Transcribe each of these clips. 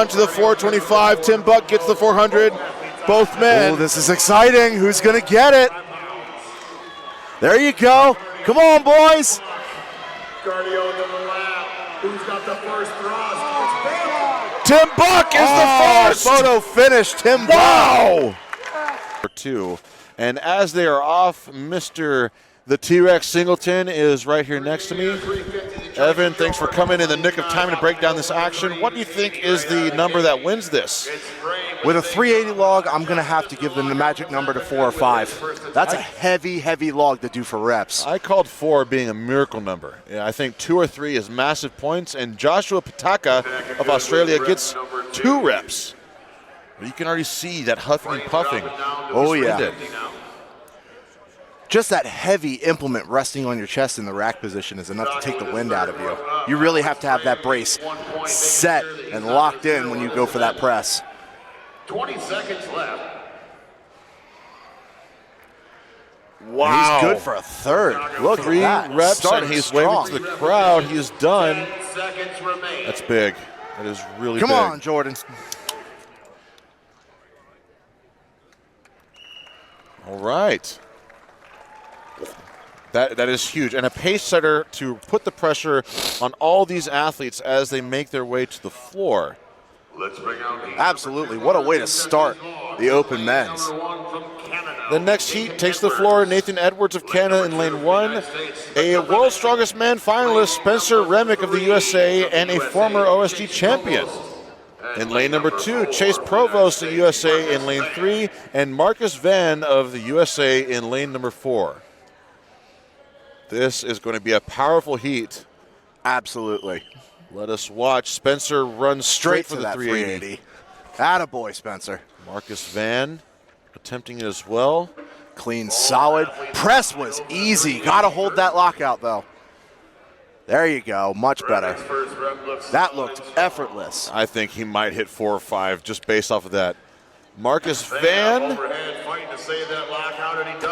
on to the 425. Tim Buck gets the 400. Both men. Oh, this is exciting. Who's going to get it? There you go. Come on, boys. Cardio to the lap. Who's got the first thrust? Tim Buck is the first. Photo finish. Tim Wow. Two. And as they are off, the T-Rex Singleton is right here next to me. Evan, thanks for coming in the nick of time to break down this action. What do you think is the number that wins this? With a 380 log, I'm going to have to give them the magic number to 4 or 5. That's a heavy, heavy log to do for reps. I called 4 being a miracle number. Yeah, I think 2 or 3 is massive points, and Joshua Pataka of Australia gets 2 reps. You can already see that huffing and puffing. Oh, yeah. Just that heavy implement resting on your chest in the rack position is enough to take the wind out of you. You really have to have that brace set and locked in when you go for that press. 20 seconds left. Wow. And he's good for a third. Look, 3 at that. reps, Starting and he's strong. waving to the crowd. He is done. 10 seconds remain. That's big. That is really Come big. on, Jordan. All right. That is huge. And a pace setter to put the pressure on all these athletes as they make their way to the floor. Let's bring out Absolutely. What a way to start the open men's. The next heat takes the floor. Nathan Edwards of Canada in lane 1. A World's Strongest Man finalist, Spencer Remick of the USA, and a former OSG champion. In lane number 2, Chase Provost of the USA in lane 3, and Marcus Van of the USA in lane number 4. This is going to be a powerful heat. Absolutely. Let us watch. Spencer runs straight for the that 380. 380. Attaboy, Spencer. Marcus Van attempting it as well. Clean, solid. Press was easy. Got to hold that lockout, though. There you go. Much better. That looked effortless. I think he might hit 4 or 5 just based off of that. Marcus Van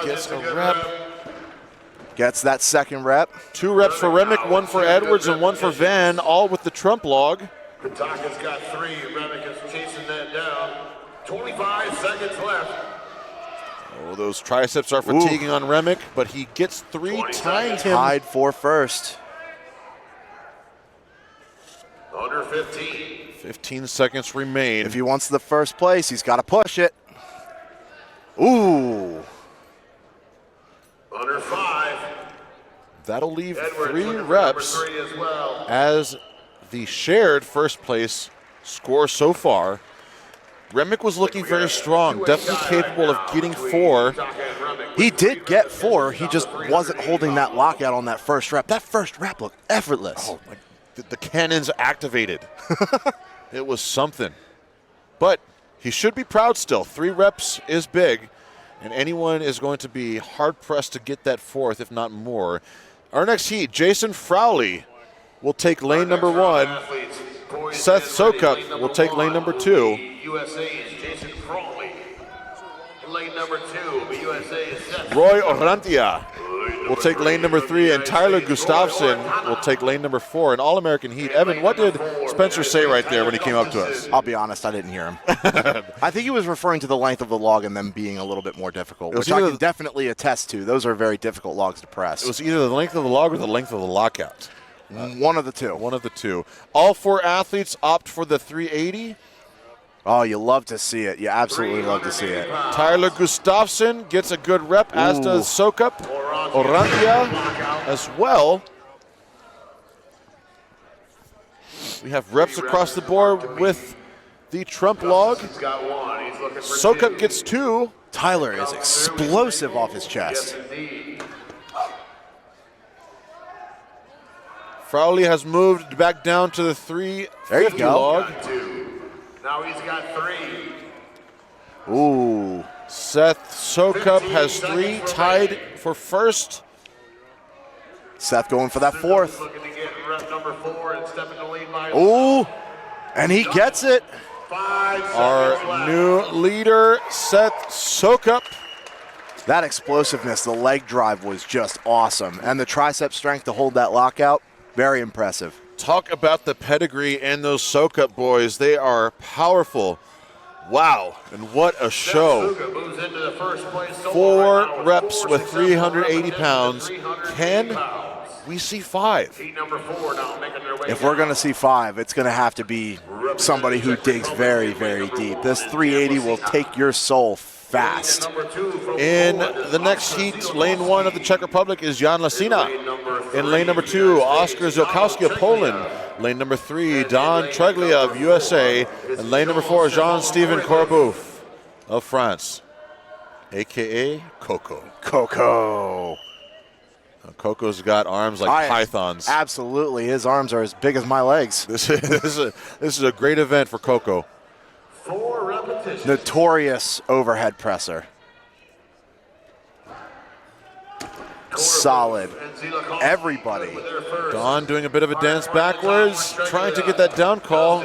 gets a rep. Gets that second rep. 2 reps for Remick, 1 for Edwards, and 1 for Van, all with the Trump log. Pataka's got 3. Remick is chasing that down. 25 seconds left. Oh, those triceps are fatiguing on Remick, but he gets 3, tying him. Tied for first. Under 15. 15 seconds remain. If he wants the first place, he's got to push it. Ooh. Under 5. That'll leave Edwards 3 looking for reps number 3 as well. as the shared first place score so far. Remick was looking very strong, definitely capable of getting 4. He did get 4. He just wasn't holding that lockout on that first rep. That first rep looked effortless. Oh, my, the cannons activated. It was something. But he should be proud still. 3 reps is big, and anyone is going to be hard-pressed to get that 4th, if not more. Our next heat, Jason Frowley will take lane number 1. Seth Sokup will take lane number 2. USA is Jason Frowley. Lane number 2, USA is Seth. Roy Orantia will take lane number 3, and Tyler Gustafson will take lane number 4. An All-American heat. Evan, what did Spencer say right there when he came up to us? I'll be honest, I didn't hear him. I think he was referring to the length of the log and them being a little bit more difficult, which I can definitely attest to. Those are very difficult logs to press. It was either the length of the log or the length of the lockout. One of the two. One of the two. All 4 athletes opt for the 380. Oh, you love to see it. You absolutely love to see it. Tyler Gustafson gets a good rep, as does Sokup. Orantia as well. We have reps across the board with the Trump log. Sokup gets 2. Tyler is explosive off his chest. Frowley has moved back down to the 350 log. Now he's got 3. Ooh. Seth Sokup has 3, tied for first. Seth going for that 4th. Looking to get rep number 4 and step in the lead by Ooh, and he gets it. 5 seconds Our left. new leader, Seth Sokup. That explosiveness, the leg drive was just awesome. And the tricep strength to hold that lockout, very impressive. Talk about the pedigree and those soak-up boys. They are powerful. Wow, and what a show. 4 reps with 380 pounds. Can we see 5? If we're going to see 5, it's going to have to be somebody who digs very, very deep. This 380 will take your soul fast. In the next heat, lane 1 of the Czech Republic is Jan Lasina. In lane number 2, Oskar Zielkowski of Poland. Lane number 3, Don Treglia of USA. And lane number 4, Jean-Steven Corbouf of France, a.k.a. Coco. Coco. Coco's got arms like pythons. Absolutely. His arms are as big as my legs. This is a great event for Coco. 4 repetitions. Notorious overhead presser. Solid. Everybody. Don doing a bit of a dance backwards, trying to get that down call.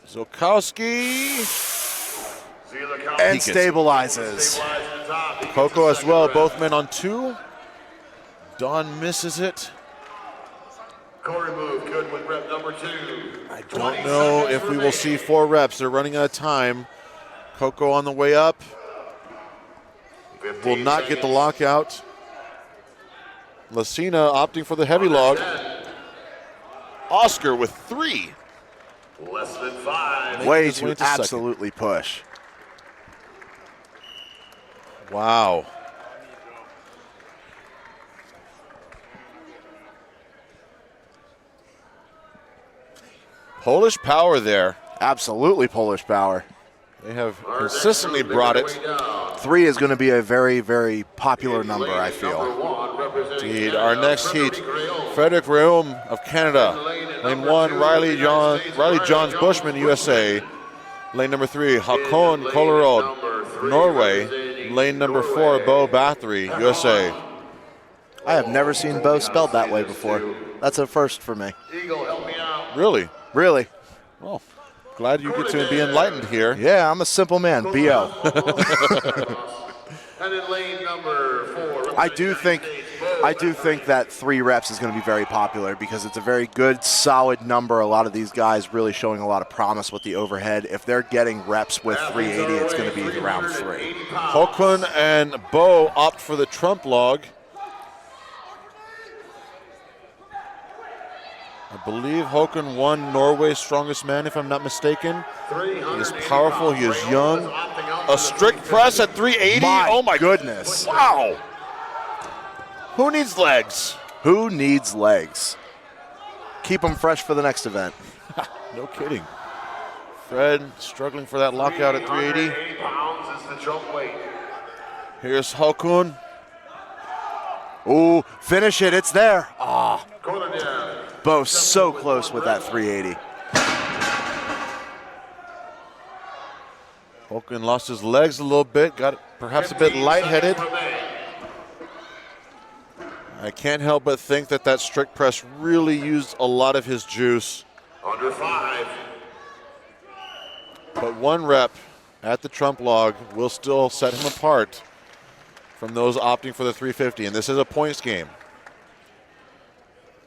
Zielkowski. And stabilizes. Coco as well, both men on 2. Don misses it. Move good with rep number 2. I don't know if we will see 4 reps. They're running out of time. Coco on the way up. Will not get the lockout. Lasina opting for the heavy log. Oskar with 3. Less than 5. Way to absolutely push. Wow. Polish power there. Absolutely Polish power. They have consistently brought it. 3 is going to be a very, very popular number, I feel. Indeed. Our next heat, Frederick Reum of Canada. Lane 1, Riley Johns Bushman, USA. Lane number 3, Håkon Kollerud, Norway. Lane number 4, Bo Bathory, USA. I have never seen Bo spelled that way before. That's a first for me. Really? Really? Well, glad you get to be enlightened here. Yeah, I'm a simple man. B.O. And in lane number 4, I do think that 3 reps is going to be very popular because it's a very good, solid number. A lot of these guys really showing a lot of promise with the overhead. If they're getting reps with 380, it's going to be around 3. Håkon and Bo opt for the trump log. I believe Håkon won Norway's strongest man, if I'm not mistaken. He is powerful, he is young. A strict press at 380. Oh my goodness. Wow. Who needs legs? Who needs legs? Keep them fresh for the next event. No kidding. Fred struggling for that lockout at 380. Here's Håkon. Ooh, finish it, it's there. Ah. Bo so close with that 380. Håkon lost his legs a little bit, got perhaps a bit lightheaded. I can't help but think that that strict press really used a lot of his juice. Under 5. But 1 rep at the trump log will still set him apart from those opting for the 350, and this is a points game.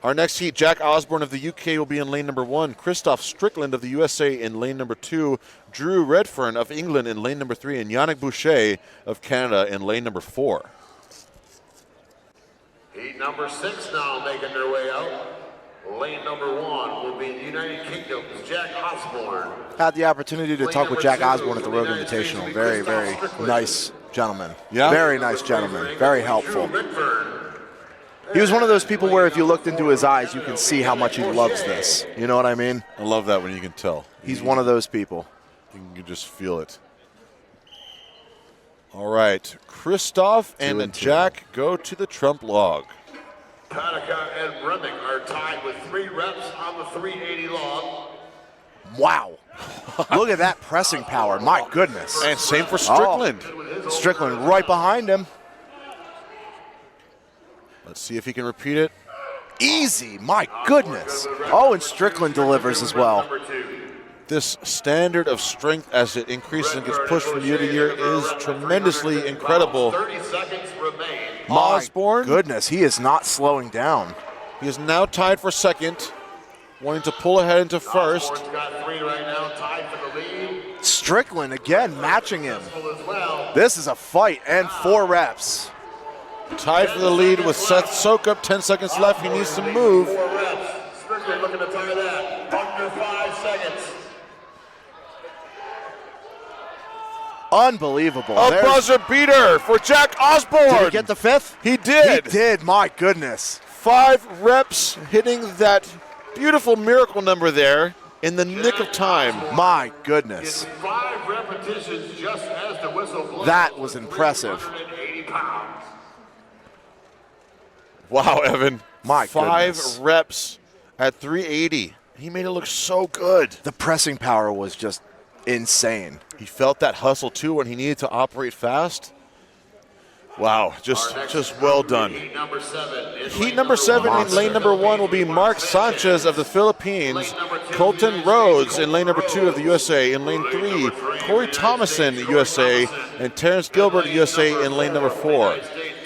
Our next heat, Jack Osborne of the UK will be in lane number 1. Christoph Strickland of the USA in lane number 2. Drew Redfern of England in lane number 3. And Yannick Boucher of Canada in lane number 4. Heat number 6 now making their way out. Lane number 1 will be the United Kingdom's Jack Osborne. Had the opportunity to talk with Jack Osborne at the Road Invitational. Very, very nice gentleman. Yeah. Very nice gentleman. Very helpful. He was one of those people where if you looked into his eyes, you can see how much he loves this. You know what I mean? I love that when you can tell. He's one of those people. You can just feel it. All right, Christoph and Jack go to the trump log. Panica and Remick are tied with 3 reps on the 380 log. Wow. Look at that pressing power. My goodness. And same for Strickland. Oh, Strickland right behind him. Let's see if he can repeat it. Easy. My goodness. Oh, and Strickland delivers as well. This standard of strength as it increases and gets pushed from year to year is tremendously incredible. 30 seconds remain. Osborne. Goodness, he is not slowing down. He is now tied for second, wanting to pull ahead into first. Osborne's got 3 right now, tied for the lead. Strickland again matching him. As well. This is a fight and 4 reps. Tied for the lead with Seth Sokup. 10 seconds left. He needs to move. 4 reps. Strickland looking to tie that. Under 5 seconds. Unbelievable. A There's- buzzer beater for Jack Osborne. Did he get the 5th? He did. He did, my goodness. 5 reps hitting that beautiful miracle number there in the nick of time. My goodness. It's 5 repetitions just as the whistle blows. That was impressive. 380 pounds. Wow, Evan. My 5 goodness. reps at 380. He made it look so good. The pressing power was just insane. He felt that hustle too when he needed to operate fast. Wow, just well done. Heat number 7. Heat number 7 in lane number 1 will be Mark Sanchez of the Philippines, Colton Rhodes in lane number 2 of the USA. In lane 3, Corey Thomason, USA, and Terrence Gilbert, USA, in lane number 4.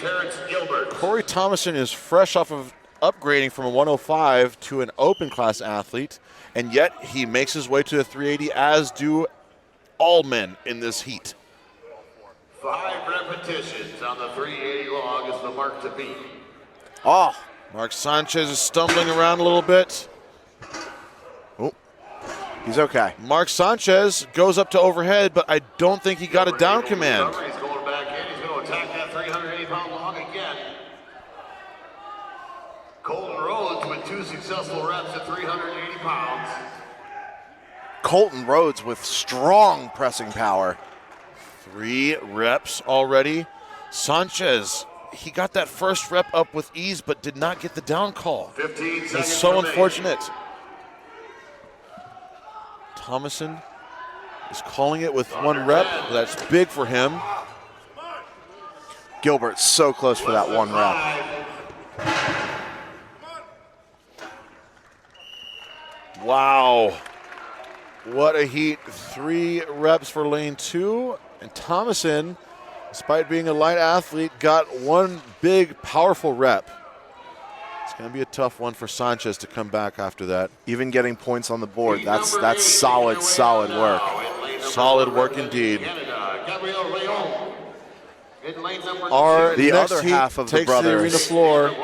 Terrence Gilbert. Corey Thomason is fresh off of upgrading from a 105 to an open class athlete, and yet he makes his way to the 380, as do all men in this heat. 5 repetitions on the 380 log is the mark to beat. Oh, Mark Sanchez is stumbling around a little bit. he's okay. Mark Sanchez goes up to overhead, but I don't think he got a down command. He's going back in. He's going to attack that 380-pound log again. Colton Rhodes with 2 successful reps at 380 pounds. Colton Rhodes with strong pressing power. 3 reps already. Sanchez, he got that first rep up with ease, but did not get the down call. 15 seconds. It's so remaining. unfortunate. Thomason is calling it with 1 rep. That's big for him. Gilbert's so close for that 1 rep. Wow. What a heat. 3 reps for lane 2. And Thomason, despite being a light athlete, got 1 big, powerful rep. It's going to be a tough one for Sanchez to come back after that. Even getting points on the board, that's solid work. Solid work indeed. Our The next other heat half of the takes the arena brothers. floor. In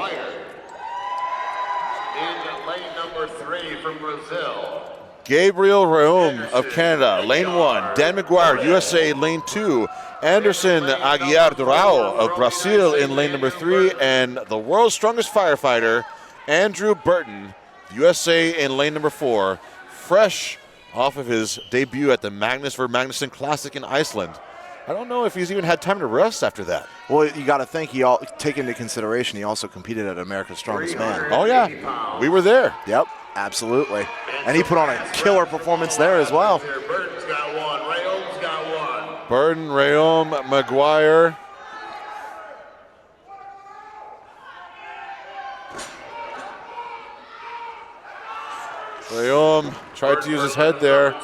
lane number 3 from Brazil. Gabriel Raume of Canada, lane 1. Dan McGuire, USA, lane 2. Anderson Aguiar Durao of Brazil in lane number 3. And the world's strongest firefighter, Andrew Burton, USA, in lane number 4. Fresh off of his debut at the Magnus for Magnusson Classic in Iceland. I don't know if he's even had time to rest after that. Well, you got to think, take into consideration, he also competed at America's Strongest Man. Oh, yeah. We were there. Yep, absolutely. And he put on a killer performance there as well. Burton's got 1. Rayom's got 1. Burton, Raume, McGuire. Raume tried to use his head there.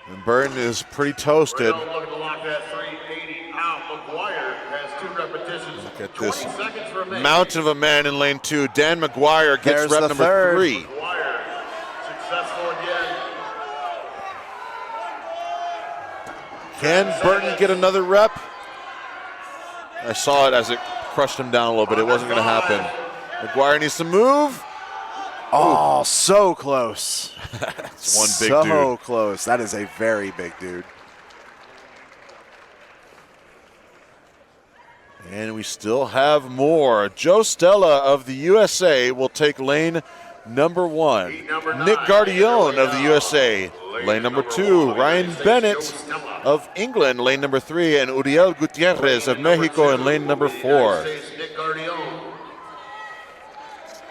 And Burton is pretty toasted. Looking to lock that 380 out. McGuire has 2 repetitions. Look at 20 this seconds remaining. mountain of a man in lane 2. Dan McGuire gets There's rep the number third. 3. McGuire successful again. Can Burton get another rep? I saw it as it crushed him down a little bit. It wasn't going to happen. McGuire needs to move. Oh, so close. It's one big so dude. close. That is a very big dude. And we still have more. Joe Stella of the USA will take lane number 1. Nick Guardione of the USA, lane number 2. Ryan Bennett of England, lane number 3. And Uriel Gutierrez of Mexico in lane number 4. Nick Guardione.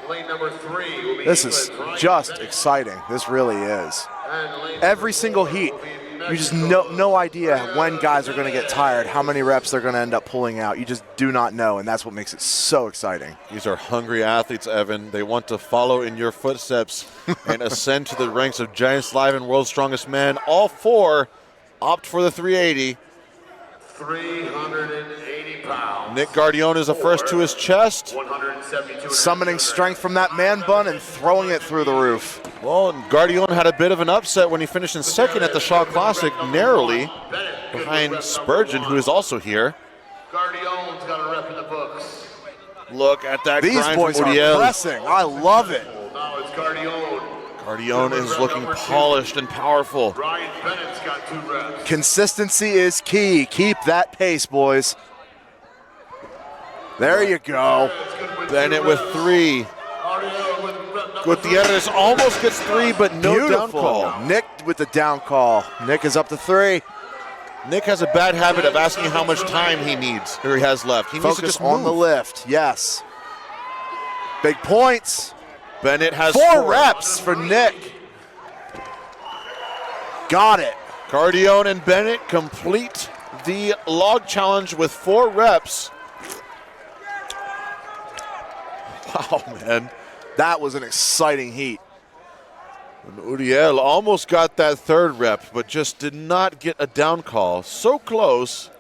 Lane number 3 will be This is England, Ryan just Bennett. exciting. This really is. And lane Every number single 4 heat, will be you just Mexico. no idea when guys are going to get tired, how many reps they're going to end up pulling out. You just do not know, and that's what makes it so exciting. These are hungry athletes, Evan. They want to follow in your footsteps and ascend to the ranks of Giants Live and World's Strongest Man. All 4 opt for the 380. 380 pounds. Nick Guardione is the first to his chest. 172. Summoning strength from that man bun and throwing it through the roof. Well, Guardione had a bit of an upset when he finished in second at the Shaw Classic, narrowly behind Spurgeon, who is also here. Guardione's got a rep in the books. Look at that These grind boys from are Uriel. pressing. I love it. Now it's Guardione. Guardione is looking polished and powerful. Ryan Bennett's got 2 reps. Consistency is key. Keep that pace, boys. There you go. Bennett with 3. Gutierrez almost gets 3, but no down Beautiful. call. Nick with the down call. Nick is up to 3. Nick has a bad habit of asking how much time he needs, or he has left. He needs to Focus just on move. the lift. Yes. Big points. Bennett has 4 reps for Nick. Got it. Guardione and Bennett complete the log challenge with 4 reps. Wow, man. That was an exciting heat. And Uriel almost got that 3rd rep, but just did not get a down call. So close.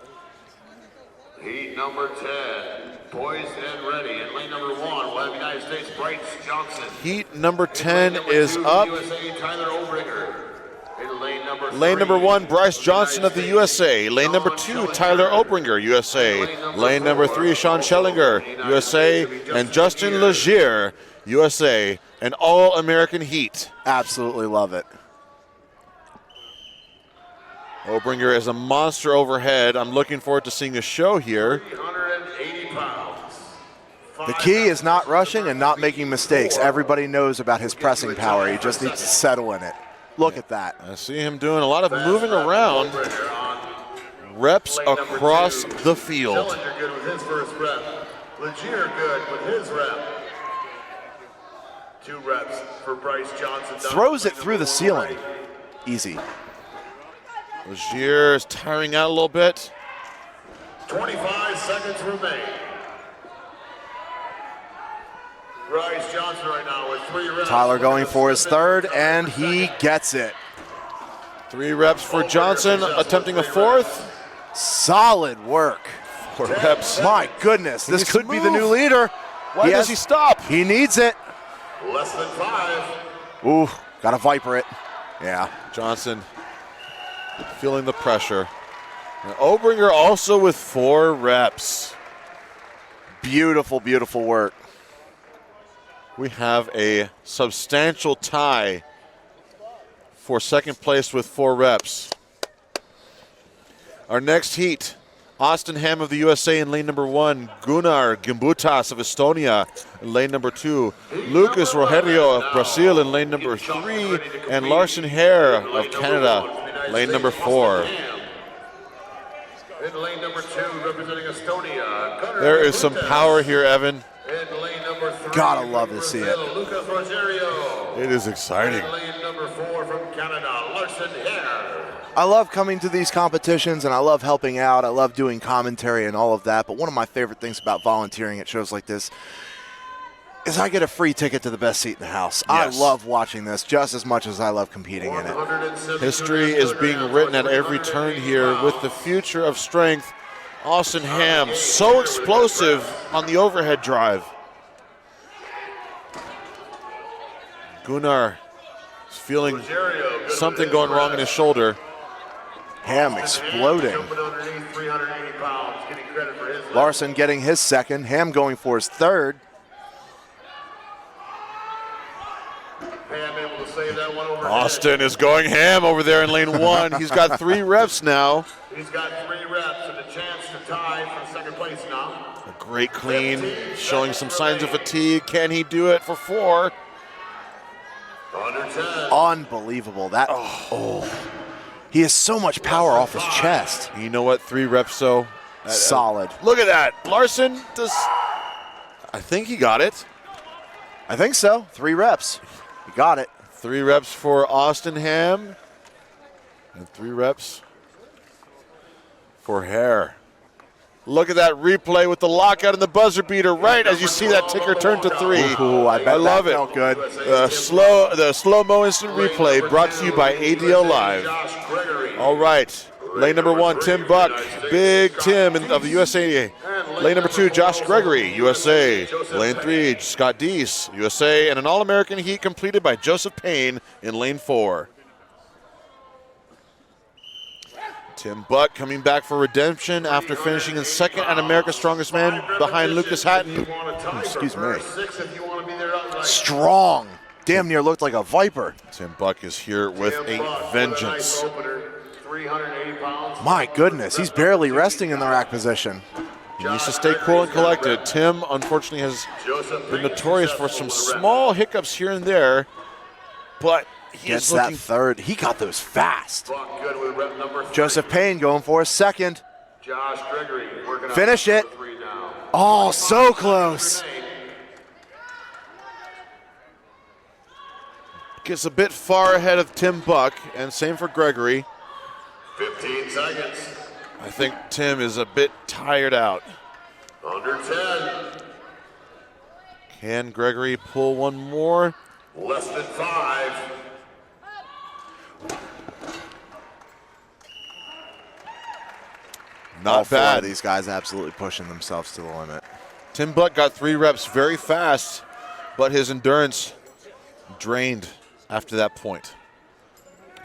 Heat number 10. Poised and ready. In lane number 1, we'll have United States Bryce Johnson. Heat number 10 is up. USA Tyler Obringer. In Lane number 1, Bryce Johnson of the USA. Lane number 2, Tyler Obringer, USA. Lane number 3, Sean Schellinger, USA. And Justin Legier, USA. An all-American heat. Absolutely love it. Obringer is a monster overhead. I'm looking forward to seeing a show here. 380 pounds. The key is not rushing and not making mistakes. Everybody knows about his pressing power. He just needs to settle in it. Look at that. I see him doing a lot of moving around. Reps across the field. Schellinger good with his first rep. Legier good with his rep. 2 reps for Bryce Johnson. Throws it through the ceiling. Easy. Legier is tiring out a little bit. 25 seconds remain. Bryce Johnson right now with 3 reps. Tyler going for his 3rd, and he gets it. 3 reps for Johnson, attempting a 4th. Solid work. 4 reps. My goodness, this needs could to be the move. new leader. Why does he stop? He needs it. Less than 5. Ooh, gotta viper it. Yeah. Johnson feeling the pressure. And Obringer also with 4 reps. Beautiful, beautiful work. We have a substantial tie for second place with 4 reps. Our next heat, Austin Ham of the USA in lane number 1, Gunnar Gimbutas of Estonia in lane number 2, Lucas Rogerio of Brazil in lane number 3, and Larson Hare of Canada, lane number 4. In lane number 2, representing Estonia, Gunnar There is some power here, Evan. In lane number 3, Gotta love to see it. Lucas Rogerio. It is exciting. In lane number 4 from Canada, Larson Hare. I love coming to these competitions, and I love helping out. I love doing commentary and all of that. But one of my favorite things about volunteering at shows like this is I get a free ticket to the best seat in the house. Yes. I love watching this just as much as I love competing in it. History is being written at every turn here with the future of strength. Austin Ham, so explosive on the overhead drive. Gunnar is feeling something going wrong in his shoulder. Ham exploding. Jumping underneath 380 pounds, getting credit for his Larson getting his 2nd. Ham going for his 3rd. Ham able to save that one over. Austin is going ham over there in lane 1. He's got 3 reps now. He's got 3 reps and a chance to tie for 2nd place now. A great clean, showing some signs of fatigue. Can he do it for 4? Under 10. Unbelievable. That. Oh. He has so much power off his chest. You know what? 3 reps, though. Solid. Look at that. Larson does. I think he got it. I think so. 3 reps. He got it. 3 reps for Austin Ham. And 3 reps for Hare. Look at that replay with the lockout and the buzzer beater right as you see that ticker turn to 3. Ooh, I bet love that it. felt good. The slow-mo instant replay brought to you by ADL Live. All right. Lane number 1, Tim Buck, Big Tim of the USA. Lane number 2, Josh Gregory, USA. Lane 3, Scott Deese, USA. And an All-American heat completed by Joseph Payne in lane 4. Tim Buck coming back for redemption after finishing in second at America's Strongest Man behind Lucas Hatton. Excuse me. Strong. Damn near looked like a viper. Tim Buck is here with a vengeance. My goodness, he's barely resting in the rack position. He needs to stay cool and collected. Tim, unfortunately, has been notorious for some small hiccups here and there, but he gets is looking that third. He got those fast. Joseph Payne going for a second. Finish it. Oh, so close. Gets a bit far ahead of Tim Buck, and same for Gregory. 15 seconds. I think Tim is a bit tired out. Under 10. Can Gregory pull one more? Less than 5. Not All four bad. of these guys absolutely pushing themselves to the limit. Tim Buck got 3 reps very fast, but his endurance drained after that point.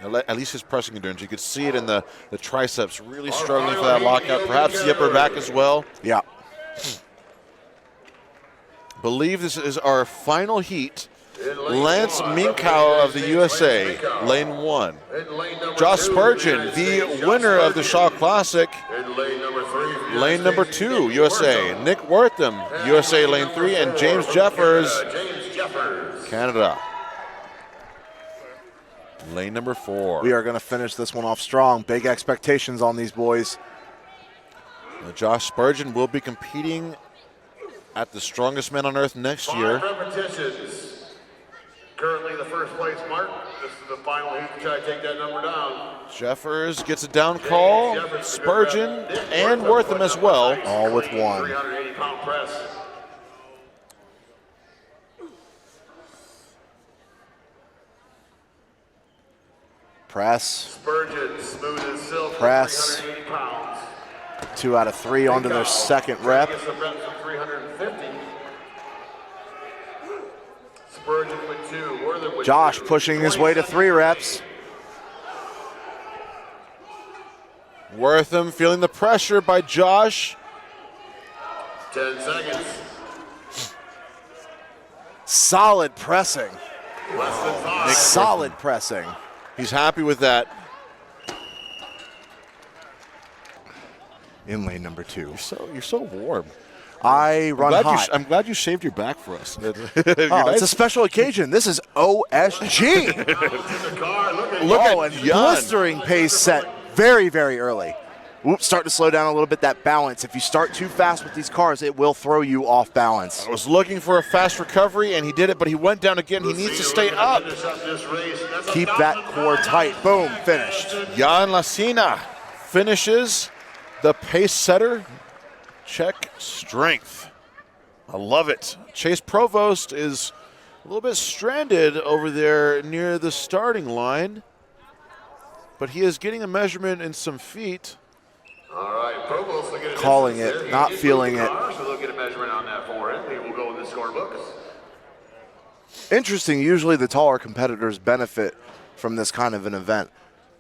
At least his pressing endurance. You could see it in the triceps really struggling for that lockout. Perhaps the upper back as well. Yeah. Believe this is our final heat. Lance Minkow of the USA, lane 1. Josh Spurgeon, the winner of the Shaw Classic, lane number 2, USA. Nick Wortham, USA, lane 3, and James Jeffers, Canada, lane number 4. We are going to finish this one off strong. Big expectations on these boys. Now, Josh Spurgeon will be competing at the Strongest Man on Earth next year. 5 repetitions. Currently the first place mark. This is the final heat to try to take that number down. Jeffers gets a down call. Spurgeon and Wortham as well. All with one. 380-pound press. Press. Spurgeon, smooth as silk. Press. 380 pounds. 2 out of 3 onto their second rep. Gets some reps of 350. Spurgeon with 2. Wortham with Josh 2. pushing his way to 3 reps. Wortham feeling the pressure by Josh. 10 seconds. Solid pressing. Less than 5. Solid pressing. He's happy with that. In lane number 2. You're so warm. I run hot. I'm glad you shaved your back for us. It's a special occasion. This is OSG. Look at and Jan. blistering pace set very, very early. Oops, start to slow down a little bit, that balance. If you start too fast with these cars, it will throw you off balance. I was looking for a fast recovery, and he did it, but he went down again. He needs to stay up. Keep that core tight. Boom, finished. Jan Lacina finishes the pace setter. Check strength. I love it. Chase Provost is a little bit stranded over there near the starting line, but he is getting a measurement in some feet. All right, Provost will get a Calling distance it, there. not He feeling moved it. the car, so they'll get a measurement on that for him. He will go in the scorebooks. Interesting, usually the taller competitors benefit from this kind of an event.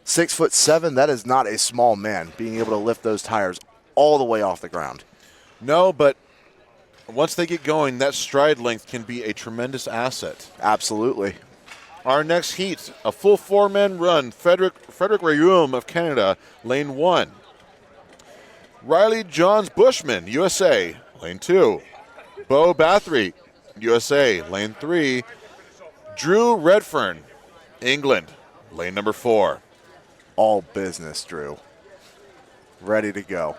6'7", that is not a small man, being able to lift those tires all the way off the ground. No, but once they get going, that stride length can be a tremendous asset. Absolutely. Our next heat, a full 4-man run. Frederick Rayum of Canada, lane 1. Riley Johns Bushman, USA, lane 2. Bo Bathory, USA, lane 3. Drew Redfern, England, lane number 4. All business, Drew. Ready to go.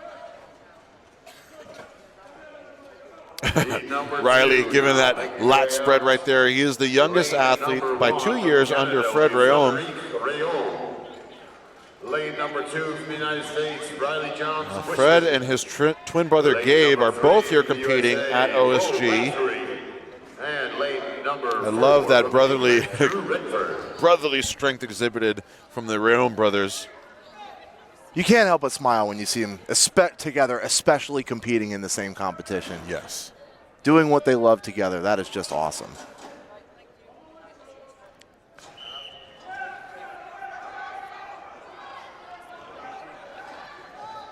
Riley giving that lat spread right there. He is the youngest athlete by 2 years under Fred Rayum. Lane number 2 from the United States, Riley Johns. Fred and his twin brother Gabe are both here competing at OSG. And lane number I love that brotherly strength exhibited from the Rayum brothers. You can't help but smile when you see them together, especially competing in the same competition. Yes. Doing what they love together, that is just awesome.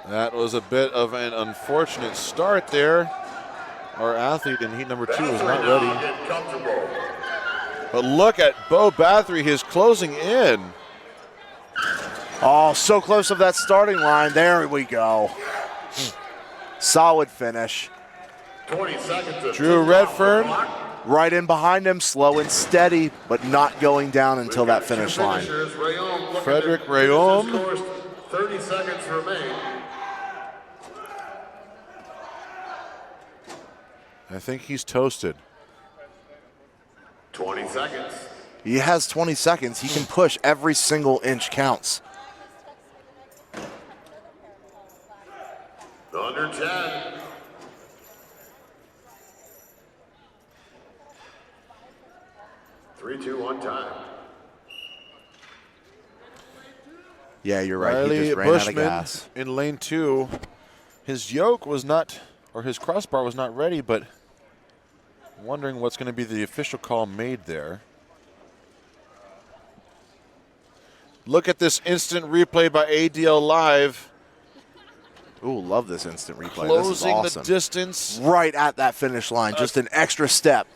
That was a bit of an unfortunate start there. Our athlete in heat number 2 is not ready. But look at Bo Bathory, he's closing in. Oh, so close of that starting line. There we go. Solid finish. 20 seconds. Drew Redfern. Right in behind him, slow and steady, but not going down until that finish line. Frederick Rayom. 30 seconds remain. I think he's toasted. 20 seconds. He has 20 seconds. He can push. Every single inch counts. Under 10. Three, two, one, time. Yeah, you're right. Riley He just ran out of Bushman gas. in lane 2. His yoke was not, or his crossbar was not ready, but wondering what's going to be the official call made there. Look at this instant replay by ADL Live. Ooh, love this instant replay. Closing this is awesome. the distance. Right at that finish line, just an extra step.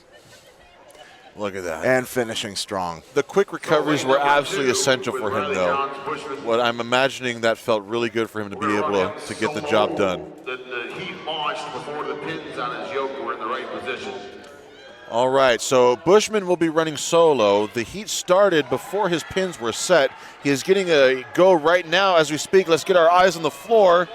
Look at that. And finishing strong. The quick recoveries were absolutely essential for him, though. What I'm imagining that felt really good for him to be able to get the job done. The heat launched before the pins on his yoke were in the right position. All right, so Bushman will be running solo. The heat started before his pins were set. He is getting a go right now as we speak. Let's get our eyes on the floor.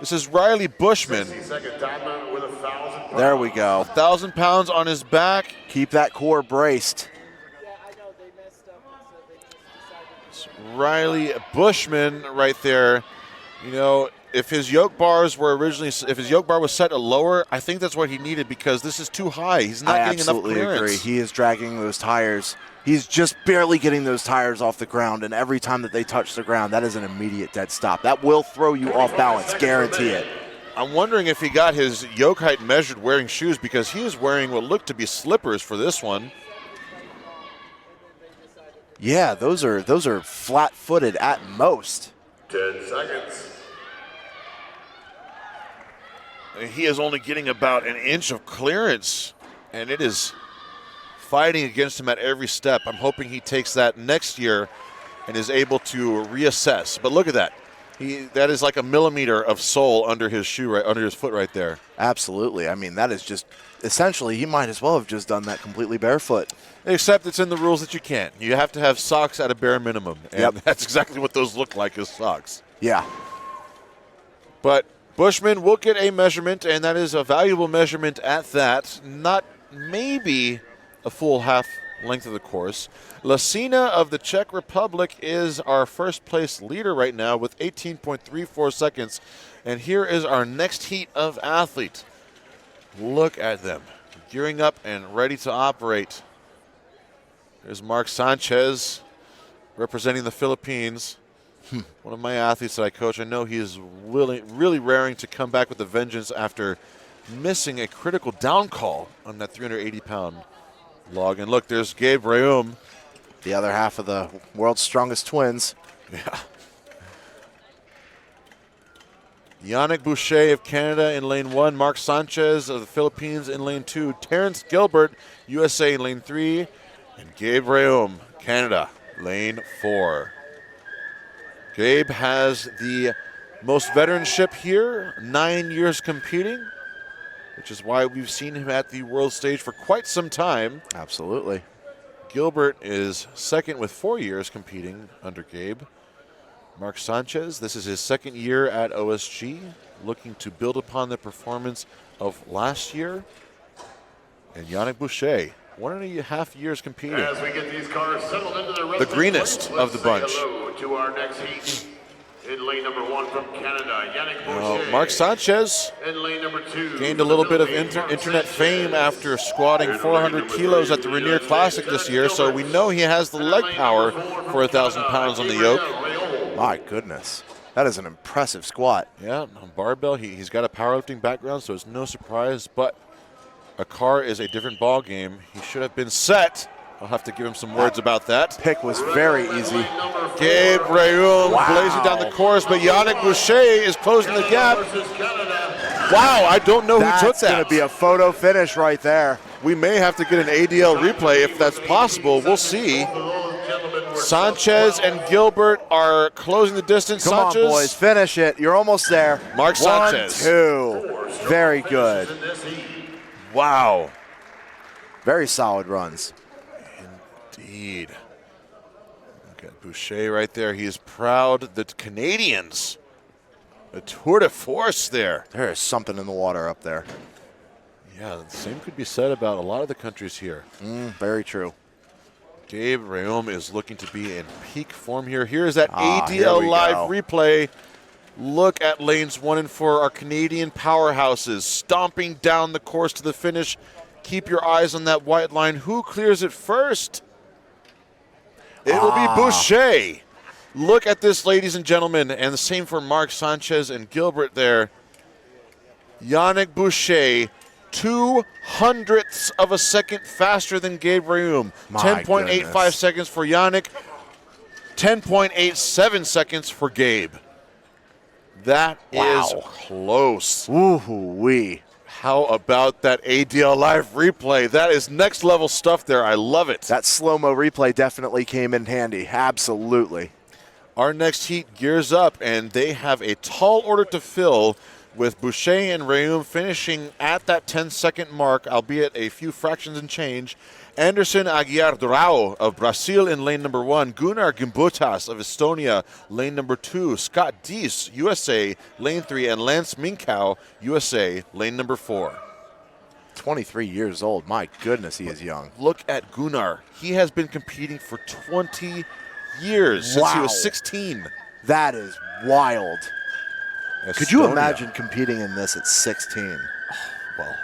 This is Riley Bushman. 60-second timeout with 1,000 There we go. 1,000 pounds on his back. Keep that core braced. It's Riley Bushman right there. You know, if his yoke bars were originally, if his yoke bar was set lower, I think that's what he needed because this is too high. He's not getting enough clearance. I absolutely agree. He is dragging those tires. He's just barely getting those tires off the ground, and every time that they touch the ground, that is an immediate dead stop. That will throw you off balance, guarantee it. I'm wondering if he got his yoke height measured wearing shoes because he is wearing what looked to be slippers for this one. Yeah, those are flat-footed at most. 10 seconds. He is only getting about an inch of clearance, and it is fighting against him at every step. I'm hoping he takes that next year and is able to reassess. But look at that. That is like a millimeter of sole under his shoe, under his foot right there. Absolutely. I mean, that is just, essentially, he might as well have just done that completely barefoot. Except it's in the rules that you can't. You have to have socks at a bare minimum. And that's exactly what those look like, is socks. Yeah. But Bushman will get a measurement, and that is a valuable measurement at that. Not maybe a full half length of the course. Lasina of the Czech Republic is our first place leader right now with 18.34 seconds. And here is our next heat of athlete. Look at them, gearing up and ready to operate. There's Mark Sanchez representing the Philippines. One of my athletes that I coach. I know he is really raring to come back with a vengeance after missing a critical down call on that 380-pound log. And look, there's Gabe Reum. The other half of the world's strongest twins. Yeah. Yannick Boucher of Canada in lane 1. Mark Sanchez of the Philippines in lane 2. Terrence Gilbert, USA in lane 3. And Gabe Reum, Canada, lane 4. Gabe has the most veteranship here, 9 years competing, which is why we've seen him at the world stage for quite some time. Absolutely. Gilbert is second with 4 years competing under Gabe. Mark Sanchez, this is his second year at OSG, looking to build upon the performance of last year. And Yannick Boucher, 1.5 years competing. As we get these cars settled into their the greenest of the bunch. Hello to our next heat. In lane number 1 from Canada, Yannick Boucher. Mark Sanchez in lane number 2, gained a little bit of internet fame after squatting 400 kilos at the Rainier Classic this year, so we know he has the leg power for 1,000 pounds on the yoke. My goodness. That is an impressive squat. Yeah, on barbell, he's got a powerlifting background, so it's no surprise, but a car is a different ball game. He should have been set. I'll have to give him some words about that. Pick was very easy. Gabe Reum blazing down the course, but Yannick Boucher is closing the gap. Wow, I don't know who took that. That's going to be a photo finish right there. We may have to get an ADL replay if that's possible. We'll see. Sanchez and Gilbert are closing the distance. Come Sanchez. on, boys, finish it. You're almost there. Mark Sanchez. 1, 2. Very good. Wow. Very solid runs. Indeed. Look at Boucher right there. He is proud. The Canadians. A tour de force there. There is something in the water up there. Yeah, the same could be said about a lot of the countries here. Very true. Gabe Reum is looking to be in peak form here. Here is that Here ADL we live go. replay. Look at lanes 1 and 4, our Canadian powerhouses stomping down the course to the finish. Keep your eyes on that white line. Who clears it first? It will be Boucher. Look at this, ladies and gentlemen, and the same for Mark Sanchez and Gilbert there. Yannick Boucher, 0.02 of a second faster than Gabe Reum. 10.85 seconds for Yannick, 10.87 seconds for Gabe. That is close. Woo-hoo-wee. How about that ADL live replay? That is next level stuff there. I love it. That slow-mo replay definitely came in handy. Absolutely. Our next heat gears up, and they have a tall order to fill with Boucher and Reum finishing at that 10-second mark, albeit a few fractions and change. Anderson Aguiar Durao of Brazil in lane number 1. Gunnar Gimbutas of Estonia, lane number 2. Scott Dees, USA, lane 3. And Lance Minkow, USA, lane number 4. 23 years old. My goodness, he is young. Look at Gunnar. He has been competing for 20 years since he was 16. That is wild. Estonia. Could you imagine competing in this at 16? Well,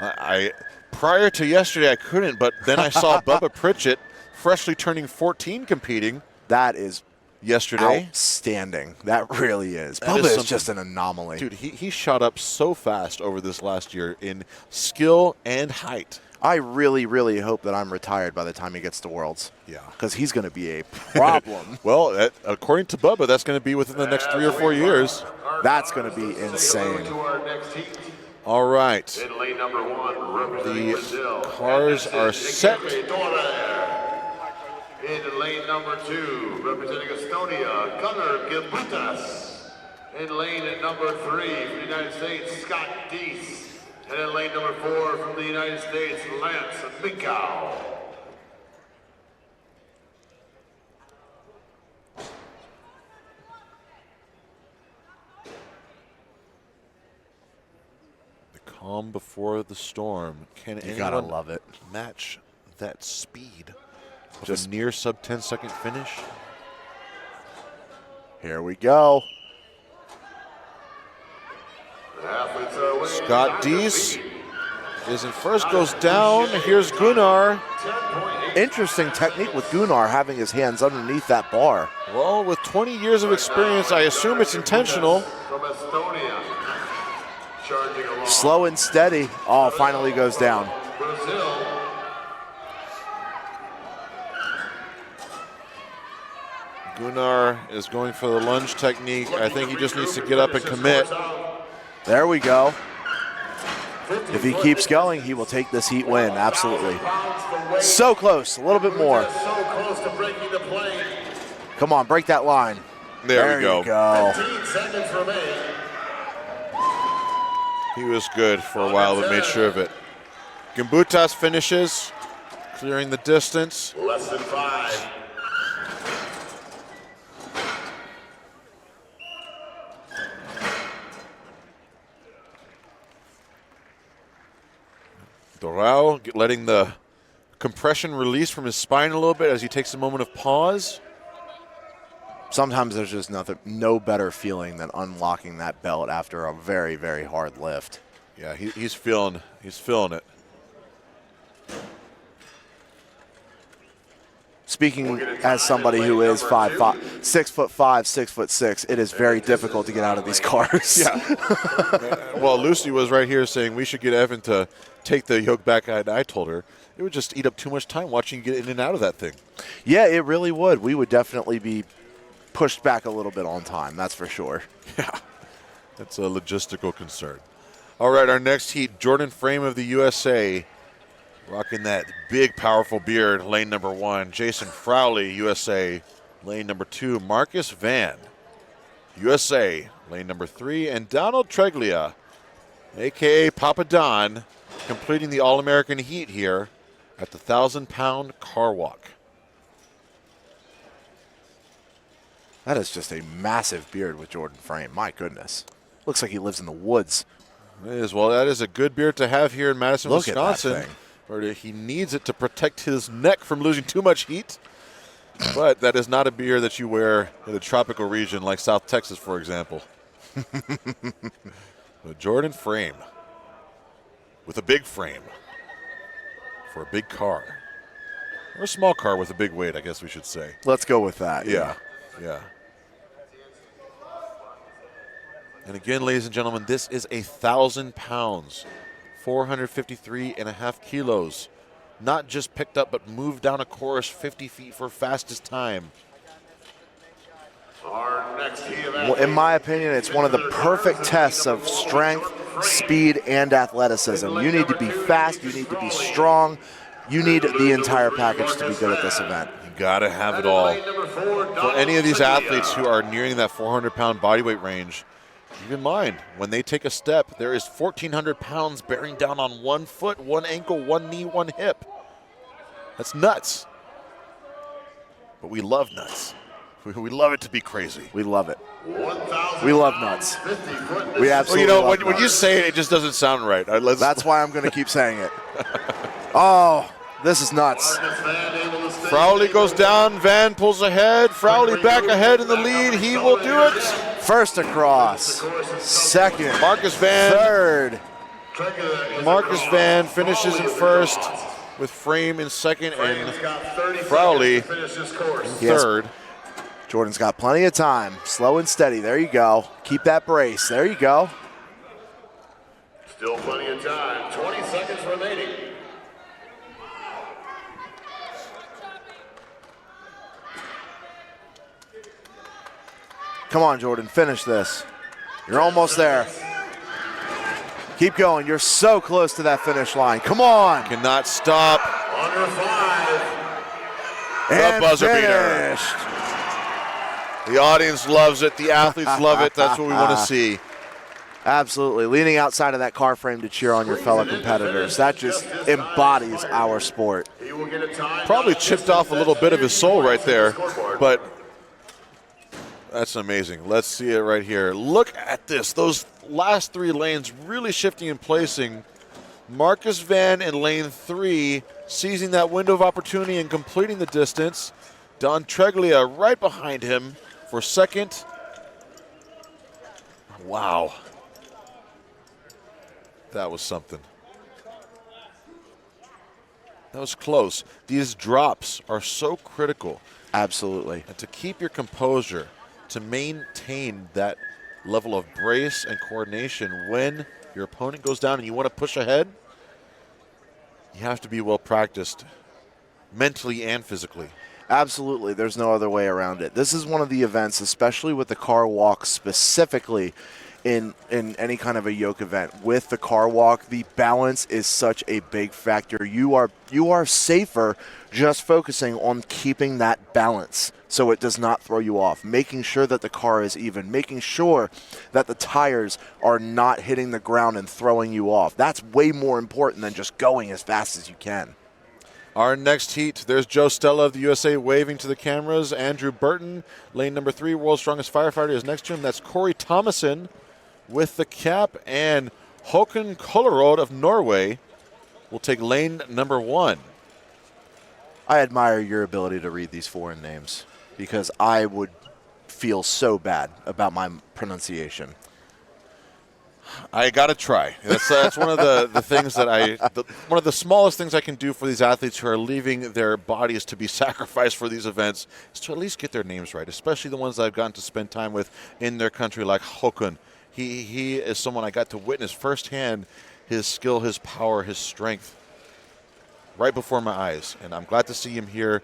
I prior to yesterday I couldn't, but then I saw Bubba Pritchett, freshly turning 14, competing. That is yesterday. Outstanding. That really is. That Bubba is is just an anomaly. Dude, he shot up so fast over this last year in skill and height. I really, really hope that I'm retired by the time he gets to Worlds. Yeah. Because he's going to be a problem. Well, according to Bubba, that's going to be within the next 3 or 4 years. That's going to be insane. All right. In lane number 1, the cars are set. In lane number 2, representing Estonia, Gunnar Gimbutas. In lane number 3, from the United States, Scott Dees. And in lane number 4, from the United States, Lance Minkow. The calm before the storm. Can You gotta anyone love it. match that speed? Just a near sub 10-second finish. Here we go. Scott Dees is in first, goes down. Here's Gunnar. Interesting technique with Gunnar having his hands underneath that bar. Well, with 20 years of experience, I assume it's intentional. From Estonia, charging along. Slow and steady. Oh, finally goes down. Brazil. Gunnar is going for the lunge technique. I think he just needs to get up and commit. There we go. If he keeps going, he will take this heat win. Absolutely. So close. A little bit more. So close to breaking the plane. Come on, break that line. There we go. You go. 15 seconds remain. He was good for a while, but made sure of it. Gimbutas finishes, clearing the distance. Less than 5. Dorao letting the compression release from his spine a little bit as he takes a moment of pause. Sometimes there's just no better feeling than unlocking that belt after a very, very hard lift. Yeah, he's feeling it. speaking as somebody who is 6'5", 6'6", it is very difficult to get out of these cars. Yeah. Well, Lucy was right here saying we should get Evan to take the yoke back. I told her it would just eat up too much time watching you get in and out of that thing. Yeah, it really would. We would definitely be pushed back a little bit on time, that's for sure. Yeah, that's a logistical concern. All right, our next heat, Jordan Frame of the USA, rocking that big, powerful beard, lane number 1. Jason Frowley, USA, lane number 2. Marcus Van, USA, lane number 3. And Donald Treglia, a.k.a. Papa Don, completing the All-American heat here at the 1,000-pound car walk. That is just a massive beard with Jordan Frame. My goodness. Looks like he lives in the woods. It is. Well, that is a good beard to have here in Madison, Look at that Wisconsin. thing. Or he needs it to protect his neck from losing too much heat. But that is not a beard that you wear in a tropical region like South Texas, for example. But Jordan Frame with a big frame for a big car. Or a small car with a big weight, I guess we should say. Let's go with that. Yeah. And again, ladies and gentlemen, this is 1,000 pounds, 453.5 kilos. Not just picked up, but moved down a course 50 feet for fastest time. Our next heat Well, in my opinion, it's one of the perfect tests of strength, speed, and athleticism. You need to be fast. You need to be strong. You need the entire package to be good at this event. You got to have it all. For any of these athletes who are nearing that 400-pound bodyweight range, keep in mind, when they take a step, there is 1,400 pounds bearing down on one foot, one ankle, one knee, one hip. That's nuts. But we love nuts. We love it to be crazy. We love it. We love nuts. We absolutely well, love when nuts. you say it, it just doesn't sound right. That's why I'm going to keep saying it. Oh, this is nuts. Frowley goes down. Van pulls ahead. Frowley back ahead in the lead. He will do it. First across. Second. Marcus Van. Third. Marcus Van finishes in first with Frame in second and Frowley in third. Jordan's got plenty of time. Slow and steady. There you go. Keep that brace. There you go. Still plenty of time. 20 seconds remaining. Come on, Jordan. Finish this. You're almost there. Keep going. You're so close to that finish line. Come on. Cannot stop. Under 5. The buzzer beater. The audience loves it. The athletes love it. That's what we want to see. Absolutely. Leaning outside of that car frame to cheer on your fellow competitors. That just embodies our sport. Probably chipped off a little bit of his soul right there, but that's amazing. Let's see it right here. Look at this. Those last 3 lanes really shifting and placing. Marcus Van in lane 3, seizing that window of opportunity and completing the distance. Don Treglia right behind him for second. Wow. That was something. That was close. These drops are so critical. Absolutely. And to keep your composure, to maintain that level of brace and coordination when your opponent goes down and you want to push ahead, you have to be well practiced mentally and physically. Absolutely. There's no other way around it. This is one of the events, especially with the car walk specifically, in any kind of a yoke event. With the car walk, the balance is such a big factor. You are safer just focusing on keeping that balance so it does not throw you off, making sure that the car is even, making sure that the tires are not hitting the ground and throwing you off. That's way more important than just going as fast as you can. Our next heat, there's Joe Stella of the USA waving to the cameras. Andrew Burton, lane number 3, World's Strongest Firefighter, is next to him. That's Corey Thomason with the cap, and Håkon Kollerud of Norway will take lane number 1. I admire your ability to read these foreign names because I would feel so bad about my pronunciation. I got to try. That's one of the things that one of the smallest things I can do for these athletes who are leaving their bodies to be sacrificed for these events is to at least get their names right, especially the ones that I've gotten to spend time with in their country, like Håkon. He is someone I got to witness firsthand his skill, his power, his strength right before my eyes, and I'm glad to see him here.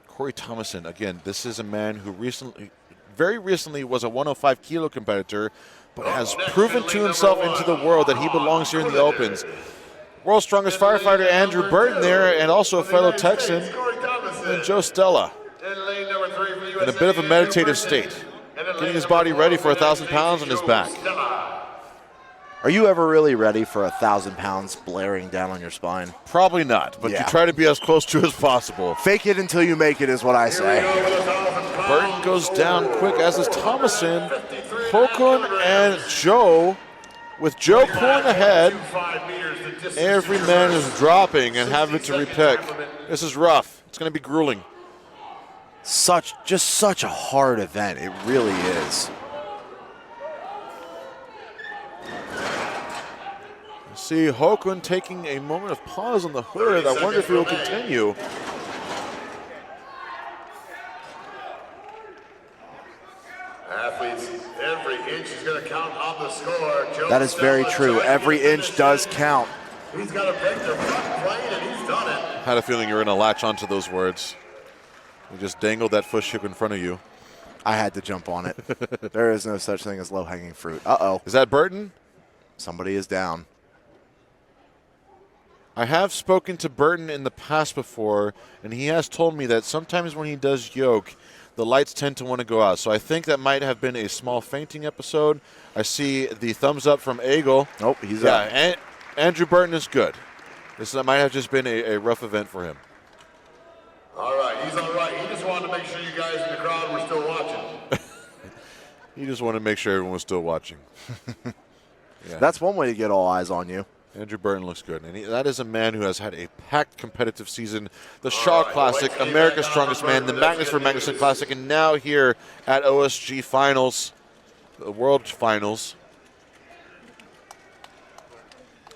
Corey Thomason, again, this is a man who very recently was a 105 kilo competitor, but has proven to himself into the world that he belongs here in the Opens. World's strongest firefighter Andrew Burton there, and also a fellow Texan, and Joe Stella, in a bit of a meditative state, getting his body ready for 1,000 pounds on his back. Are you ever really ready for 1,000 pounds blaring down on your spine? Probably not, but you try to be as close to as possible. Fake it until you make it is what I say. Burton goes down quick, as is Thomason. Håkon and Joe, with Joe pulling ahead, every man is dropping and having to repick. This is rough. It's going to be grueling. Just such a hard event. It really is. See Håkon taking a moment of pause on the hood. I wonder if he will continue. Athletes, every inch is going to count on the score. That is very true. Every inch does count. He's got to break the front plane, and he's done it. I had a feeling you were going to latch onto those words. You just dangled that fish hook in front of you. I had to jump on it. There is no such thing as low-hanging fruit. Uh-oh. Is that Burton? Somebody is down. I have spoken to Burton in the past before, and he has told me that sometimes when he does yoke, the lights tend to want to go out. So I think that might have been a small fainting episode. I see the thumbs up from Egel. Nope, he's up. And Andrew Burton is good. This might have just been a rough event for him. All right, he's all right. He just wanted to make sure you guys in the crowd were still watching. He just wanted to make sure everyone was still watching. Yeah. That's one way to get all eyes on you. Andrew Burton looks good, and that is a man who has had a packed competitive season. The Shaw Classic, America's Strongest Man, the Magnusford Magnuson Classic, and now here at OSG Finals, the World Finals.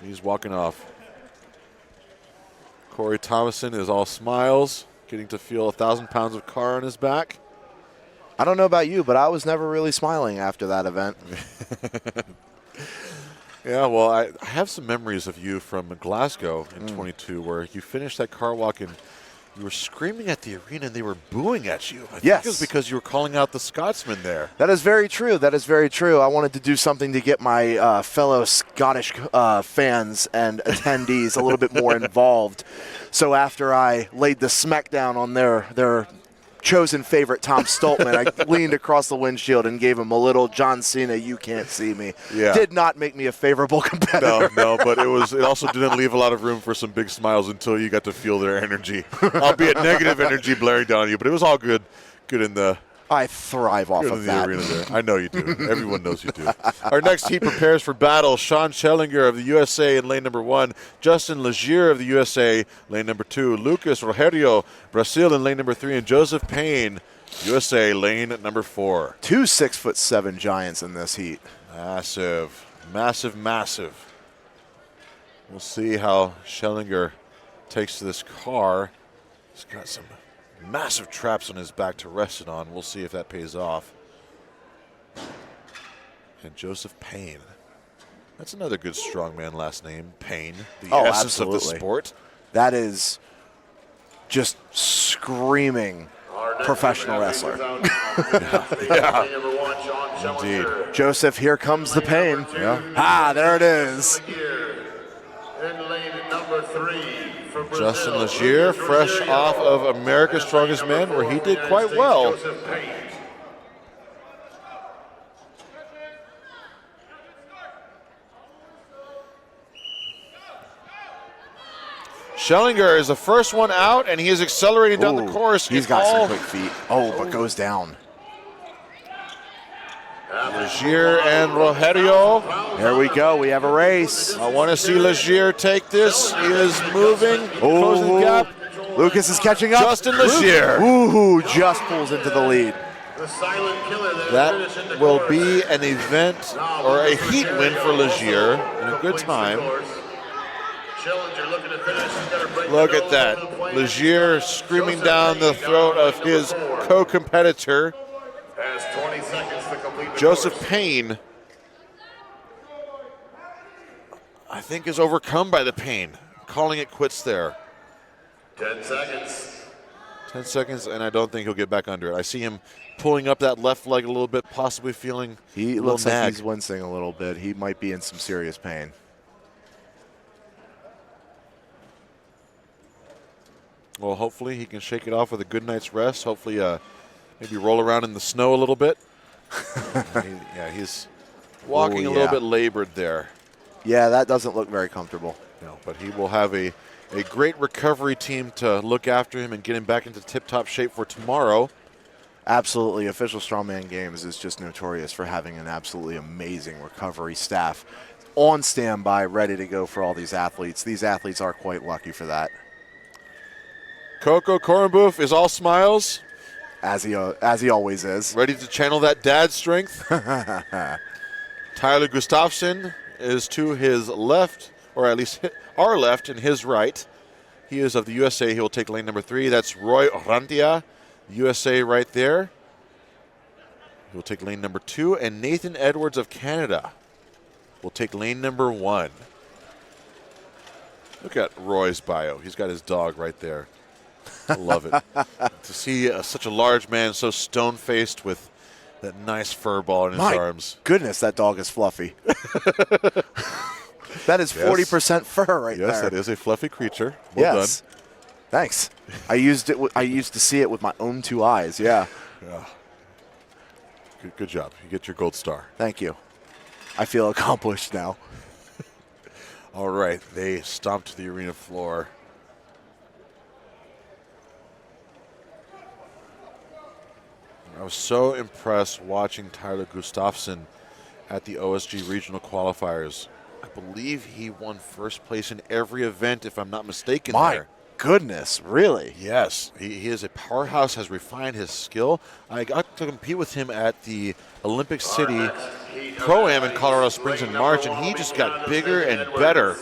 He's walking off. Corey Thomason is all smiles, getting to feel 1,000 pounds of car on his back. I don't know about you, but I was never really smiling after that event. Yeah, well, I have some memories of you from Glasgow in 22 where you finished that car walk and you were screaming at the arena and they were booing at you. I think it was because you were calling out the Scotsman there. That is very true. That is very true. I wanted to do something to get my fellow Scottish fans and attendees a little bit more involved. So after I laid the smackdown on their chosen favorite, Tom Stoltman, I leaned across the windshield and gave him a little John Cena, you can't see me. Yeah. Did not make me a favorable competitor. No, but it also didn't leave a lot of room for some big smiles until you got to feel their energy. Albeit negative energy blaring down on you, but it was all good in the I thrive off of that. Arena there. I know you do. Everyone knows you do. Our next heat prepares for battle. Sean Schellinger of the USA in lane number 1. Justin Legier of the USA, lane number 2. Lucas Rogerio, Brazil in lane number 3. And Joseph Payne, USA, lane number 4. 2 6'7" giants in this heat. Massive, massive, massive. We'll see how Schellinger takes to this car. He's got some massive traps on his back to rest it on. We'll see if that pays off. And Joseph Payne. That's another good strongman last name, Payne. The essence absolutely. of the sport. That is just screaming professional wrestler. Yeah. Indeed. Joseph, here comes the pain. Yeah. There it is. In lane number 3. Justin Legier, fresh off of America's Strongest Man, where he did quite well. Schellinger is the first one out, and he is accelerating down the course. He's got some quick feet. But goes down. Legier and Rogerio. There we go. We have a race. I want to see Legier take this. He is moving, closing the gap. Lucas is catching up. Justin Legier. Ooh, just pulls into the lead. The silent killer That will be an event or a heat win for Legier and a good time. Look at that. Legier screaming down the throat of his co-competitor. Joseph Payne, I think, is overcome by the pain, calling it quits there. 10 seconds. 10 seconds, and I don't think he'll get back under it. I see him pulling up that left leg a little bit, possibly feeling He a looks little like nag. he's wincing a little bit. He might be in some serious pain. Well, hopefully he can shake it off with a good night's rest. Hopefully maybe roll around in the snow a little bit. He's walking a little bit labored there. Yeah, that doesn't look very comfortable. No, but he will have a great recovery team to look after him and get him back into tip-top shape for tomorrow. Absolutely. Official Strongman Games is just notorious for having an absolutely amazing recovery staff on standby, ready to go for all these athletes. These athletes are quite lucky for that. Coco Korenbouf is all smiles. As he always is. Ready to channel that dad strength. Tyler Gustafsson is to his left, or at least our left and his right. He is of the USA. He will take lane number 3. That's Roy Orantia, USA right there. He will take lane number 2. And Nathan Edwards of Canada will take lane number 1. Look at Roy's bio. He's got his dog right there. I love it. To see such a large man so stone-faced with that nice fur ball in his arms. Goodness, that dog is fluffy. That is 40% fur right there. Yes, that is a fluffy creature. Well done. Thanks. I used to see it with my own 2 eyes. Yeah. Good job. You get your gold star. Thank you. I feel accomplished now. All right, they stomped the arena floor. I was so impressed watching Tyler Gustafsson at the OSG regional qualifiers. I believe he won first place in every event, if I'm not mistaken. My goodness, really? Yes, he is a powerhouse, has refined his skill. I got to compete with him at the Olympic City Pro-Am in Colorado Springs in March, and he just got bigger and better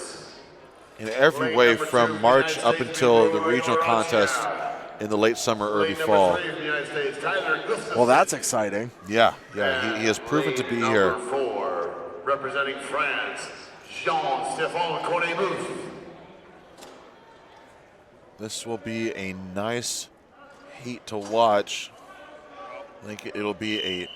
in every way from March up until the regional contest in the late summer, early fall. Well, that's exciting. Yeah, he has proven to be here. Number 4, representing France, Jean-Stéphane Korenbouf. This will be a nice heat to watch. I think it'll be a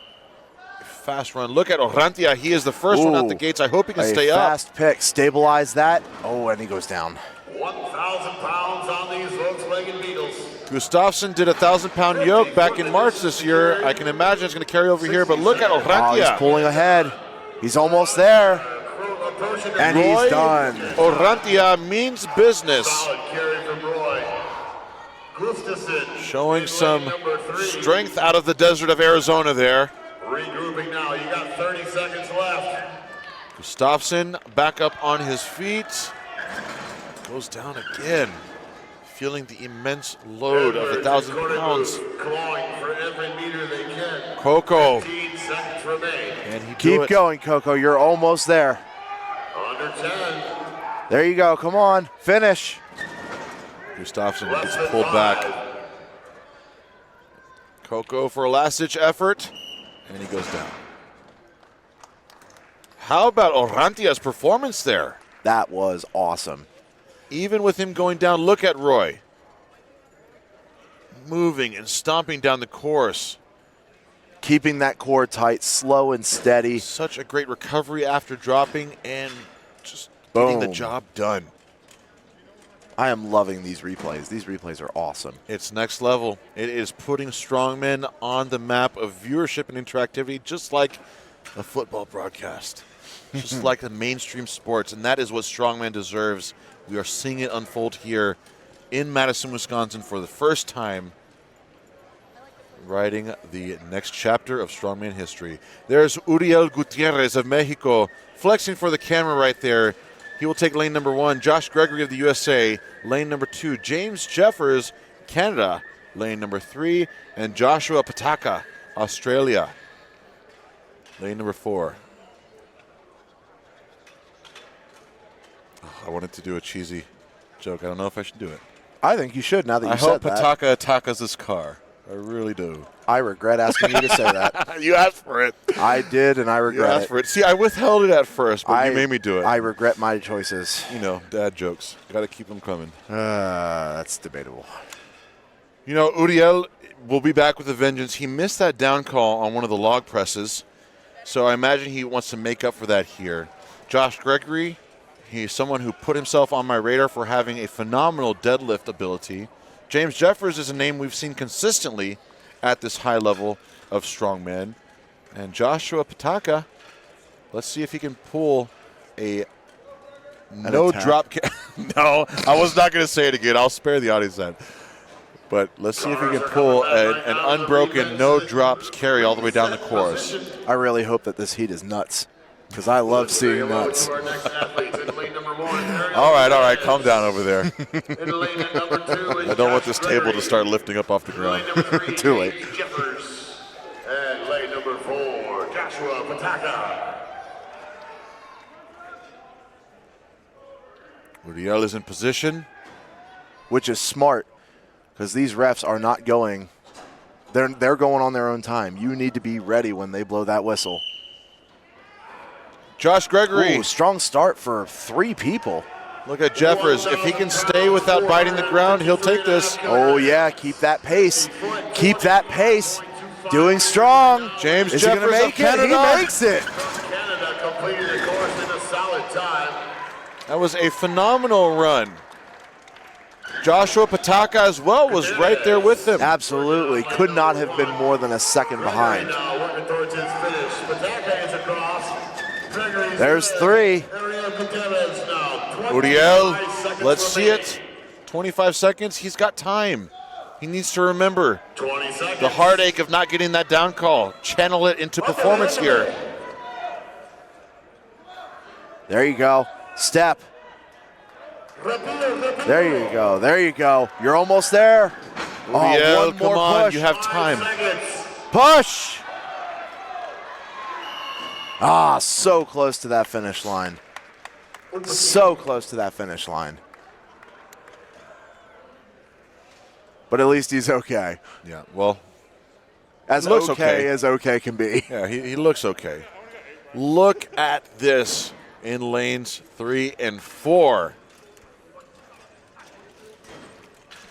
fast run. Look at Orantia. He is the first one out the gates. I hope he can stay up. Fast pick. Stabilize that. Oh, and he goes down. 1,000 pounds on these Volkswagen Beetles. Gustafsson did a 1,000-pound yoke back in March this year. I can imagine it's going to carry over here, but look at Orantia. Oh, he's pulling ahead. He's almost there. And he's done. Orantia means business. Solid carry from Roy. Gustafsson showing some strength out of the desert of Arizona there. Regrouping now. You got 30 seconds left. Gustafsson back up on his feet. Goes down again. Feeling the immense load of 1,000 pounds. Clawing for every meter they can. Coco. 15 seconds remain. And he Keep going, Coco. You're almost there. Under 10. There you go. Come on. Finish. Gustafsson gets pulled back. Coco for a last-ditch effort. And he goes down. How about Orantia's performance there? That was awesome. Even with him going down, look at Roy. Moving and stomping down the course. Keeping that core tight, slow and steady. Such a great recovery after dropping and just getting the job done. I am loving these replays. These replays are awesome. It's next level. It is putting Strongman on the map of viewership and interactivity, just like a football broadcast, just like the mainstream sports, and that is what Strongman deserves. We are seeing it unfold here in Madison, Wisconsin for the first time, writing the next chapter of Strongman history. There's Uriel Gutierrez of Mexico flexing for the camera right there. He will take lane number 1. Josh Gregory of the USA, lane number 2. James Jeffers, Canada, lane number 3. And Joshua Pataka Australia. Lane number 4. Oh, I wanted to do a cheesy joke. I don't know if I should do it. I think you should now that you I said hope that. Pataka Atakas this car. I really do. I regret asking you to say that. You asked for it. I did, and I You regret asked it. for it. See, I withheld it at first, but you made me do it. I regret my choices. You know, dad jokes. Got to keep them coming. That's debatable. You know, Uriel will be back with a vengeance. He missed that down call on one of the log presses, so I imagine he wants to make up for that here. Josh Gregory, he's someone who put himself on my radar for having a phenomenal deadlift ability. James Jeffers is a name we've seen consistently at this high level of strongman. And Joshua Pataka, let's see if he can pull a no drop. No, I was not going to say it again. I'll spare the audience that. But let's see if he can pull an unbroken no drops carry all the way down the course. I really hope that this heat is nuts, because I love seeing nuts. All right, calm down over there. I don't want this table to start lifting up off the ground. Too late. And lane number 4, Joshua Pataka. Uriel is in position. Which is smart, because these refs are not going. They're going on their own time. You need to be ready when they blow that whistle. Josh Gregory. Ooh, strong start for 3 people. Look at Jeffers. If he can stay without biting the ground, he'll take this. Oh, yeah, keep that pace. Keep that pace. Doing strong. James Is Jeffers he gonna make of Canada. He makes it. Canada completed the course in a solid time. That was a phenomenal run. Joshua Pataka as well was right there with him. Absolutely. Could not have been more than a second behind. Now working towards his finish. Pataka is across. Gregory's There's 3. Ariel Gutierrez now. Uriel, 25 seconds let's see remaining. it. 25 seconds. He's got time. He needs to remember 20 seconds. the heartache of not getting that down call. Channel it into performance here. There you go. Step. There you go. There you go. You're almost there. Uriel, one come more on. push. You have time. Push. Ah, so close to that finish line. So close to that finish line. But at least he's okay. Yeah, well, As looks okay okay. as okay can be. yeah, he looks okay. Look at this in lanes 3 and 4.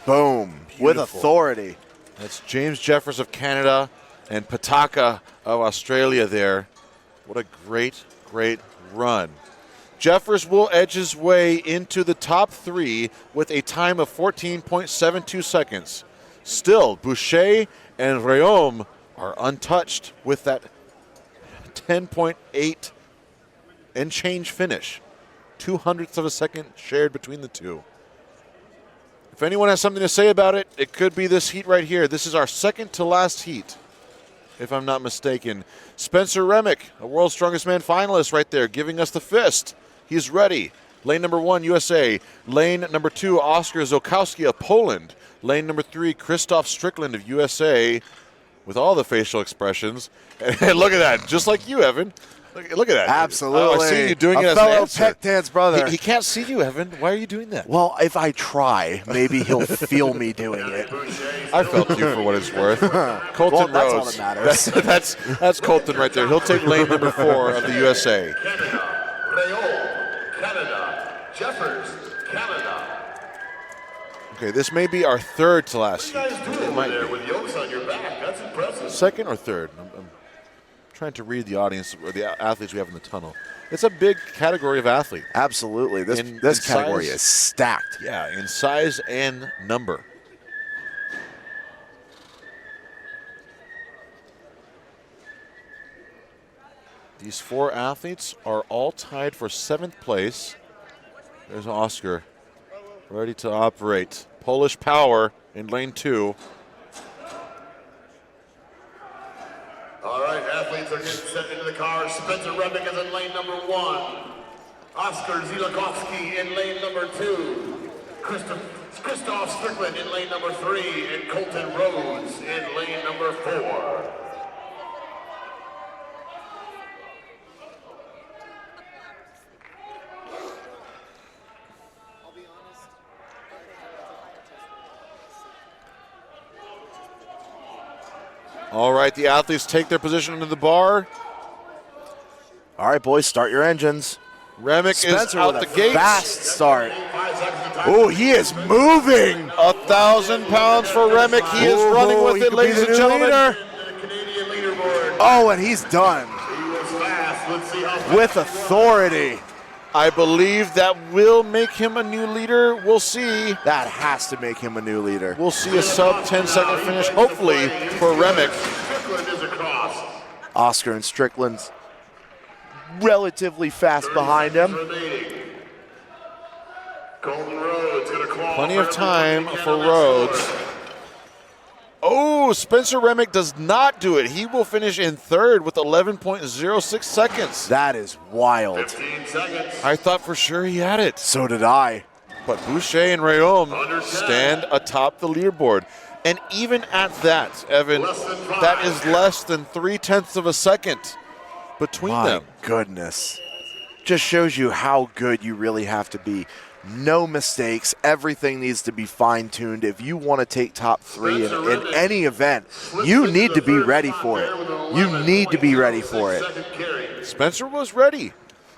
Boom. With Beautiful. authority. That's James Jeffers of Canada and Pataka of Australia there. What a great, great run. Jeffers will edge his way into the top 3 with a time of 14.72 seconds. Still, Boucher and Réaume are untouched with that 10.8 and change finish. 0.02 of a second shared between the two. If anyone has something to say about it, it could be this heat right here. This is our second to last heat, if I'm not mistaken. Spencer Remick, a World's Strongest Man finalist right there, giving us the fist. He's ready. Lane number 1, USA. Lane number 2, Oskar Zokowski of Poland. Lane number 3, Christoph Strickland of USA, with all the facial expressions. And look at that, just like you, Evan. Look at that. Absolutely. Oh, I see you doing a it as an fellow answer. Peck Dance brother. He can't see you, Evan. Why are you doing that? Well, if I try, maybe he'll feel me doing it. I felt you for what it's worth. Colton Well, that's all Rhodes. that matters. That's Colton right there. He'll take lane number 4 of the USA. Canada, Réaume, Canada, Jeffers, Canada. Okay, this may be our third to last What are you heat. guys doing It over might there be. with yokes on your back? That's impressive. Second or third? I'm trying to read the audience or the athletes we have in the tunnel. It's a big category of athlete. Absolutely. This In category size? is stacked. Yeah, in size and number. These 4 athletes are all tied for 7th place. There's Oskar, ready to operate. Polish Power in lane 2. All right, athletes are getting set into the car. Spencer Remick is in lane number 1. Oskar Zilakowski in lane number 2. Christoph Strickland in lane number 3. And Colton Rhodes in lane number 4. All right, the athletes take their position under the bar. All right, boys, start your engines. Remick is out the gates. Fast start. Oh, he is moving. 1,000 pounds for Remick. He is running with it, ladies and gentlemen. Oh, and he's done. With authority. I believe that will make him a new leader. We'll see. That has to make him a new leader. We'll see a sub 10-second finish, hopefully, for Remick. Oscar and Strickland's relatively fast behind him. Plenty of time for Rhodes. Oh, Spencer Remick does not do it. He will finish in third with 11.06 seconds. That is wild. 15 seconds. I thought for sure he had it. So did I. But Boucher and Rayom stand atop the leaderboard. And even at that, Evan, that is less than 0.3 of a second between them. My goodness. Just shows you how good you really have to be. No mistakes. Everything needs to be fine-tuned. If you want to take top 3 in any event, you need to be ready for it. You need to be ready for it. Spencer was ready.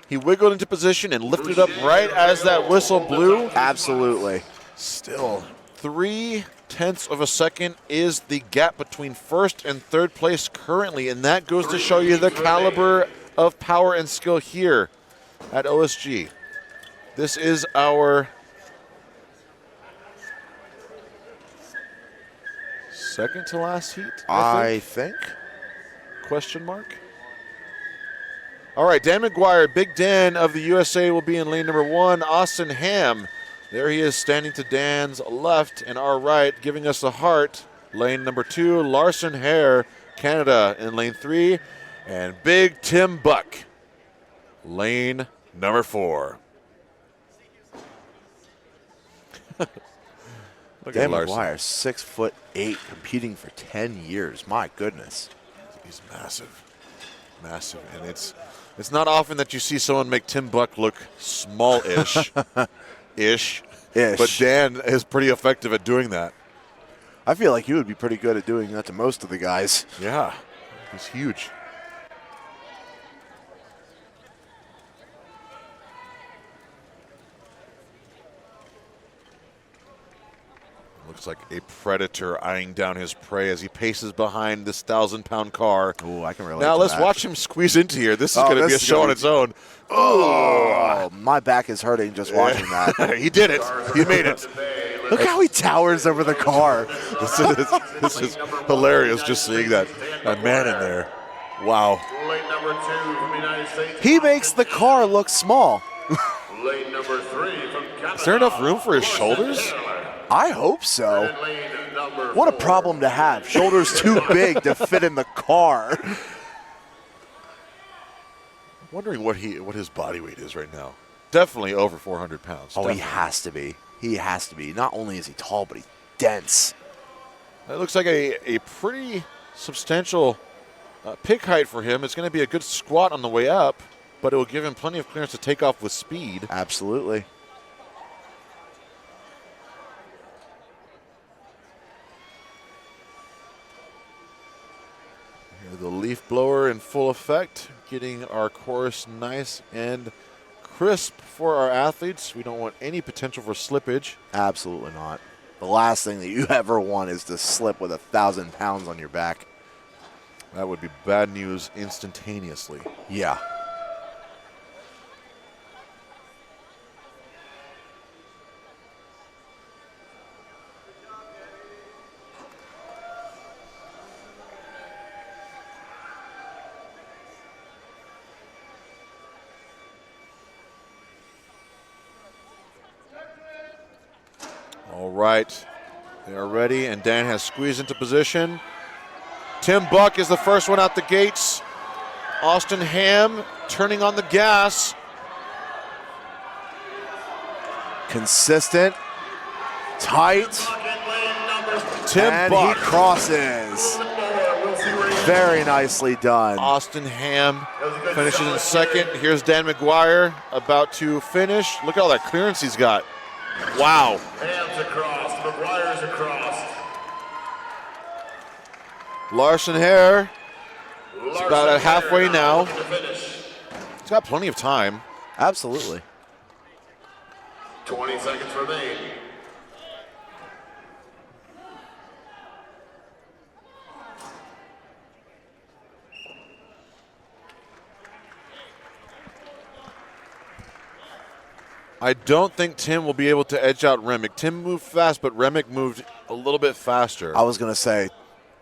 He wiggled into position and lifted up right as that whistle blew. Absolutely. Still, 0.3 of a second is the gap between first and third place currently, and that goes to show you the caliber of power and skill here at OSG. This is our second to last heat, I think. Question mark? All right, Dan McGuire, Big Dan of the USA will be in lane number 1. Austin Ham, there he is standing to Dan's left and our right, giving us the heart. Lane number 2, Larson Hare, Canada in lane 3. And Big Tim Buck, lane number 4. Look Dan at Larson. McGuire, 6'8", competing for 10 years. My goodness. He's massive. Massive. And it's not often that you see someone make Tim Buck look small-ish. Ish. But Dan is pretty effective at doing that. I feel like he would be pretty good at doing that to most of the guys. Yeah. He's huge. Looks like a predator eyeing down his prey as he paces behind this 1,000-pound car. Oh, I can relate Now to let's that. watch him squeeze into here. This is going to be a show on its own. Oh, my back is hurting just watching that. He did it. He made it. Look how he towers over the car. This is hilarious just seeing that man in there. Wow. Lane number 2 from the United States. He makes the car look small. Lane number 3 from Canada. Is there enough room for his shoulders? I hope so. And lane number What a 4. problem to have. Shoulders too big to fit in the car. I'm wondering what his body weight is right now. Definitely over 400 pounds. Oh, Definitely. he has to be. He has to be. Not only is he tall, but he's dense. That looks like a pretty substantial pick height for him. It's going to be a good squat on the way up, but it will give him plenty of clearance to take off with speed. Absolutely. Here, the leaf blower in full effect, getting our course nice and crisp for our athletes. We don't want any potential for slippage. Absolutely not. The last thing that you ever want is to slip with 1,000 pounds on your back. That would be bad news instantaneously. Yeah. All right, they are ready, and Dan has squeezed into position. Tim Buck is the first one out the gates. Austin Ham turning on the gas. Consistent, tight, Tim and Buck. he crosses. Very nicely done. Austin Ham finishes in second. Here's Dan McGuire about to finish. Look at all that clearance he's got. Wow. Hands across. McGuire's across. Larson Hare is about at halfway now. He's got plenty of time. Absolutely. 20 seconds remain. I don't think Tim will be able to edge out Remick. Tim moved fast, but Remick moved a little bit faster. I was going to say,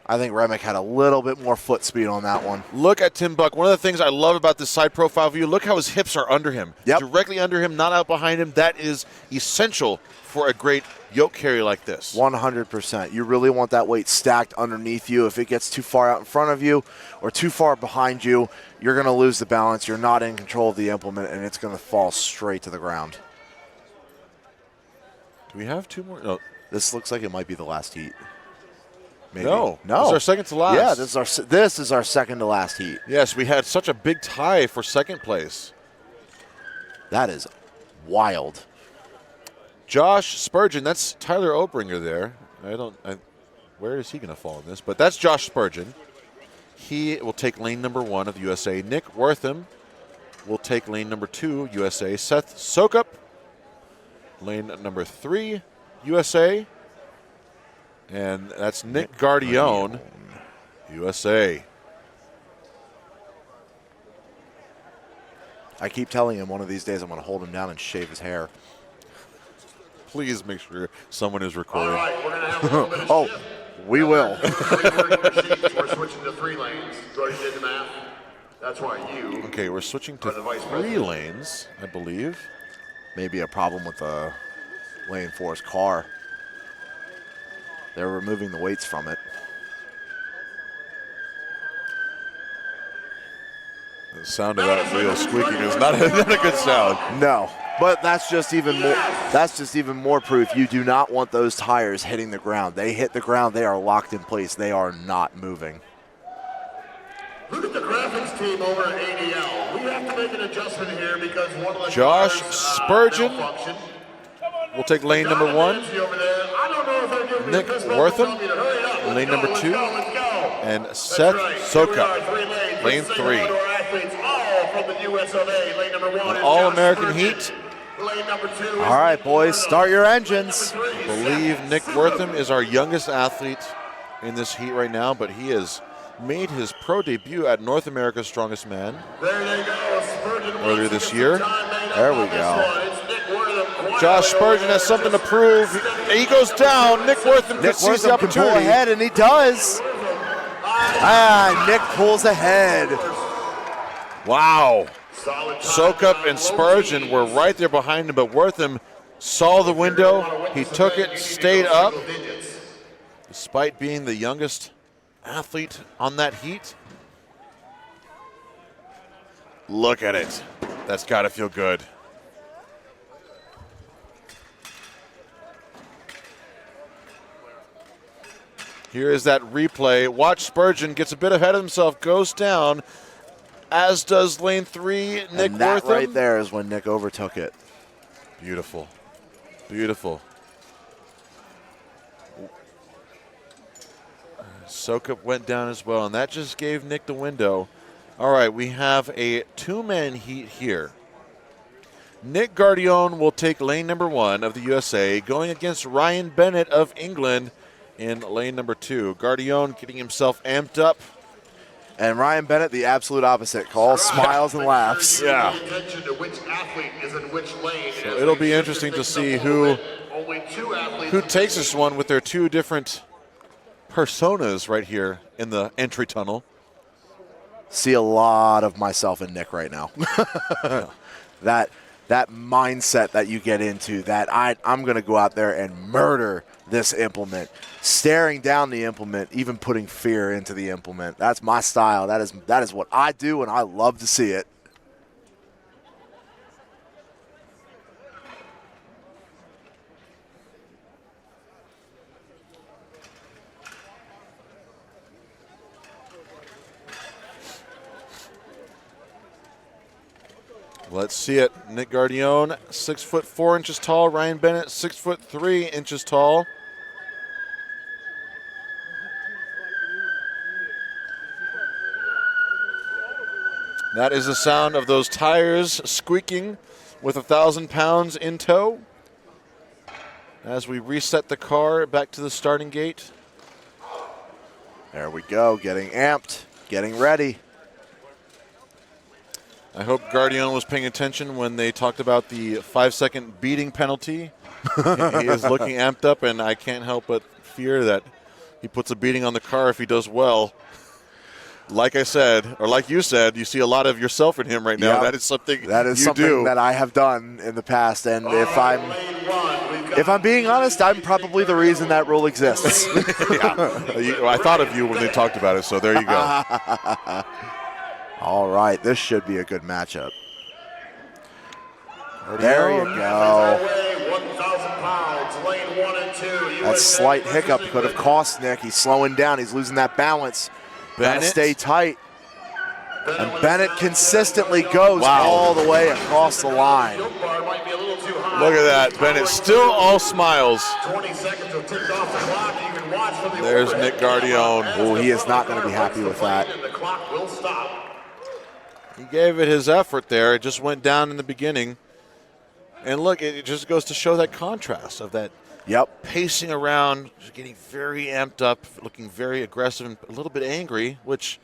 I think Remick had a little bit more foot speed on that one. Look at Tim Buck. One of the things I love about this side profile view, look how his hips are under him. Yep. Directly under him, not out behind him. That is essential for a great yoke carry like this. 100%. You really want that weight stacked underneath you. If it gets too far out in front of you or too far behind you, you're going to lose the balance. You're not in control of the implement, and it's going to fall straight to the ground. Do we have two more? No. This looks like it might be the last heat. Maybe. No. No. This is our second to last. Yeah, this is our second to last heat. Yes, we had such a big tie for second place. That is wild. Josh Spurgeon, that's Tyler Obringer there. Where is he going to fall in this? But that's Josh Spurgeon. He will take lane number 1 of USA. Nick Wortham will take lane number 2, USA. Seth Sokup, lane number 3, USA. And that's Nick Guardione, USA. I keep telling him one of these days I'm going to hold him down and shave his hair. Please make sure someone is recording. All right, we're going to have a little bit of Oh, shift. we will. We're switching to 3 lanes. You already did the math. That's why you. Okay, we're switching to Are the vice 3 president. lanes, I believe. Maybe a problem with the lane 4's car. They're removing the weights from it. The sound of that wheel squeaking is not a good sound. No, but that's just even more. That's just even more proof you do not want those tires hitting the ground. They hit the ground, they are locked in place. They are not moving. Look at the graphics team over at ADL. We have to make an adjustment here because one of the Josh cars, Spurgeon malfunctioned. We'll take lane number 1. Nancy over there. I don't know if they're giving me Nick a fist bump Wortham, or telling me to hurry up. Let's lane go, number let's 2, go, let's go. and That's Seth right. Sokup, Here we are, 3 lanes. lane Let's say 3. hello to our athletes, all from the US of A. Lane number 1 An is All-American Josh heat. Spurgeon. Lane number 2 is All right, boys, start your engines. I believe Nick Wortham is our youngest athlete in this heat right now, but he has made his pro debut at North America's Strongest Man There they go. Spurgeon earlier this year. There we go. Josh Spurgeon has something to prove. He goes down. Nick Wortham Nick sees the Wortham can pull opportunity. ahead, and he does. Nick pulls ahead. Wow. Sokup and Spurgeon were right there behind him, but Wortham saw the window. He took it, stayed up, despite being the youngest athlete on that heat. Look at it. That's got to feel good. Here is that replay. Watch Spurgeon gets a bit ahead of himself, goes down, as does lane 3, Nick And that Wortham. right there is when Nick overtook it. Beautiful. Beautiful. Sokup went down as well, and that just gave Nick the window. All right, we have a 2-man heat here. Nick Guardione will take lane number 1 of the USA, going against Ryan Bennett of England in lane number 2. Guardione getting himself amped up. And Ryan Bennett, the absolute opposite. Call, smiles, and laughs. Yeah. Attention to which athlete is in which lane. So it'll be interesting to see who takes this one with their 2 different personas right here in the entry tunnel. See a lot of myself in Nick right now. That mindset that you get into, that I'm going to go out there and murder this implement, staring down the implement, even putting fear into the implement. That's my style. That is what I do, and I love to see it. Let's see it. Nick Guardione, 6'4" tall. Ryan Bennett, 6'3" tall. That is the sound of those tires squeaking with 1,000 pounds in tow. As we reset the car back to the starting gate. There we go, getting amped, getting ready. I hope Guardian was paying attention when they talked about the 5-second beating penalty. He is looking amped up, and I can't help but fear that he puts a beating on the car if he does well. Like I said, or like you said, you see a lot of yourself in him right now. Yep. That is something do. That I have done in the past, and if I'm being honest, I'm probably the reason that rule exists. Yeah. I thought of you when they talked about it, so there you go. All right, this should be a good matchup. There you go. That slight hiccup could have cost Nick. He's slowing down. He's losing that balance. Gotta stay tight. And Bennett consistently goes all the way across the line. Look at that. Bennett still all smiles. There's Nick Guardian. Oh, he is not going to be happy with that. He gave it his effort there. It just went down in the beginning. And look, it just goes to show that contrast of that pacing around, just getting very amped up, looking very aggressive and a little bit angry, which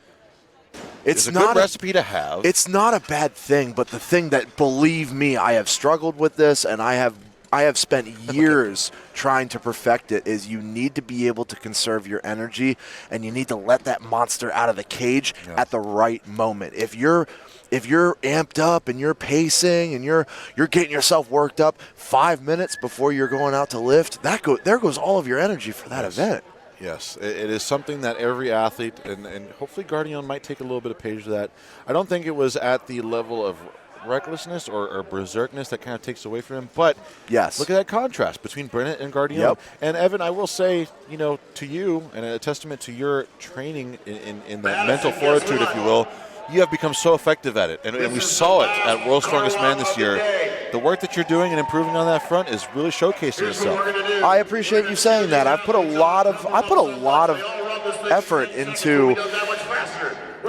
is a good recipe to have. It's not a bad thing, but the thing that, believe me, I have struggled with this, and I have spent years trying to perfect it, is you need to be able to conserve your energy, and you need to let that monster out of the cage at the right moment. If you're amped up and you're pacing and you're getting yourself worked up 5 minutes before you're going out to lift, there goes all of your energy for that event. Yes, it is something that every athlete, and hopefully Guardian might take a little bit of page of that. I don't think it was at the level of recklessness or berserkness that kind of takes away from him, but yes, look at that contrast between Bennett and Guardian. And Evan, I will say, to you, and a testament to your training in that mental fortitude, if you will, you have become so effective at it, and we saw it at World's Strongest Man this year. The work that you're doing and improving on that front is really showcasing itself. I appreciate you saying that. I put a lot of effort into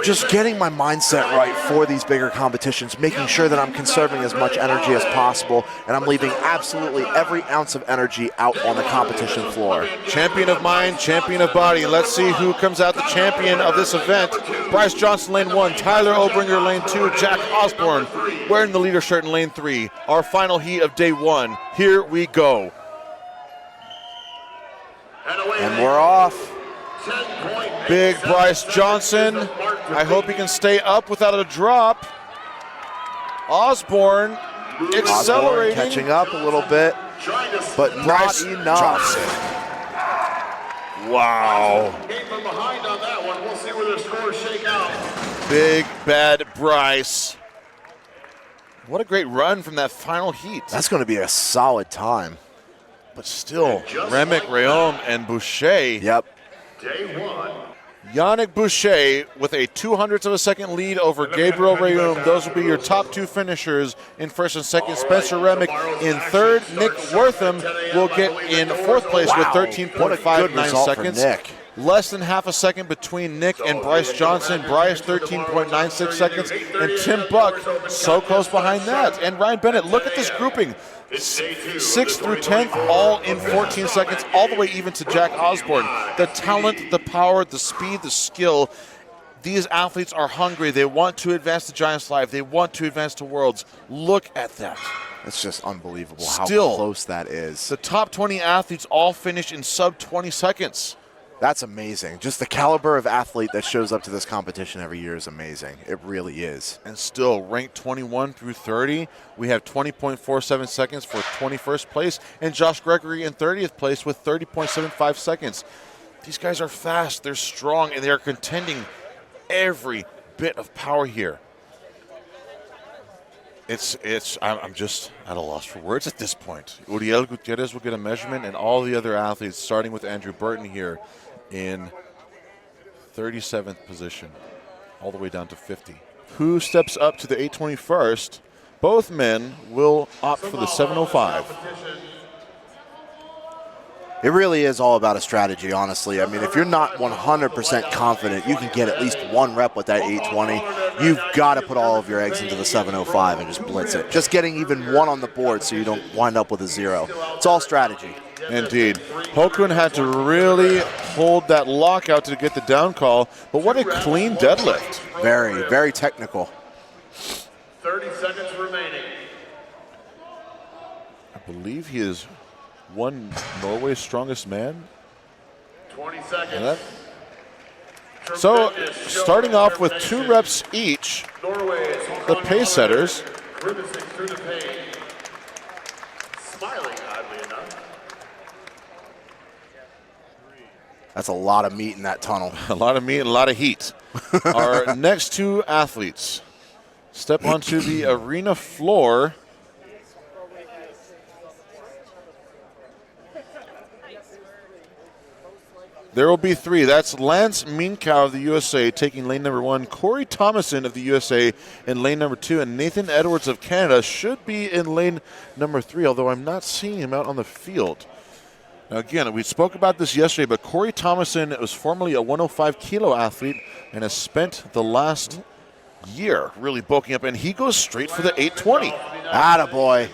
just getting my mindset right for these bigger competitions, making sure that I'm conserving as much energy as possible, and I'm leaving absolutely every ounce of energy out on the competition floor. Champion of mind, champion of body. Let's see who comes out the champion of this event. Bryce Johnson, lane 1. Tyler Obringer, lane 2. Jack Osborne wearing the leader shirt in lane 3. Our final heat of day 1. Here we go. And we're off. Big Bryce Johnson. I hope he can stay up without a drop. Osborne accelerating. Catching up a little bit, but not enough. Johnson. Wow. Came from behind on that one. We'll see where the scores shake out. Big bad Bryce. What a great run from that final heat. That's going to be a solid time. But still, Remick, Rayom, and Boucher. Day 1. Yannick Boucher with a 200th of a second lead over Gabriel Rayum. Those will be your top 2 finishers in first and second. Spencer Remick in third. Nick Wortham will get in fourth place with 13.59 seconds. Less than half a second between Nick and Bryce Johnson. Bryce 13.96 seconds. And Tim Buck so close behind that. And Ryan Bennett, look at this grouping. 6th through 10th, all in 14 seconds, all the way even to Jack Osborne. The talent, the power, the speed, the skill. These athletes are hungry. They want to advance to Giants Live. They want to advance to Worlds. Look at that. It's just unbelievable how close that is. The top 20 athletes all finished in sub 20 seconds. That's amazing. Just the caliber of athlete that shows up to this competition every year is amazing. It really is. And still, ranked 21 through 30, we have 20.47 seconds for 21st place, and Josh Gregory in 30th place with 30.75 seconds. These guys are fast, they're strong, and they are contending every bit of power here. I'm just at a loss for words at this point. Uriel Gutierrez will get a measurement, and all the other athletes, starting with Andrew Burton here, in 37th position, all the way down to 50. Who steps up to the 821st? Both men will opt for the 705. It really is all about a strategy, honestly. I mean, if you're not 100% confident you can get at least one rep with that 820, you've got to put all of your eggs into the 705 and just blitz it. Just getting even one on the board so you don't wind up with a 0. It's all strategy. Indeed. Hokun had to really hold that lockout to get the down call, but what a clean deadlift. Very, very technical. 30 seconds remaining. I believe he is Norway's strongest man. 20 seconds. So, starting off with 2 reps each, the pace setters. Grimacing through the pain. Smiling, oddly enough. That's a lot of meat in that tunnel. A lot of meat and a lot of heat. Our next 2 athletes step onto the arena floor. There will be 3. That's Lance Minkow of the USA taking lane number 1. Corey Thomason of the USA in lane number 2. And Nathan Edwards of Canada should be in lane number 3, although I'm not seeing him out on the field. Now again, we spoke about this yesterday, but Corey Thomason was formerly a 105-kilo athlete and has spent the last year really bulking up, and he goes straight for the 820. Attaboy.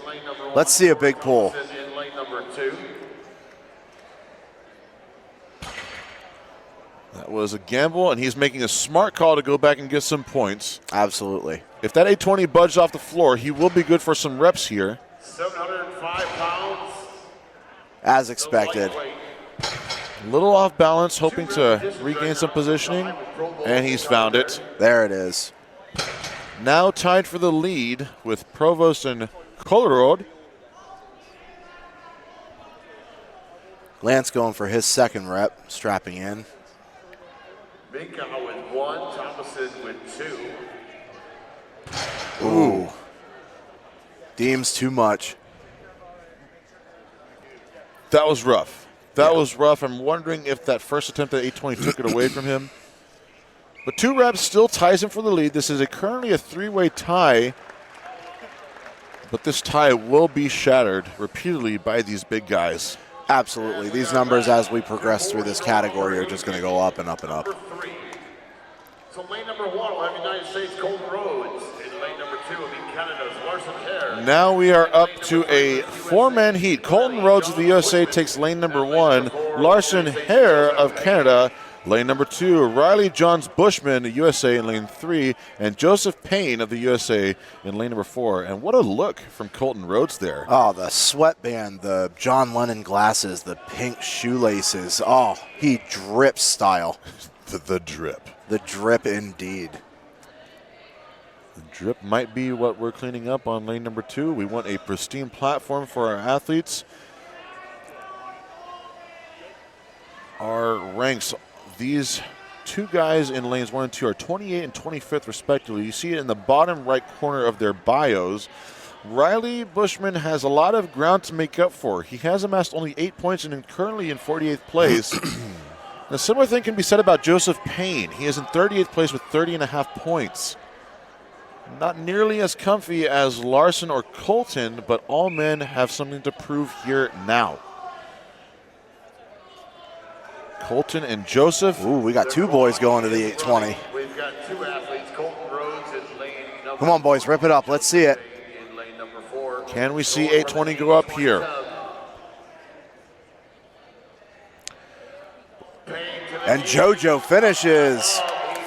Let's see a big pull. In lane number 2. That was a gamble, and he's making a smart call to go back and get some points. Absolutely. If that 820 budged off the floor, he will be good for some reps here. 705 pounds. As expected. A little off balance, hoping to regain some positioning, and he's found it. There it is. Now tied for the lead with Provost and Kolarod. Lance going for his 2nd rep, strapping in. Minkow with 1, Thomason with 2. Ooh. Deems too much. That was rough. That was rough. I'm wondering if that first attempt at 820 took it away from him. But 2 reps still ties him for the lead. This is currently a 3-way tie. But this tie will be shattered repeatedly by these big guys. Absolutely. These numbers as we progress through this category are just going to go up and up and up. So lane number 1 will have United States Colton Rhodes. In lane number 2 will be Canada's Larson Hare. Now we are up to a 4-man heat. Colton Rhodes of the USA takes lane number 1. Larson Hare of Canada, lane number 2. Riley Johns Bushman, USA, in lane 3. And Joseph Payne of the USA in lane number 4. And what a look from Colton Rhodes there. Oh, the sweatband, the John Lennon glasses, the pink shoelaces. Oh, he drips style. The drip. The drip indeed. The drip might be what we're cleaning up on lane number 2. We want a pristine platform for our athletes. Our ranks, these 2 guys in lanes 1 and 2 are 28th and 25th respectively. You see it in the bottom right corner of their bios. Riley Bushman has a lot of ground to make up for. He has amassed only 8 points and is currently in 48th place. A similar thing can be said about Joseph Payne. He is in 38th place with 30.5 points. Not nearly as comfy as Larson or Colton, but all men have something to prove here now. Colton and Joseph. Ooh, we got 2 boys going to the 820. We've got 2 athletes, Colton Rhodes in lane number Come on, boys, rip it up. Let's see it. in lane number 4. Can we see 820 go up here? And JoJo finishes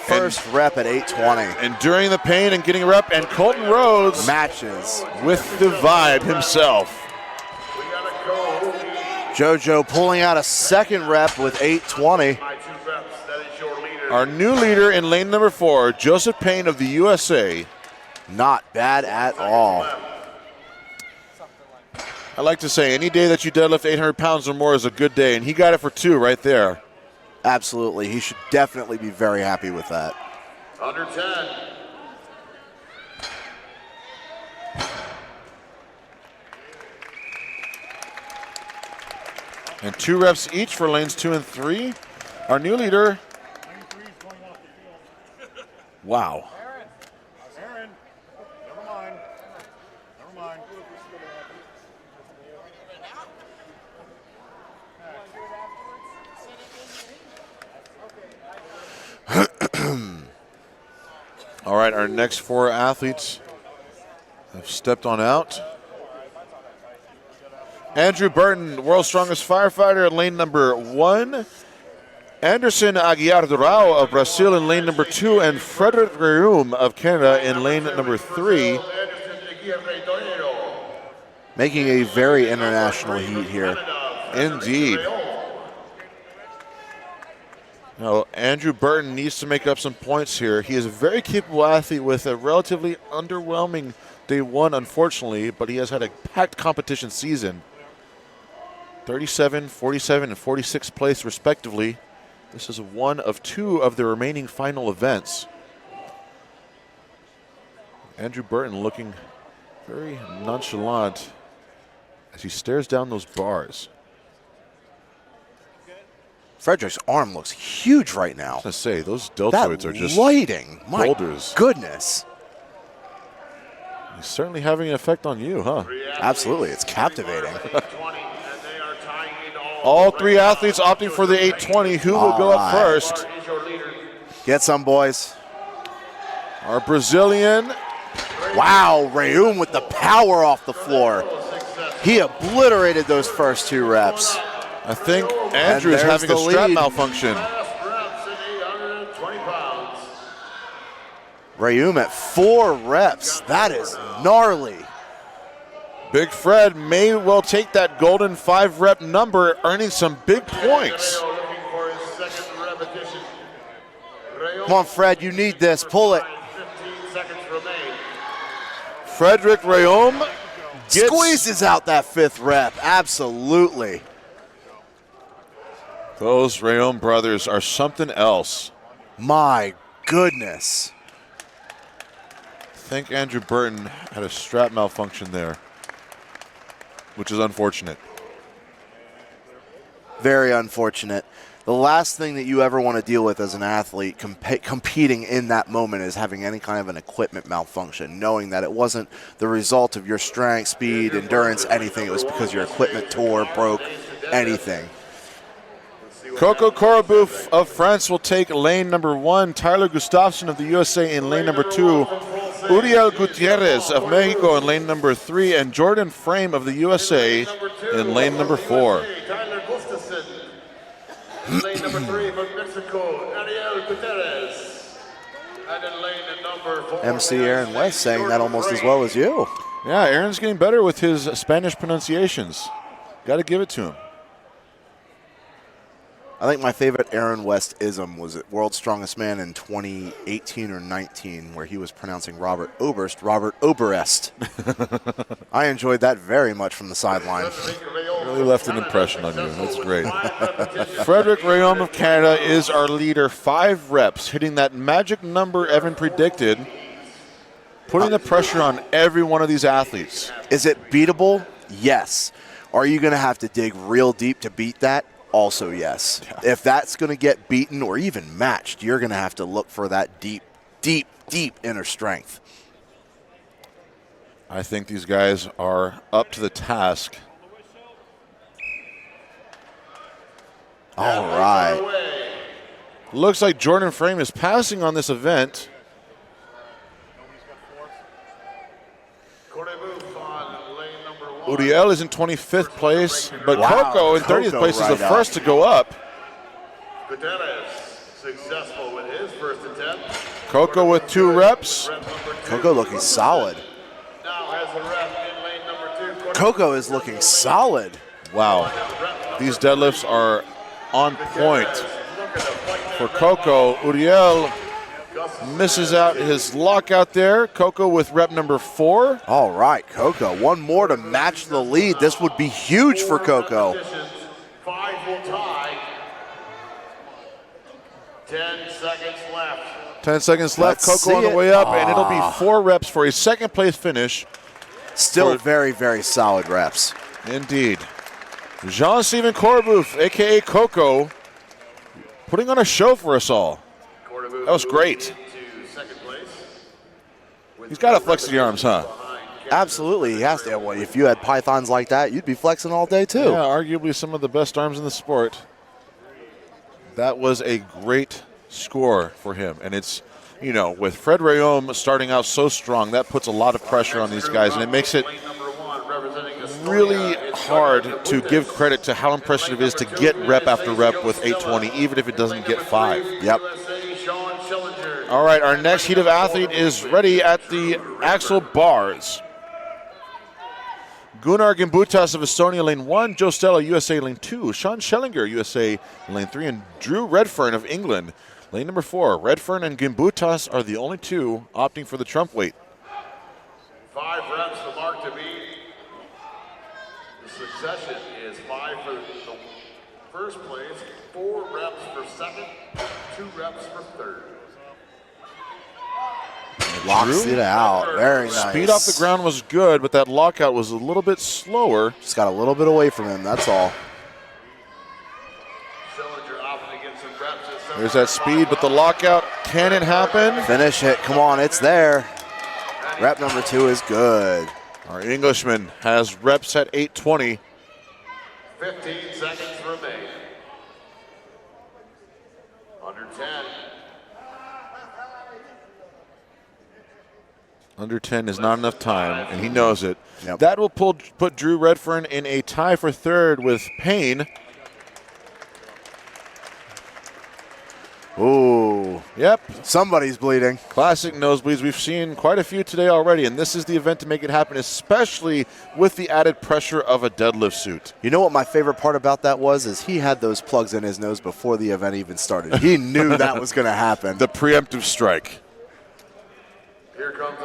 first rep at 820. Enduring the pain and getting a rep, and Colton Rhodes Matches. with the vibe himself. We gotta go. JoJo pulling out a 2nd rep with 820. My 2 reps, that is your leader. Our new leader in lane number 4, Joseph Payne of the USA. Not bad at all. I like to say any day that you deadlift 800 pounds or more is a good day, and he got it for 2 right there. Absolutely. He should definitely be very happy with that. Under 10. And 2 reps each for lanes 2 and 3. Our new leader. Wow. Aaron, never mind. Never mind. All right, our next 4 athletes have stepped on out. Andrew Burton, world's strongest firefighter in lane number 1. Anderson Aguiar Durao of Brazil in lane number 2. And Frederick Reum of Canada in lane number 3. Making a very international heat here. Indeed. Now, Andrew Burton needs to make up some points here. He is a very capable athlete with a relatively underwhelming day 1, unfortunately, but he has had a packed competition season. 37, 47, and 46th place, respectively. This is one of 2 of the remaining final events. Andrew Burton looking very nonchalant as he stares down those bars. Frederick's arm looks huge right now. I was going to say, those deltoids are just lighting. My boulders. Goodness. He's certainly having an effect on you, huh? Absolutely. It's captivating. All 3 athletes opting for the 820. Who will go up first? Get some, boys. Our Brazilian. Wow, Reum with the power off the floor. He obliterated those first 2 reps. I think Andrew is having a strap malfunction. Reum at 4 reps. That is gnarly. Big Fred may well take that golden 5-rep number, earning some big points. Come on, Fred, you need this. Pull it. Frederick Reum squeezes out that 5th rep. Absolutely. Those Reum brothers are something else. My goodness. I think Andrew Burton had a strap malfunction there, which is unfortunate. Very unfortunate. The last thing that you ever want to deal with as an athlete competing in that moment is having any kind of an equipment malfunction, knowing that it wasn't the result of your strength, speed, endurance, anything. It was because your equipment tore, broke, anything. Coco Corabou of France will take lane number 1. Tyler Gustafson of the USA in lane number 2. Uriel Gutierrez of Mexico in lane number 3. And Jordan Frame of the USA in lane number 4. Tyler Gustafson. Lane number 3 from Mexico, Uriel Gutierrez. And in lane number 4. MC Aaron West saying that almost as well as you. Yeah, Aaron's getting better with his Spanish pronunciations. Got to give it to him. I think my favorite Aaron West-ism was at World's Strongest Man in 2018 or 19, where he was pronouncing Robert Oberst, Robert Oberest. I enjoyed that very much from the sideline. Really left an impression on you. That's great. Frederick Reum of Canada is our leader. 5 reps, hitting that magic number Evan predicted, putting the pressure on every one of these athletes. Is it beatable? Yes. Are you going to have to dig real deep to beat that? Also, yes. Yeah. If that's going to get beaten or even matched, you're going to have to look for that deep, deep, deep inner strength. I think these guys are up to the task. All right. Looks like Jordan Frame is passing on this event. Uriel is in 25th place, but wow, Coco in 30th place right is the first to go up. Gutierrez successful with his first attempt. Coco with 2 reps. Coco looking solid. Now has the rep in lane number 2. Coco is looking solid. Wow. These deadlifts are on point for Coco. Uriel misses out his lockout there. Coco with rep number 4. All right, Coco. One more to match the lead. This would be huge for Coco. 5 will tie. 10 seconds left. 10 seconds left. Let's Coco on the see way it. up, and it'll be 4 reps for a second place finish. Still very, very solid reps. Indeed. Jean-Steven Corabou, a.k.a. Coco, putting on a show for us all. That was great. He's got to flex the arms, huh? Absolutely, he has to. Well, if you had pythons like that, you'd be flexing all day, too. Yeah, arguably some of the best arms in the sport. That was a great score for him, and it's you know, with Fred Rayom starting out so strong, that puts a lot of pressure on these guys, and it makes it really hard to give credit to how impressive it is to get rep after rep with 820, even if it doesn't get 5. Yep. All right, our next heat of athlete is ready at the axle bars. Gunnar Gimbutas of Estonia, lane 1. Joe Stella, USA, lane 2. Sean Schellinger, USA, lane 3. And Drew Redfern of England, lane number 4. Redfern and Gimbutas are the only two opting for the trump weight. 5 reps, the mark to beat. The succession is 5 for the first place, 4 reps for second, 2 reps for third. Locks it out. Very nice. Speed off the ground was good, but that lockout was a little bit slower. Just got a little bit away from him, that's all. There's that speed, but the lockout, can it happen? Finish it, come on, it's there. Rep number 2 is good. Our Englishman has reps at 820. 15 seconds remain. Under 10. Under 10 is not enough time, and he knows it. Yep. That will put Drew Redfern in a tie for third with Payne. Ooh. Yep. Somebody's bleeding. Classic nosebleeds. We've seen quite a few today already, and this is the event to make it happen, especially with the added pressure of a deadlift suit. You know what my favorite part about that was? Is he had those plugs in his nose before the event even started. He knew that was going to happen. The preemptive strike. Here comes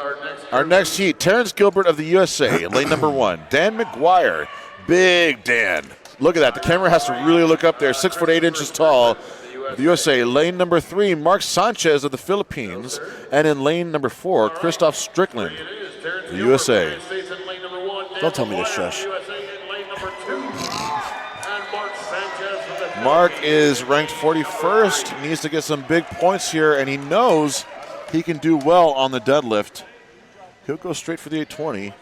our next heat. Terrence Gilbert of the USA, lane number 1. Dan McGuire, big Dan. Look at that. The camera has to really look up there. 6 foot 8 inches tall. The USA, lane number 3, Mark Sanchez of the Philippines. And in lane number 4, Christoph Strickland, the USA. Don't tell me to shush. Mark is ranked 41st, needs to get some big points here, and he knows he can do well on the deadlift. He'll go straight for the 820.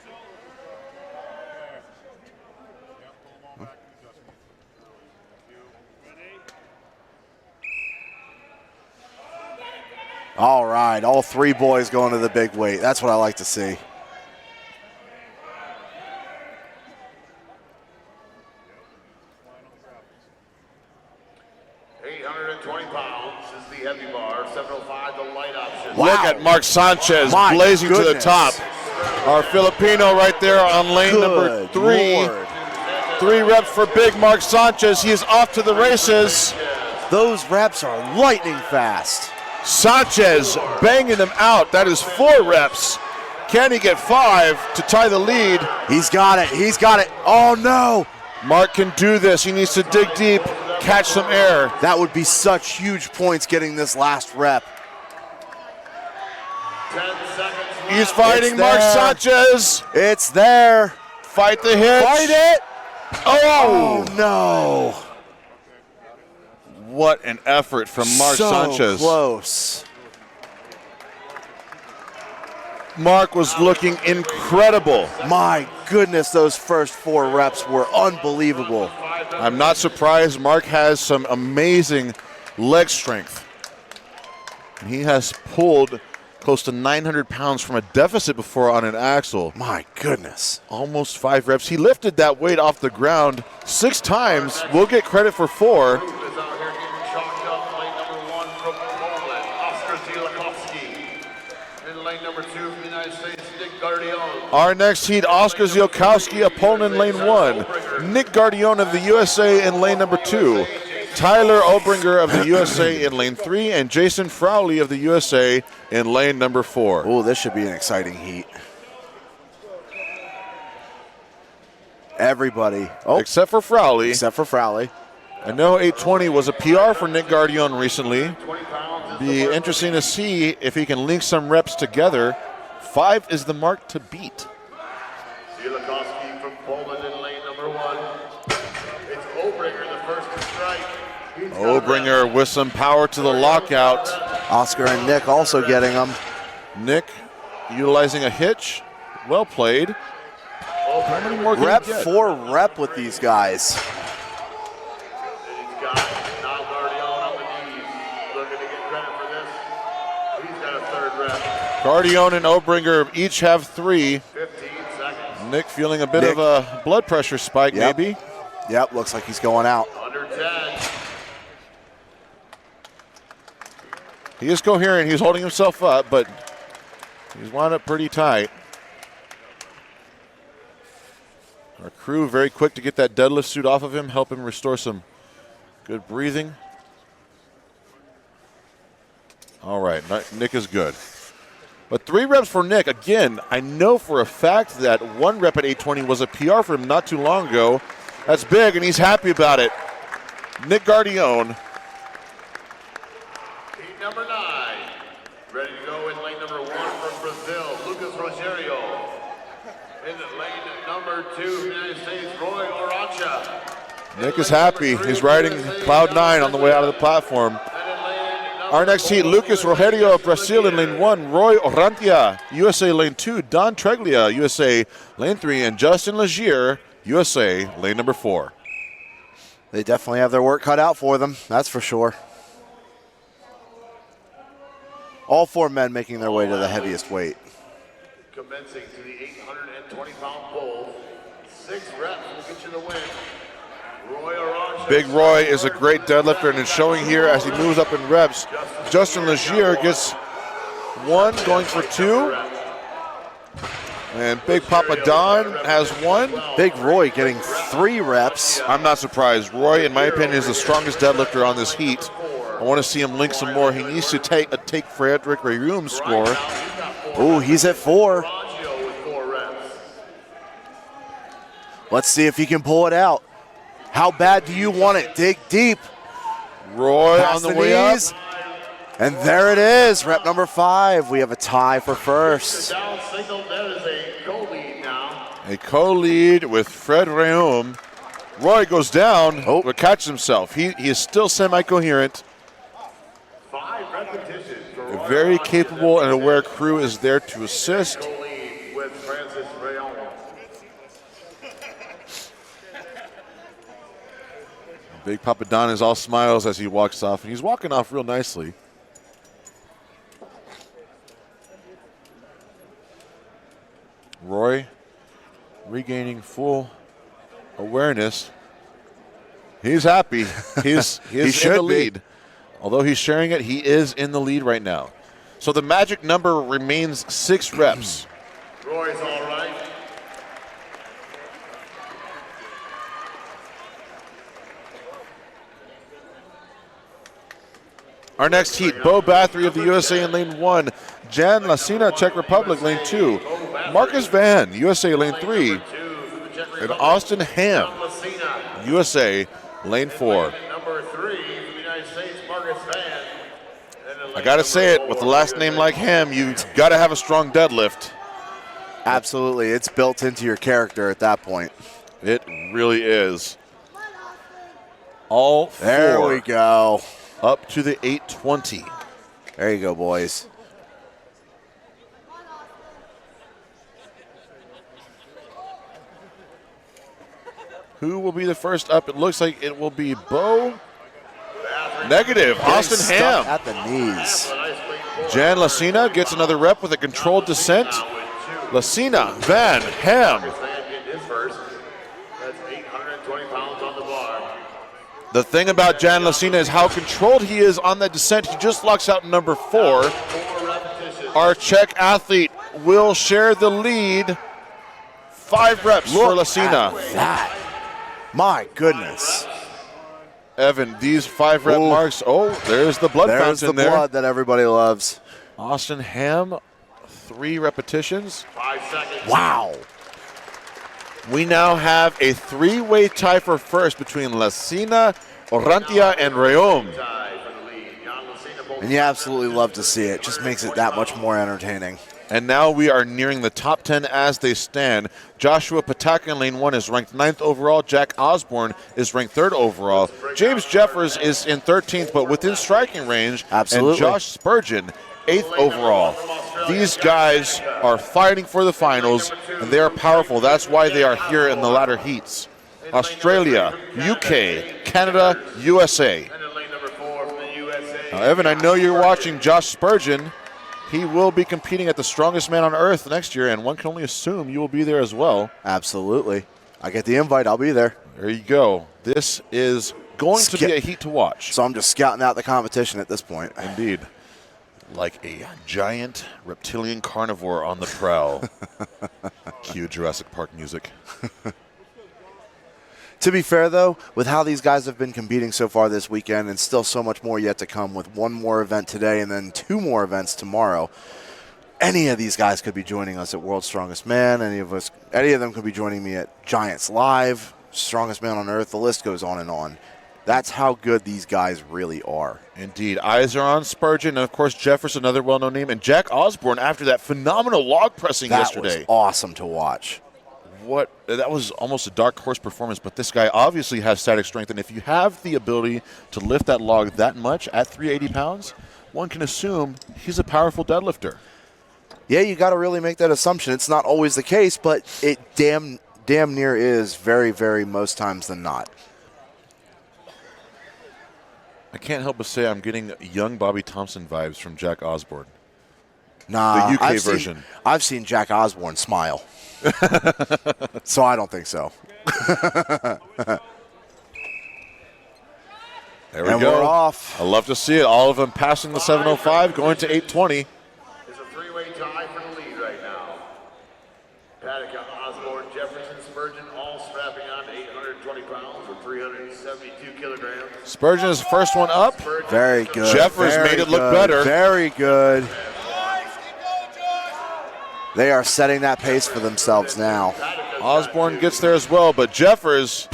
All right, all 3 boys going to the big weight. That's what I like to see. Wow. Look at Mark Sanchez blazing to the top. Our Filipino right there on lane number 3. Lord. 3 reps for big Mark Sanchez. He is off to the races. Those reps are lightning fast. Sanchez banging them out. That is 4 reps. Can he get 5 to tie the lead? He's got it. He's got it. Oh, no. Mark can do this. He needs to dig deep, catch some air. That would be such huge points getting this last rep. He's fighting Mark Sanchez. It's there. Fight the hitch. Fight it. Oh, no. What an effort from Mark Sanchez. So close. Mark was looking incredible. My goodness, those first 4 reps were unbelievable. I'm not surprised. Mark has some amazing leg strength. And he has pulled close to 900 pounds from a deficit before on an axle. My goodness. Almost 5 reps. He lifted that weight off the ground 6 times. We'll get credit for 4. Our next heat, Oscar Ziolkowski of Poland, lane 1. Nick Guardione of the USA in lane number 2. Tyler Obringer of the USA in lane 3. And Jason Frowley of the USA in lane number 4. Oh, this should be an exciting heat. Everybody. Oh, except for Frowley. Except for Frowley. I know 820 was a PR for Nick Guardione recently. Be interesting to see if he can link some reps together. 5 is the mark to beat. Ziolkowski from Poland in lane number 1. It's Obringer, the first to strike. Obringer with some power to the lockout. Oscar and Nick also getting them. Nick utilizing a hitch. Well played. How many more can Rep he get? 4 rep with these guys. He's got it. Now Guardione on the knees. Looking to get credit for this. He's got a third rep. Guardione and Obringer each have 3. 15 seconds. Nick feeling a bit of a blood pressure spike, maybe. Yep, looks like he's going out. Under 10. He is coherent. He's holding himself up, but he's wound up pretty tight. Our crew very quick to get that deadlift suit off of him, help him restore some good breathing. All right, Nick is good. But 3 reps for Nick. Again, I know for a fact that 1 rep at 820 was a PR for him not too long ago. That's big, and he's happy about it. Nick Guardione. Heat number 9. Ready to go in lane number 1 from Brazil, Lucas Rogério. In lane number 2, United States, Roy Orancha. Nick is happy. He's riding cloud 9 on the way out of the platform. Our next heat, Lucas Rogério of Brazil in lane 1, Roy Orantia, USA lane 2, Don Treglia, USA lane 3, and Justin Legier, USA lane number 4. They definitely have their work cut out for them, that's for sure. All 4 men making their way to the heaviest weight. Commencing to the 820-pound pole. 6 reps will get you the win. Roy Orancha. Big Roy is a great deadlifter, and it's showing here as he moves up in reps. Justin Legier gets 1, going for 2. And Big Papa Don has 1. Big Roy getting 3 reps. I'm not surprised. Roy, in my opinion, is the strongest deadlifter on this heat. I want to see him link some more. He needs to take Frederick Rayum's score. Ooh, he's at 4. Let's see if he can pull it out. How bad do you want it? Dig deep. Roy Past on the way knees. up. And there it is, rep number 5. We have a tie for first. Down signal, there is a co-lead now. A co-lead with Fred Rayum. Roy goes down, but catches himself. He is still semi-coherent. 5 repetitions for A Roy very Orancha. capable and aware crew is there to assist. Co-lead with Francis Rayon. Big Papa Don is all smiles as he walks off, and he's walking off real nicely. Roy regaining full awareness. He's happy. He's in should the be. lead. Although he's sharing it, he is in the lead right now. So the magic number remains 6 reps. Roy's all right. Our next heat, Bo Bathory of the USA in lane 1, Jan Lasina, Czech Republic, lane 2, Marcus Van, USA lane 3, and Austin Ham, USA lane 4. Number 3 for the United States, Marcus Van. I gotta say it, with the last name like Ham, you gotta have a strong deadlift. Absolutely, it's built into your character at that point. It really is. All 4 There we go. up to the 820. There you go, boys. Who will be the first up? It looks like it will be Bo. Negative, Austin Stuck Ham. at the knees. Jan Lasina gets another rep with a controlled descent. Lasina, Van, Ham. Van getting his first. That's 820 pounds on the bar. The thing about Jan Lasina is how controlled he is on that descent. He just locks out number 4. 4 repetitions. Our Czech athlete will share the lead. 5 reps for Lasina. That. My goodness. Evan, these 5 rep Ooh. marks. Oh, there's the blood There's the fountain there. blood that everybody loves. Austin Ham, 3 repetitions. 5 seconds. Wow. We now have a 3-way tie for first between Lasina, Orantia, and Rayum. Tie for the lead. Jan Lasina pulls And you absolutely love to see it. Just makes it that much more entertaining. And now we are nearing the top 10 as they stand. Joshua Pataka in lane 1 is ranked 9th overall. Jack Osborne is ranked 3rd overall. James Jeffers is in 13th, but within striking range. Absolutely. And Josh Spurgeon, 8th overall. These guys are fighting for the finals, and they are powerful. That's why they are here in the latter heats. Australia, UK, Canada, USA. And in lane number 4 from the USA. Now, Evan, I know you're watching Josh Spurgeon. he will be competing at the Strongest Man on Earth next year, and one can only assume you will be there as well. Absolutely. I get the invite. I'll be there. There you go. This is going to be a heat to watch. So I'm just scouting out the competition at this point. Indeed. Like a giant reptilian carnivore on the prowl. Cue Jurassic Park music. To be fair, though, with how these guys have been competing so far this weekend and still so much more yet to come with one more event today and then 2 more events tomorrow, any of these guys could be joining us at World's Strongest Man. Any of them could be joining me at Giants Live, Strongest Man on Earth. The list goes on and on. That's how good these guys really are. Indeed. Eyes are on Spurgeon, and, of course, Jefferson, another well-known name, and Jack Osborne after that phenomenal log pressing yesterday. That was awesome to watch. That was almost a dark horse performance, but this guy obviously has static strength, and if you have the ability to lift that log that much at 380 pounds, one can assume he's a powerful deadlifter. Yeah, you got to really make that assumption. It's not always the case, but it damn near is very, very most times than not. I can't help but say I'm getting young Bobby Thompson vibes from Jack Osborne. Nah, the UK version. I've seen Jack Osborne smile. So I don't think so. There we go. We're off. I love to see it. All of them passing the 705, going to 820. It's a three-way tie for the lead right now. Paddock, Osborne, Jefferson, Spurgeon, all strapping on to 820 pounds or 372 kilograms. Spurgeon is the first one up. Very good. Jeffers made it look better. Very good. They are setting that pace for themselves now. Osborne gets there as well, but Jeffers.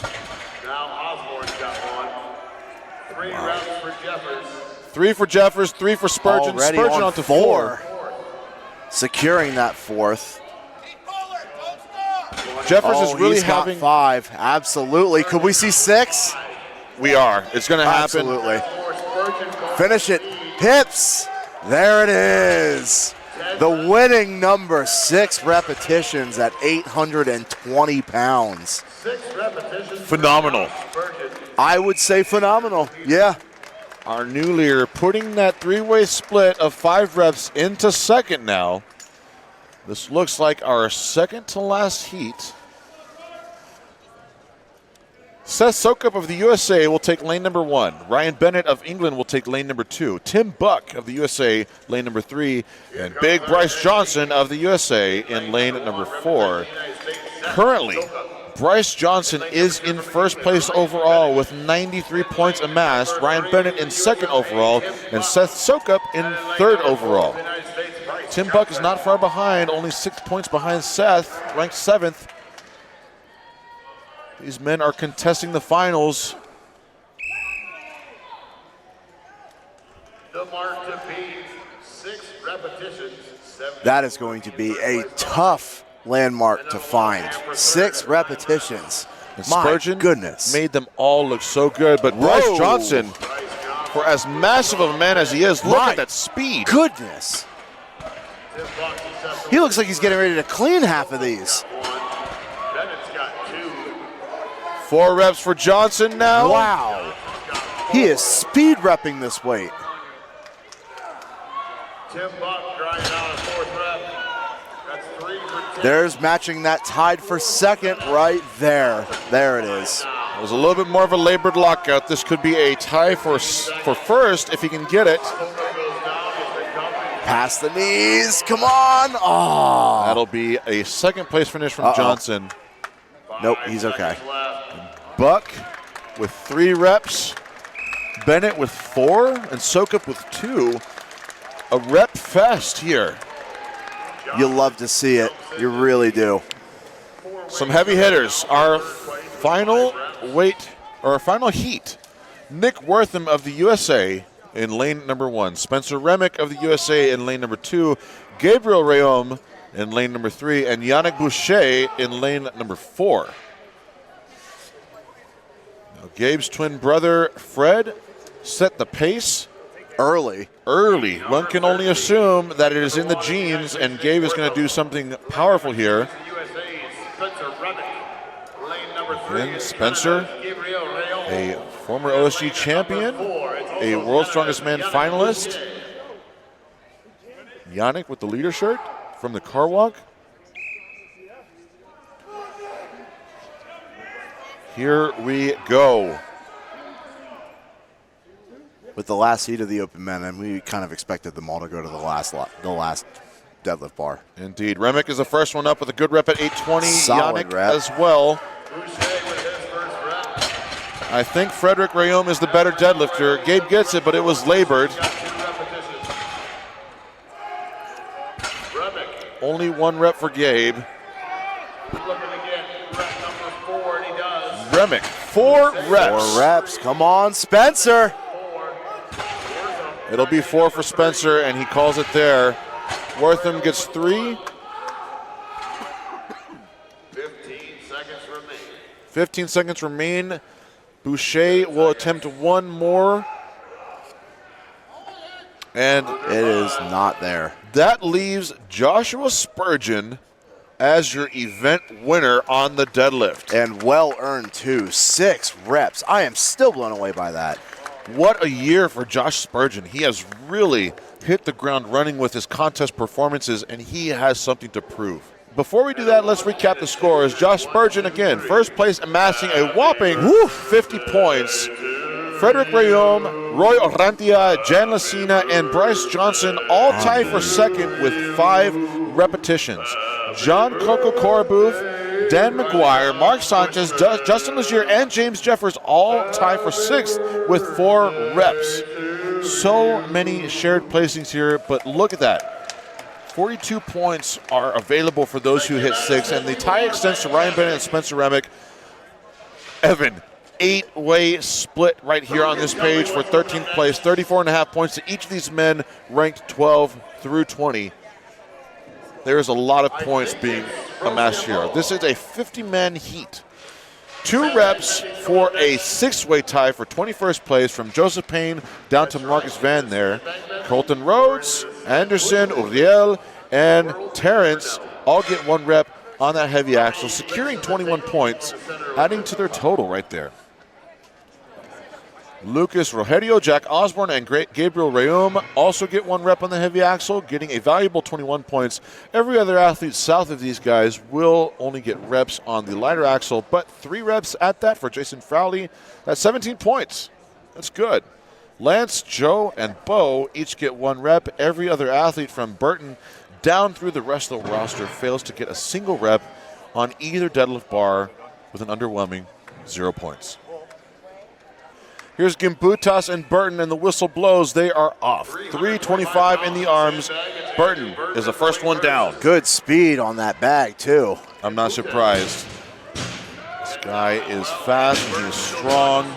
Now Osborne's got one. 3 rounds for Jeffers. 3 for Jeffers, 3 for Spurgeon. Already Spurgeon on to 4. Securing that 4th. Jeffers is really he's got having 5. Absolutely. Could we see 6? We are. It's going to happen. Absolutely. Finish it. Hips. There it is. The winning number, 6 repetitions at 820 pounds. 6 repetitions. Phenomenal. I would say phenomenal. Yeah. Our new leader putting that 3-way split of 5 reps into second now. This looks like our second to last heat. Seth Sokup of the USA will take lane number 1. Ryan Bennett of England will take lane number 2. Tim Buck of the USA, lane number 3. And Big Bryce Johnson of the USA in lane number 4. Currently, Bryce Johnson is in first place overall with 93 points amassed. Ryan Bennett in second overall. And Seth Sokup in third overall. Tim Buck is not far behind, only 6 points behind Seth, ranked 7th. These men are contesting the finals. The mark to beat, 6 repetitions. That is going to be a tough landmark to find. 6 repetitions. And My Spurgeon goodness. made them all look so good, but Bryce Johnson, for as massive of a man as he is, look at that speed. Goodness. He looks like he's getting ready to clean half of these. 4 reps for Johnson now. Wow. He is speed repping this weight. Tim Buck grinding out a 4th rep. That's 3 for Tim. There's matching that tied for second right there. There it is. It was a little bit more of a labored lockout. This could be a tie for first if he can get it. Past the knees. Come on. Oh. That'll be a second place finish from Johnson. Nope, he's okay. Buck with 3 reps. Bennett with 4 and Sokup with 2. A rep fest here. You love to see it. You really do. Some heavy hitters. Our final heat. Nick Wortham of the USA in lane number 1. Spencer Remick of the USA in lane number 2. Gabriel Rayom in lane number 3. And Yannick Boucher in lane number 4. Now, Gabe's twin brother, Fred, set the pace early. One can only assume that it is in the genes, and Gabe is going to do something powerful here. And Spencer, a former OSG champion, a World's Strongest Man finalist. Yannick with the leader shirt from the car walk. Here we go. With the last heat of the open men, and we kind of expected them all to go to the last deadlift bar. Indeed. Remick is the first one up with a good rep at 820. Solid Yannick rep. as well. I think Frederick Rayom is the better deadlifter. Gabe gets it, but it was labored. Only one rep for Gabe. Remick, 4 reps. 4 reps. Come on, Spencer. It'll be 4 for Spencer, and he calls it there. Wortham gets 3. 15 seconds remain. Boucher will attempt one more. And it is not there. That leaves Joshua Spurgeon as your event winner on the deadlift. And well earned too. 6 reps. I am still blown away by that. What a year for Josh Spurgeon. He has really hit the ground running with his contest performances, and he has something to prove. Before we do that, let's recap the scores. Josh Spurgeon, again, first place, amassing a whopping 50 points. Frederick Rayom, Roy Orantia, Jan Lacina, and Bryce Johnson all tied for second with 5 repetitions. John Coco Corabuth, Dan McGuire, Mark Sanchez, Justin Legier, and James Jeffers all tied for 6th with 4 reps. So many shared placings here, but look at that. 42 points are available for those who hit 6, and the tie extends to Ryan Bennett and Spencer Remick. Evan, 8-way split right here on this page for 13th place, 34.5 points to each of these men ranked 12 through 20. There is a lot of points being amassed here. This is a 50-man heat. 2 reps for a 6-way tie for 21st place from Joseph Payne down to Marcus Van there. Colton Rhodes, Anderson, Uriel, and Terrence all get 1 rep on that heavy axle, securing 21 points, adding to their total right there. Lucas Rogerio, Jack Osborne, and Gabriel Rayom also get 1 rep on the heavy axle, getting a valuable 21 points. Every other athlete south of these guys will only get reps on the lighter axle, but 3 reps at that for Jason Frowley. That's 17 points. That's good. Lance, Joe, and Bo each get 1 rep. Every other athlete from Burton down through the rest of the roster fails to get a single rep on either deadlift bar with an underwhelming 0 points. Here's Gimbutas and Burton, and the whistle blows. They are off. 325 in the arms. Burton is the first one down. Good speed on that bag, too. I'm not surprised. This guy is fast and he is strong.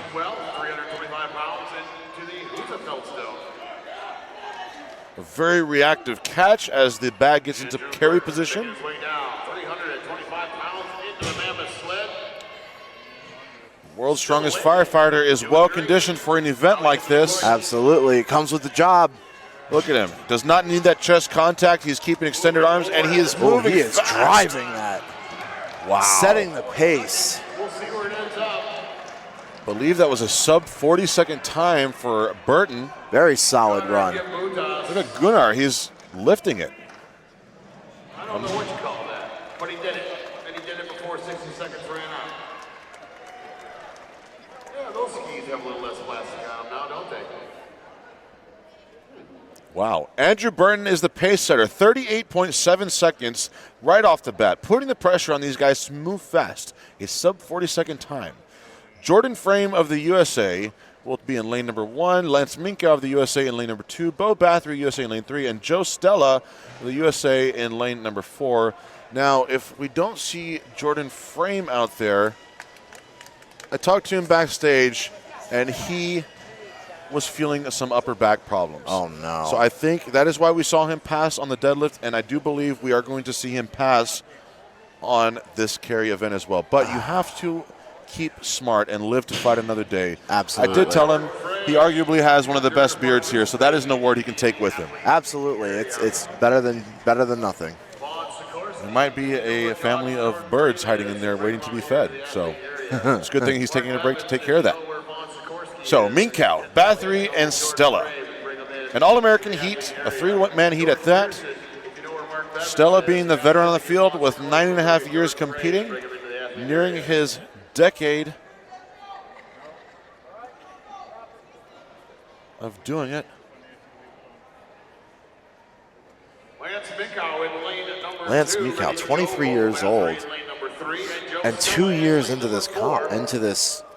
A very reactive catch as the bag gets into carry position. World's strongest firefighter is well conditioned for an event like this. Absolutely. It comes with the job. Look at him. Does not need that chest contact. He's keeping extended arms, and he is moving. He is fast. driving that. Wow. Setting the pace. Believe that was a sub 40-second time for Burton. Very solid run. Look at Gunnar. He's lifting it. I don't know what you call that, but he did it. And he did it before 60 seconds ran out. Yeah, those skis have a little less plastic on them now, don't they? Wow. Andrew Burton is the pace setter. 38.7 seconds right off the bat, putting the pressure on these guys to move fast. A sub 40-second time. Jordan Frame of the USA will be in lane number 1. Lance Minka of the USA in lane number 2. Bo Bathory, USA in lane 3. And Joe Stella of the USA in lane number 4. Now, if we don't see Jordan Frame out there, I talked to him backstage, and he was feeling some upper back problems. Oh, no. So I think that is why we saw him pass on the deadlift, and I do believe we are going to see him pass on this carry event as well. But you have to keep smart and live to fight another day. Absolutely. I did tell him he arguably has one of the best beards here, so that is an award he can take with him. Absolutely. It's better than nothing. There might be a family of birds hiding in there waiting to be fed. So it's a good thing he's taking a break to take care of that. So Minkow, Bathory, and Stella. An All-American heat, a 3-man heat at that. Stella being the veteran on the field with 9.5 years competing, nearing his decade of doing it. Lance Mikow, 23 years old, and 2 years into this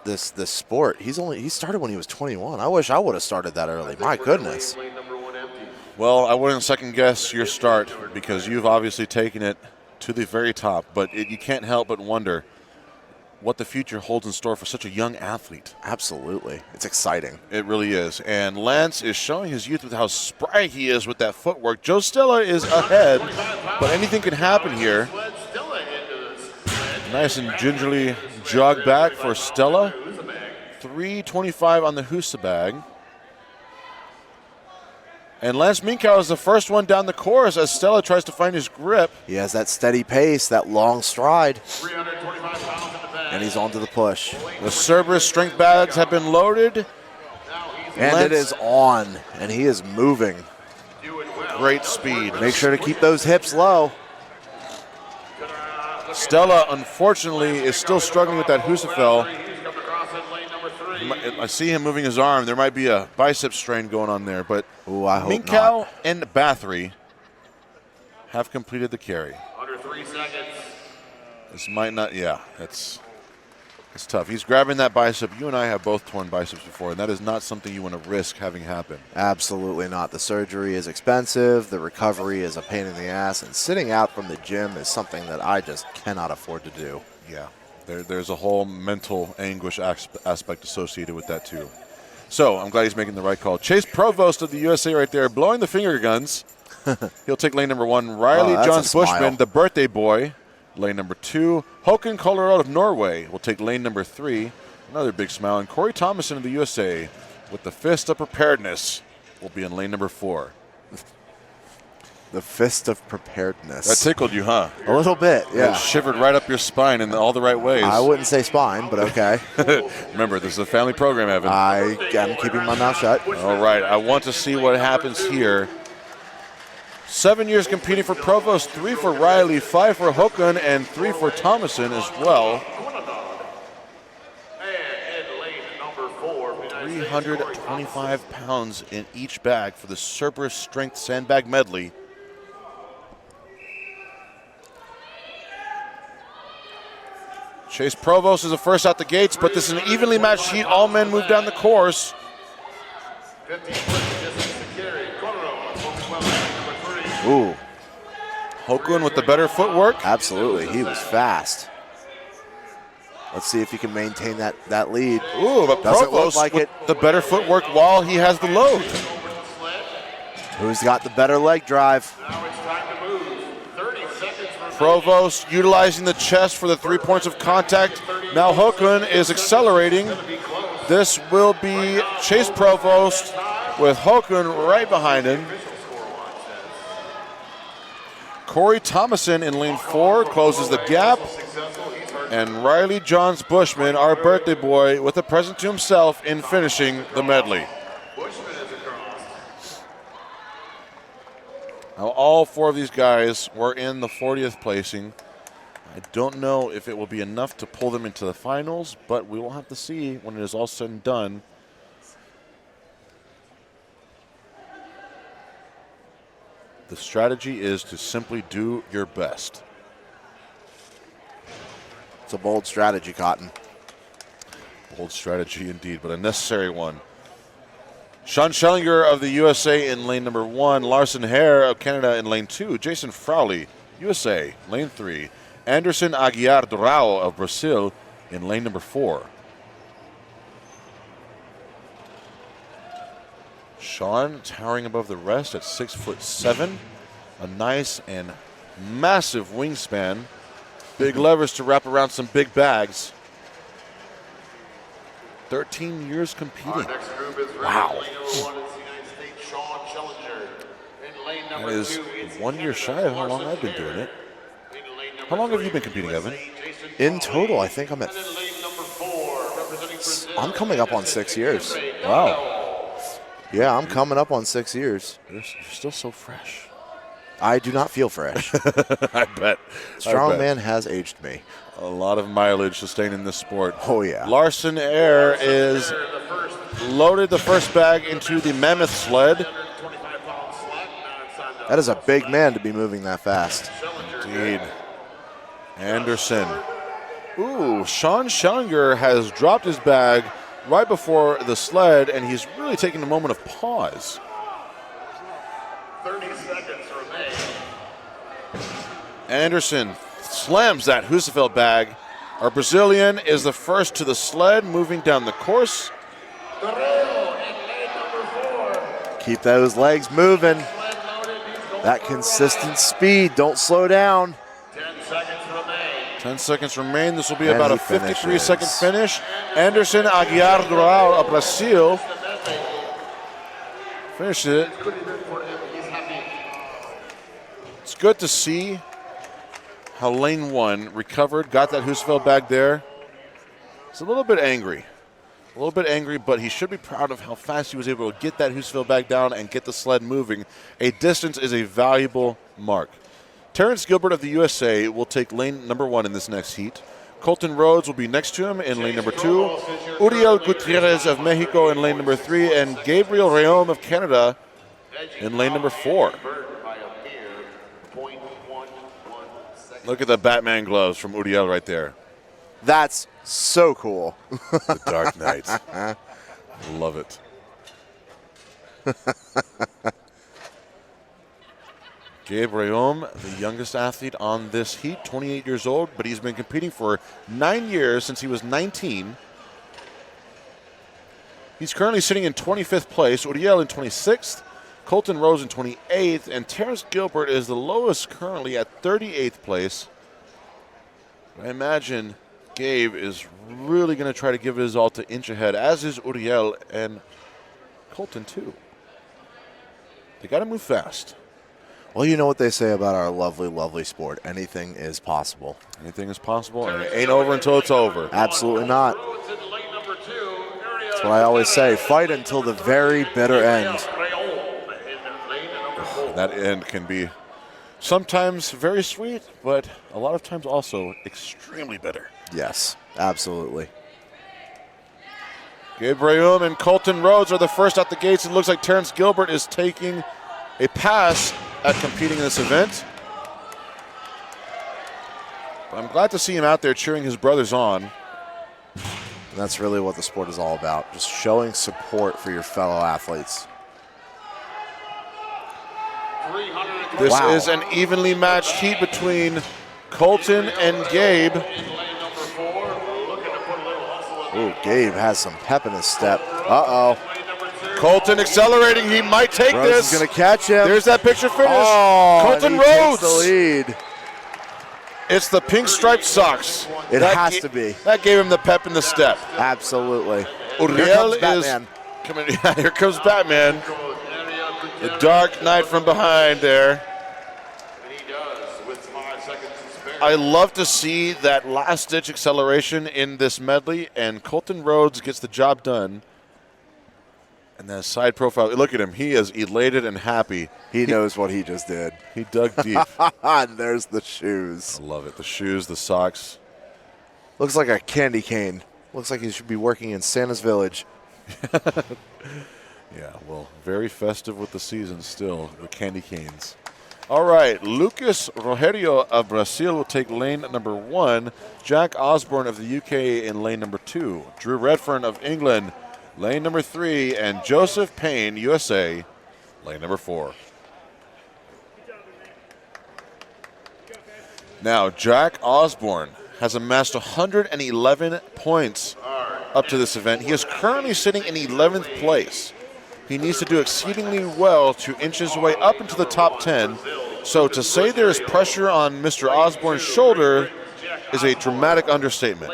this sport. He started when he was 21. I wish I would have started that early. My goodness. Well, I wouldn't second guess your start because you've obviously taken it to the very top, but you can't help but wonder what the future holds in store for such a young athlete. Absolutely. It's exciting. It really is. And Lance is showing his youth with how spry he is with that footwork. Joe Stella is ahead, but anything can happen here. Nice and gingerly jog back for Stella. 3:25 on the Husabag. And Lance Minkow is the first one down the course as Stella tries to find his grip. He has that steady pace, that long stride. And he's on to the push. The Cerberus strength bags have been loaded. And it is on, and he is moving. Great speed. Make sure to keep those hips low. Stella, unfortunately, is still struggling with that Husafel. I see him moving his arm. There might be a bicep strain going on there, but I hope Minkow not. and Bathory have completed the carry. Under 3 seconds. This might not, yeah, it's tough. He's grabbing that bicep. You and I have both torn biceps before, and that is not something you want to risk having happen. Absolutely not. The surgery is expensive. The recovery is a pain in the ass, and sitting out from the gym is something that I just cannot afford to do. Yeah, there's a whole mental anguish aspect associated with that too. So I'm glad he's making the right call. Chase Provost of the USA right there, blowing the finger guns. He'll take lane number 1. Riley Johns Bushman, the birthday boy, lane number 2. Håkon Kollerud of Norway will take lane number 3. Another big smile. And Corey Thomason of the USA with the fist of preparedness will be in lane number 4. The fist of preparedness. That tickled you, huh? A little bit, yeah. It shivered right up your spine in all the right ways. I wouldn't say spine, but okay. Remember, this is a family program, Evan. I am keeping my mouth shut. All right, I want to see what happens here. 7 years competing for Provost, 3 for Riley, 5 for Håkon, and 3 for Thomason as well. 325 pounds in each bag for the Cerberus Strength Sandbag Medley. Chase Provost is the first out the gates, but this is an evenly matched heat. All men move down the course. Ooh. Håkon with the better footwork. Absolutely. He was fast. Let's see if he can maintain that lead. Ooh, but Doesn't look Provost like with it. the better footwork while he has the load. Who's got the better leg drive? Provost utilizing the chest for the 3 points of contact. Now Håkon is accelerating. This will be Chase Provost with Håkon right behind him. Corey Thomason in lane 4 closes the gap. And Riley Johns Bushman, our birthday boy, with a present to himself in finishing the medley. Now, all 4 of these guys were in the 40th placing. I don't know if it will be enough to pull them into the finals, but we will have to see when it is all said and done. The strategy is to simply do your best. It's a bold strategy, Cotton. Bold strategy indeed, but a necessary one. Sean Schellinger of the USA in lane number 1. Larson Hare of Canada in lane 2. Jason Frowley, USA, lane 3. Anderson Aguiar Durao of Brazil in lane number 4. Sean towering above the rest at 6'7". A nice and massive wingspan. Big levers to wrap around some big bags. 13 years competing. Wow. That is 1 year shy of how long I've been doing it. How long have you been competing, Evan? In total, I think I'm coming up on 6 years. Wow. Yeah, I'm coming up on 6 years. You're still so fresh. I do not feel fresh. I bet. Strongman has aged me. A lot of mileage sustained in this sport. Oh, yeah. Larson Air is loaded the first bag into the mammoth sled. That is a big man to be moving that fast. Indeed. Anderson. Ooh, Sean Schellinger has dropped his bag right before the sled, and he's really taking a moment of pause. 30 seconds remain. Anderson slams that Husafeld bag. Our Brazilian is the first to the sled, moving down the course. Keep those legs moving. That consistent speed. Don't slow down. 10 seconds remain. 10 seconds remain. This will be And about a he 53-second finishes. finish. Anderson Aguiar Doral of Brazil finished it. It's good to see how lane 1 recovered, got that Husafeld bag there. He's a little bit angry. But he should be proud of how fast he was able to get that Husafeld bag down and get the sled moving. A distance is a valuable mark. Terrence Gilbert of the USA will take lane number 1 in this next heat. Colton Rhodes will be next to him in lane number 2. Uriel Gutierrez of Mexico in lane number 3. And Gabriel Rayom of Canada in lane number 4. Look at the Batman gloves from Uriel right there. That's so cool. The Dark Knight. Love it. Gabe Rayom, the youngest athlete on this heat, 28 years old, but he's been competing for 9 years since he was 19. He's currently sitting in 25th place, Uriel in 26th, Colton Rose in 28th, and Terrence Gilbert is the lowest currently at 38th place. I imagine Gabe is really going to try to give it his all to inch ahead, as is Uriel and Colton too. They got to move fast. Well, you know what they say about our lovely, lovely sport. Anything is possible. Anything is possible, and it ain't over until it's over. Absolutely not. That's what I always say. Fight until the very bitter end. That end can be sometimes very sweet, but a lot of times also extremely bitter. Yes, absolutely. Gabe Rayom and Colton Rhodes are the first out the gates. It looks like Terrence Gilbert is taking a pass at competing in this event. But I'm glad to see him out there cheering his brothers on. And that's really what the sport is all about, just showing support for your fellow athletes. This Wow. is an evenly matched heat between Colton and Gabe. Ooh, Gabe has some pep in his step. Uh-oh. Colton accelerating. He might take Rhodes this. is going to catch him. There's that picture finish. Oh, Colton and he Rhodes. takes the lead. It's the pink striped socks. It has to be. That gave him the pep in the step. Absolutely. Uriel Here comes is Batman. coming. Yeah, here comes Batman. The Dark Knight from behind there. I love to see that last-ditch acceleration in this medley, and Colton Rhodes gets the job done. And that side profile, look at him. He is elated and happy. He knows what he just did. He dug deep. And there's the shoes. I love it. The shoes, the socks. Looks like a candy cane. Looks like he should be working in Santa's Village. Yeah, well, very festive with the season still, the candy canes. All right, Lucas Rogerio of Brazil will take lane number 1. Jack Osborne of the UK in lane number 2. Drew Redfern of England, lane number 3. And Joseph Payne, USA, lane number 4. Now, Jack Osborne has amassed 111 points up to this event. He is currently sitting in 11th place. He needs to do exceedingly well to inch his way up into the top 10. So to say there is pressure on Mr. Osborne's shoulder is a dramatic understatement.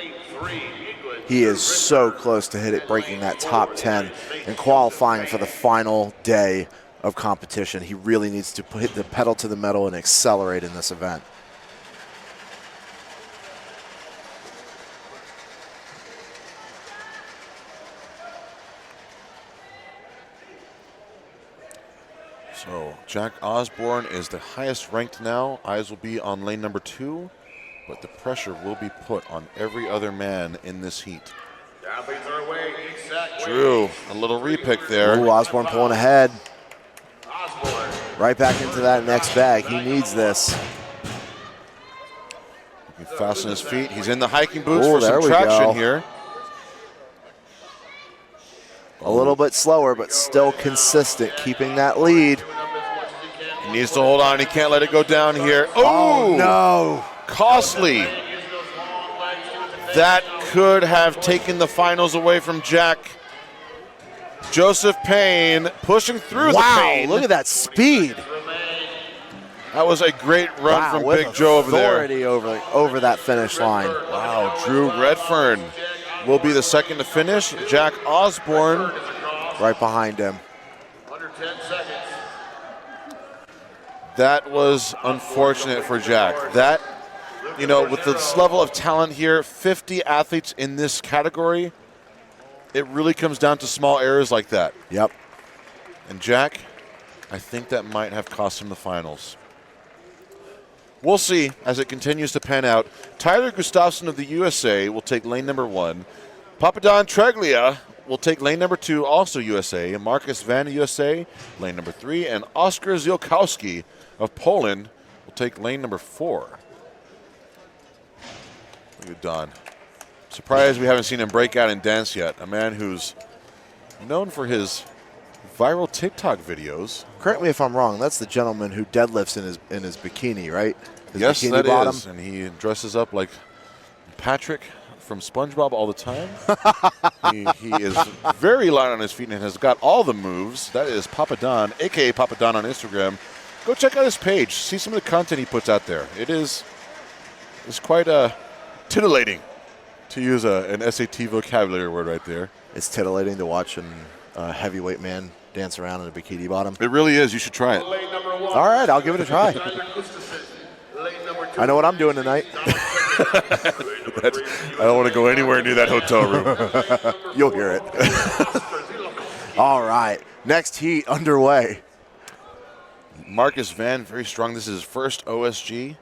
He is so close to breaking that top 10 and qualifying for the final day of competition. He really needs to hit the pedal to the metal and accelerate in this event. Jack Osborne is the highest ranked now. Eyes will be on lane number 2, but the pressure will be put on every other man in this heat. The athletes are away. Each set Drew, a little repick there. Ooh, Osborne pulling ahead. Osborne. Right back into that next bag. He needs this. He can fasten his feet. He's in the hiking boots Ooh, for there some we traction go. here. A little bit slower, but still consistent, keeping that lead. He needs to hold on. He can't let it go down here. Oh, Ooh, no. costly. That could have taken the finals away from Jack. Joseph Payne pushing through the pain. Look at that speed. That was a great run from with Big Joe over there. authority over that finish line. Wow, Drew Redfern will be the second to finish. Jack Osborne Right behind him. Under 10 seconds. That was unfortunate for Jack. That, you know, with this level of talent here, 50 athletes in this category, it really comes down to small errors like that. Yep. And Jack, I think that might have cost him the finals. We'll see as it continues to pan out. Tyler Gustafson of the USA will take lane number 1. Papadon Treglia will take lane number 2, also USA. And Marcus Van USA, lane number 3. And Oskar Zielkowski of Poland will take lane number 4. Look at Don. Surprised we haven't seen him break out and dance yet. A man who's known for his viral TikTok videos. Correct me if I'm wrong. That's the gentleman who deadlifts in his bikini, right? His Yes, bikini that bottom. is. And he dresses up like Patrick from SpongeBob all the time. he is very light on his feet and has got all the moves. That is Papa Don, a.k.a. Papa Don on Instagram. Go check out his page. See some of the content he puts out there. It's quite titillating, to use an SAT vocabulary word right there. It's titillating to watch a heavyweight man dance around in a bikini bottom. It really is. You should try it. Lane number 1. All right, I'll give it a try. Tyler Gustafson. Lane number 2. I know what I'm doing tonight. I don't want to go anywhere near that hotel room. You'll hear it. All right, next heat underway. Marcus Van, very strong. This is his first OSG.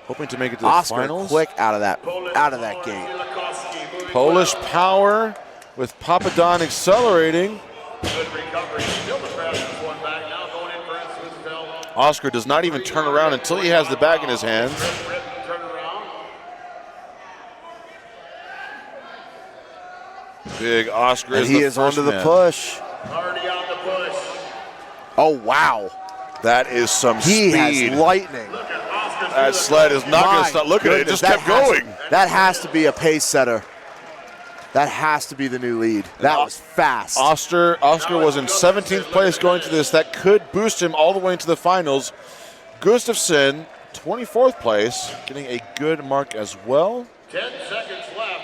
Hoping to make it to the Oscar finals. quick out of that gate. Polish power with Papadon accelerating. Good recovery. Still the fastest one back. Now going in for his Phil. Oscar does not even turn around until he has the bag in his hands. Rip, turn around. Big Oscar And is he the is first onto the man. push. Already on the push. Oh, wow. That is some He speed. has lightning. That sled is not going to stop. Look at it. It just kept going. That has to be a pace setter. That has to be the new lead. That was fast. Oscar was in 17th place going to this. That could boost him all the way into the finals. Gustafson, 24th place, getting a good mark as well. 10 seconds left.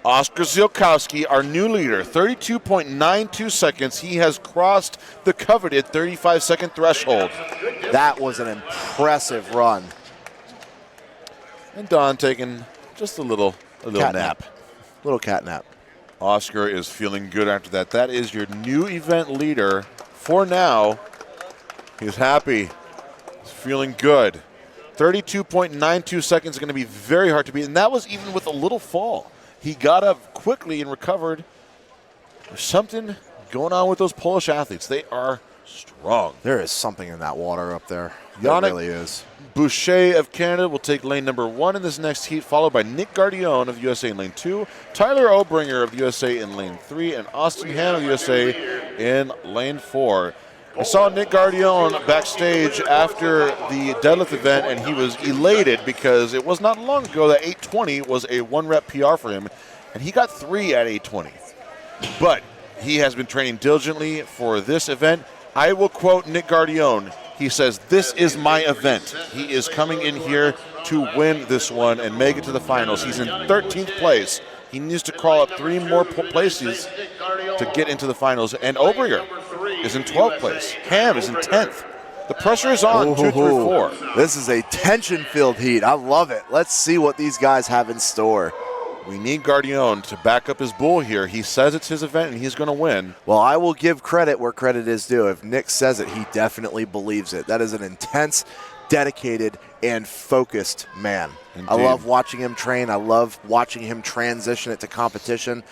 Oskar Zielkowski, our new leader, 32.92 seconds. He has crossed the coveted 35-second threshold. That was an impressive run. And Don taking just a little Cat nap. Little cat nap. Oscar is feeling good after that. That is your new event leader for now. He's happy. He's feeling good. 32.92 seconds is going to be very hard to beat. And that was even with a little fall. He got up quickly and recovered. There's something going on with those Polish athletes. They are strong. There is something in that water up there. Yannick There really is. Boucher of Canada will take lane number 1 in this next heat, followed by Nick Gardione of USA in lane 2, Tyler Obringer of USA in lane 3, and Austin Han of USA in lane 4. I saw Nick Gardione backstage after the deadlift event, and he was elated because it was not long ago that 820 was a 1-rep PR for him, and he got 3 at 820. But he has been training diligently for this event. I will quote Nick Gardione. He says, "This is my event." He is coming in here to win this one and make it to the finals. He's in 13th place. He needs to crawl up 3 more places to get into the finals. And Obringer is in 12th place. Ham is in 10th. The pressure is on, 2 through 4. This is a tension-filled heat. I love it. Let's see what these guys have in store. We need Guardione to back up his bull here. He says it's his event and he's going to win. Well, I will give credit where credit is due. If Nick says it, he definitely believes it. That is an intense, dedicated, and focused man. Indeed. I love watching him train. I love watching him transition it to competition.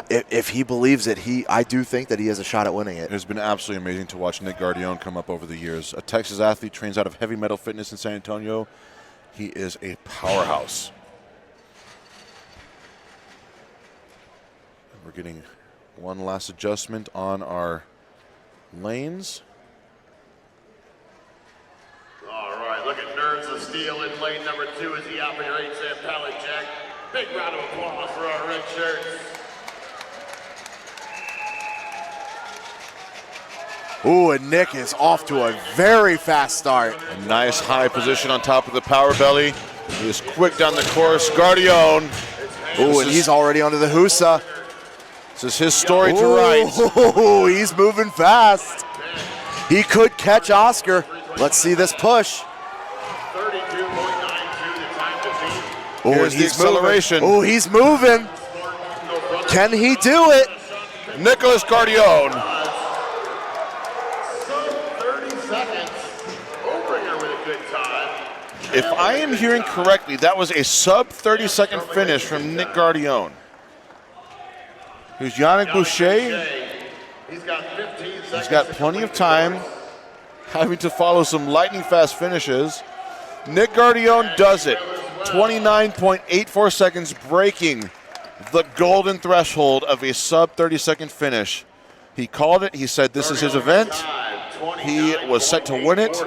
If he believes it, I do think that he has a shot at winning it. It has been absolutely amazing to watch Nick Guardione come up over the years. A Texas athlete, trains out of Heavy Metal Fitness in San Antonio. He is a powerhouse. We're getting one last adjustment on our lanes. All right, look at Nerves of Steel in lane number 2 as he operates that pallet jack. Big round of applause for our red shirts. Ooh, and Nick is off to a very fast start. A nice high position on top of the power belly. He is quick down the course. Guardione. Ooh, and he's already onto the Husa. This is his story to write. Ooh, he's moving fast. He could catch Oscar. Let's see this push. 32.92 the time to beat. Oh, Here's and the acceleration. Oh, he's moving. Can he do it? Nicholas Guardione. Sub 30 seconds. Obringer with a good time. If I am hearing correctly, that was a sub 30-second finish from Nick Guardione. Who's Yannick Boucher? He's got 15 seconds. He's got plenty of time, having to follow some lightning fast finishes. Nick Guardione does it. 29.84 seconds, breaking the golden threshold of a sub 30-second finish. He called it. He said this is his event. He was set to win it.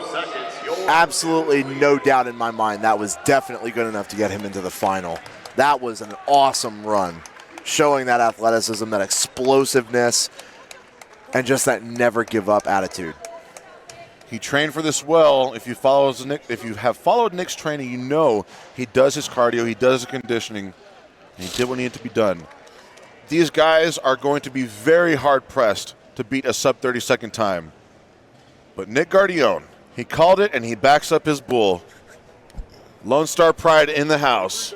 Absolutely no doubt in my mind that was definitely good enough to get him into the final. That was an awesome run, showing that athleticism, that explosiveness, and just that never give up attitude. He trained for this well. If you have followed Nick's training, you know he does his cardio, he does his conditioning, and he did what needed to be done. These guys are going to be very hard pressed to beat a sub 30-second time. But Nick Guardione, he called it and he backs up his bull. Lone Star Pride in the house.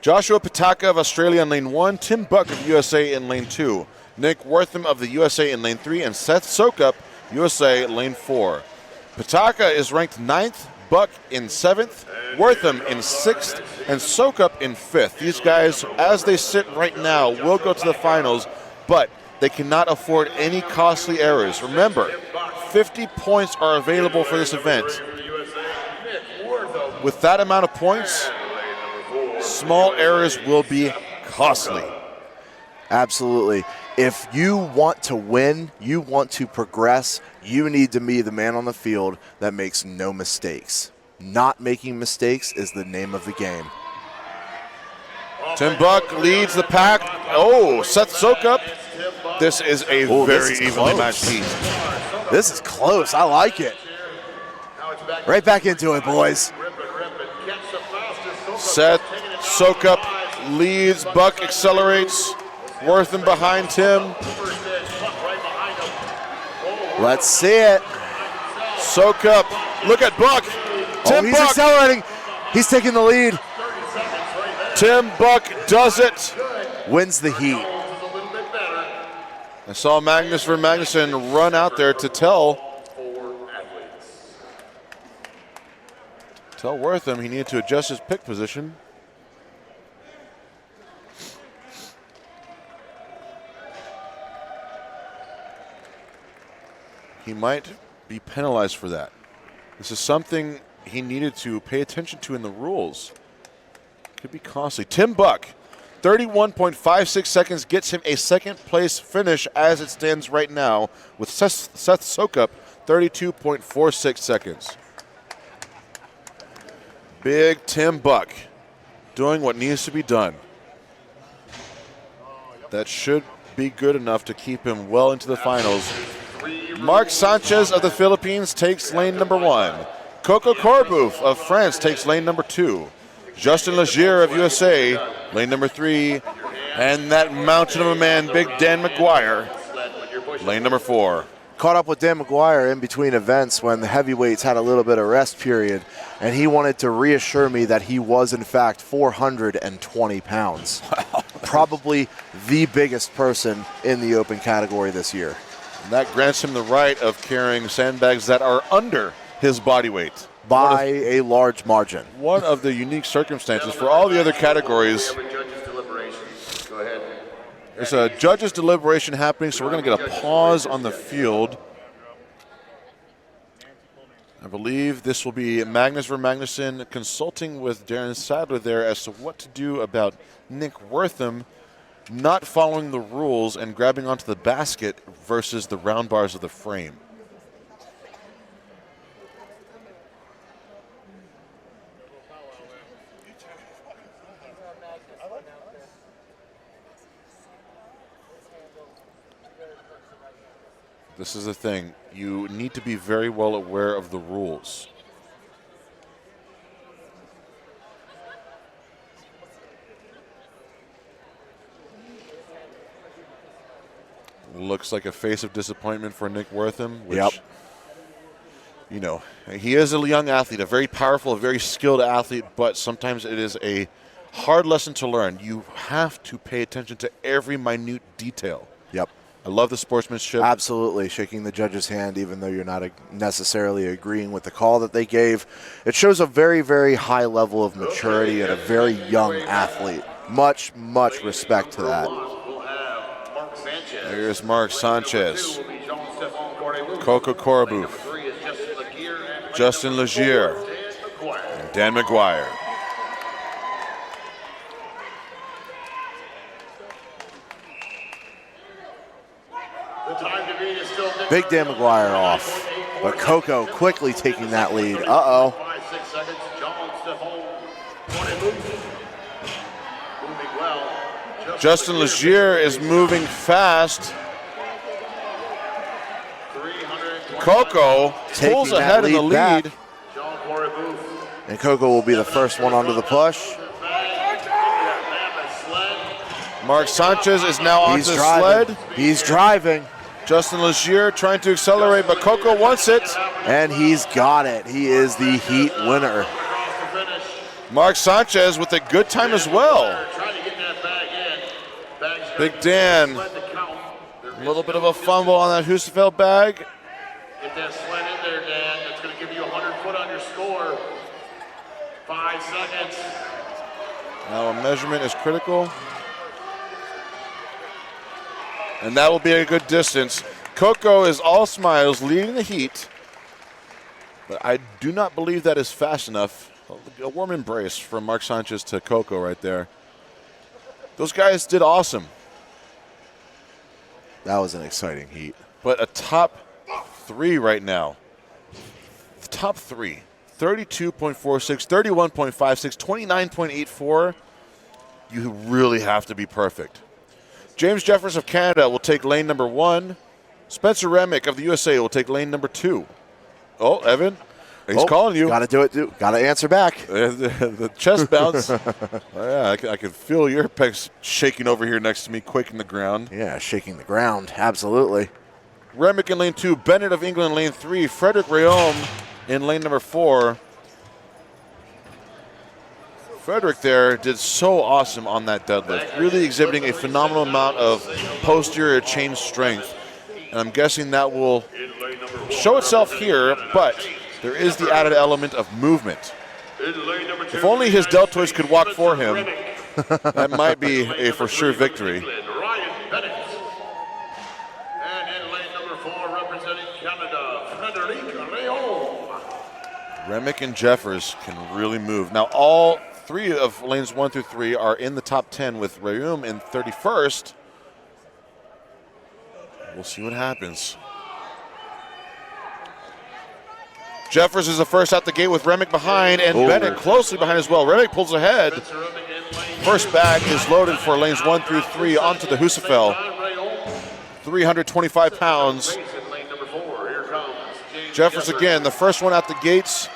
Joshua Pataka of Australia in lane 1, Tim Buck of USA in lane 2, Nick Wortham of the USA in lane 3, and Seth Sokup, USA, lane 4. Pataka is ranked 9th, Buck in 7th, Wortham in 6th, and Sokup in 5th. These guys, as they sit right now, will go to the finals, but they cannot afford any costly errors. Remember, 50 points are available for this event. With that amount of points, small errors will be costly. Absolutely. If you want to win, you want to progress, you need to be the man on the field that makes no mistakes. Not making mistakes is the name of the game. Tim Buck leads the pack. Oh, Seth Sokup. This is a very evenly matched heat. This is close. I like it. Right back into it, boys. Seth Sokup leads. Buck accelerates. Wortham behind Tim. Let's see it. Sokup. Look at Buck. Tim He's Buck. accelerating. He's taking the lead. Tim Buck does it. Wins the heat. I saw Magnus Magnuson run out there to tell Wortham he needed to adjust his pick position. He might be penalized for that. This is something he needed to pay attention to in the rules. Could be costly. Tim Buck, 31.56 seconds gets him a second place finish as it stands right now, with Seth Sokup, 32.46 seconds. Big Tim Buck doing what needs to be done. That should be good enough to keep him well into the finals. Mark Sanchez of the Philippines takes lane number 1. Coco Corbouf of France takes lane number 2. Justin Legier of USA, lane number 3. And that mountain of a man, Big Dan McGuire, lane number 4. caught up with Dan McGuire in between events when the heavyweights had a little bit of rest period, and he wanted to reassure me that he was, in fact, 420 pounds. Probably the biggest person in the open category this year. And that grants him the right of carrying sandbags that are under his body weight. By a large margin. One of the unique circumstances for all the other categories. There's a judge's deliberation happening, so we're going to get a pause on the field. I believe this will be Magnus Vermagnusson consulting with Darren Sadler there as to what to do about Nick Wortham not following the rules and grabbing onto the basket versus the round bars of the frame. This is the thing. You need to be very well aware of the rules. Looks like a face of disappointment for Nick Wortham, which, you know, he is a young athlete, a very powerful, a very skilled athlete, but sometimes it is a hard lesson to learn. You have to pay attention to every minute detail. Yep. I love the sportsmanship. Absolutely. Shaking the judge's hand, even though you're not necessarily agreeing with the call that they gave. It shows a very, very high level of maturity and a very young athlete. Much, much respect to that. Here's Mark Sanchez, Coco Coraboof, Justin Legier, and Dan McGuire. Big Dan McGuire off, but Coco quickly taking that lead. Uh-oh. Justin Legier is moving fast. Coco pulls ahead in the lead. Back. And Coco will be the first one onto the push. Mark Sanchez is now onto the sled. He's driving. Justin Legier trying to accelerate, but Coco wants it. And he's got it. He is the heat winner. Mark Sanchez with a good time as well. Big Dan, a little bit of a fumble on that Husafeld bag. Get that sled in there, Dan. That's going to give you 100 foot on your score. 5 seconds. Now a measurement is critical. And that will be a good distance. Coco is all smiles, leading the heat. But I do not believe that is fast enough. A warm embrace from Mark Sanchez to Coco right there. Those guys did awesome. That was an exciting heat. But a top 3 right now. The top 3. 32.46, 31.56, 29.84. You really have to be perfect. James Jeffers of Canada will take lane number 1. Spencer Remick of the USA will take lane number 2. Oh, Evan, he's calling you. Got to do it, too. Got to answer back. The chest bounce. Yeah, I can feel your pecs shaking over here next to me, quaking the ground. Yeah, shaking the ground. Absolutely. Remick in lane 2, Bennett of England lane 3, Frederick Rayom in lane number 4. Frederick there did so awesome on that deadlift, really exhibiting a phenomenal amount of posterior chain strength. And I'm guessing that will show itself here, but there is the added element of movement. If only his deltoids could walk for him, that might be a for sure victory. Remick and Jeffers can really move. Now all 3 of lanes 1 through 3 are in the top 10 with Rayum in 31st. We'll see what happens. Jeffers is the first out the gate with Remick behind and Bennett closely behind as well. Remick pulls ahead. First bag is loaded for lanes 1 through 3 onto the Husafell. 325 pounds. Jeffers again, the first one out the gates.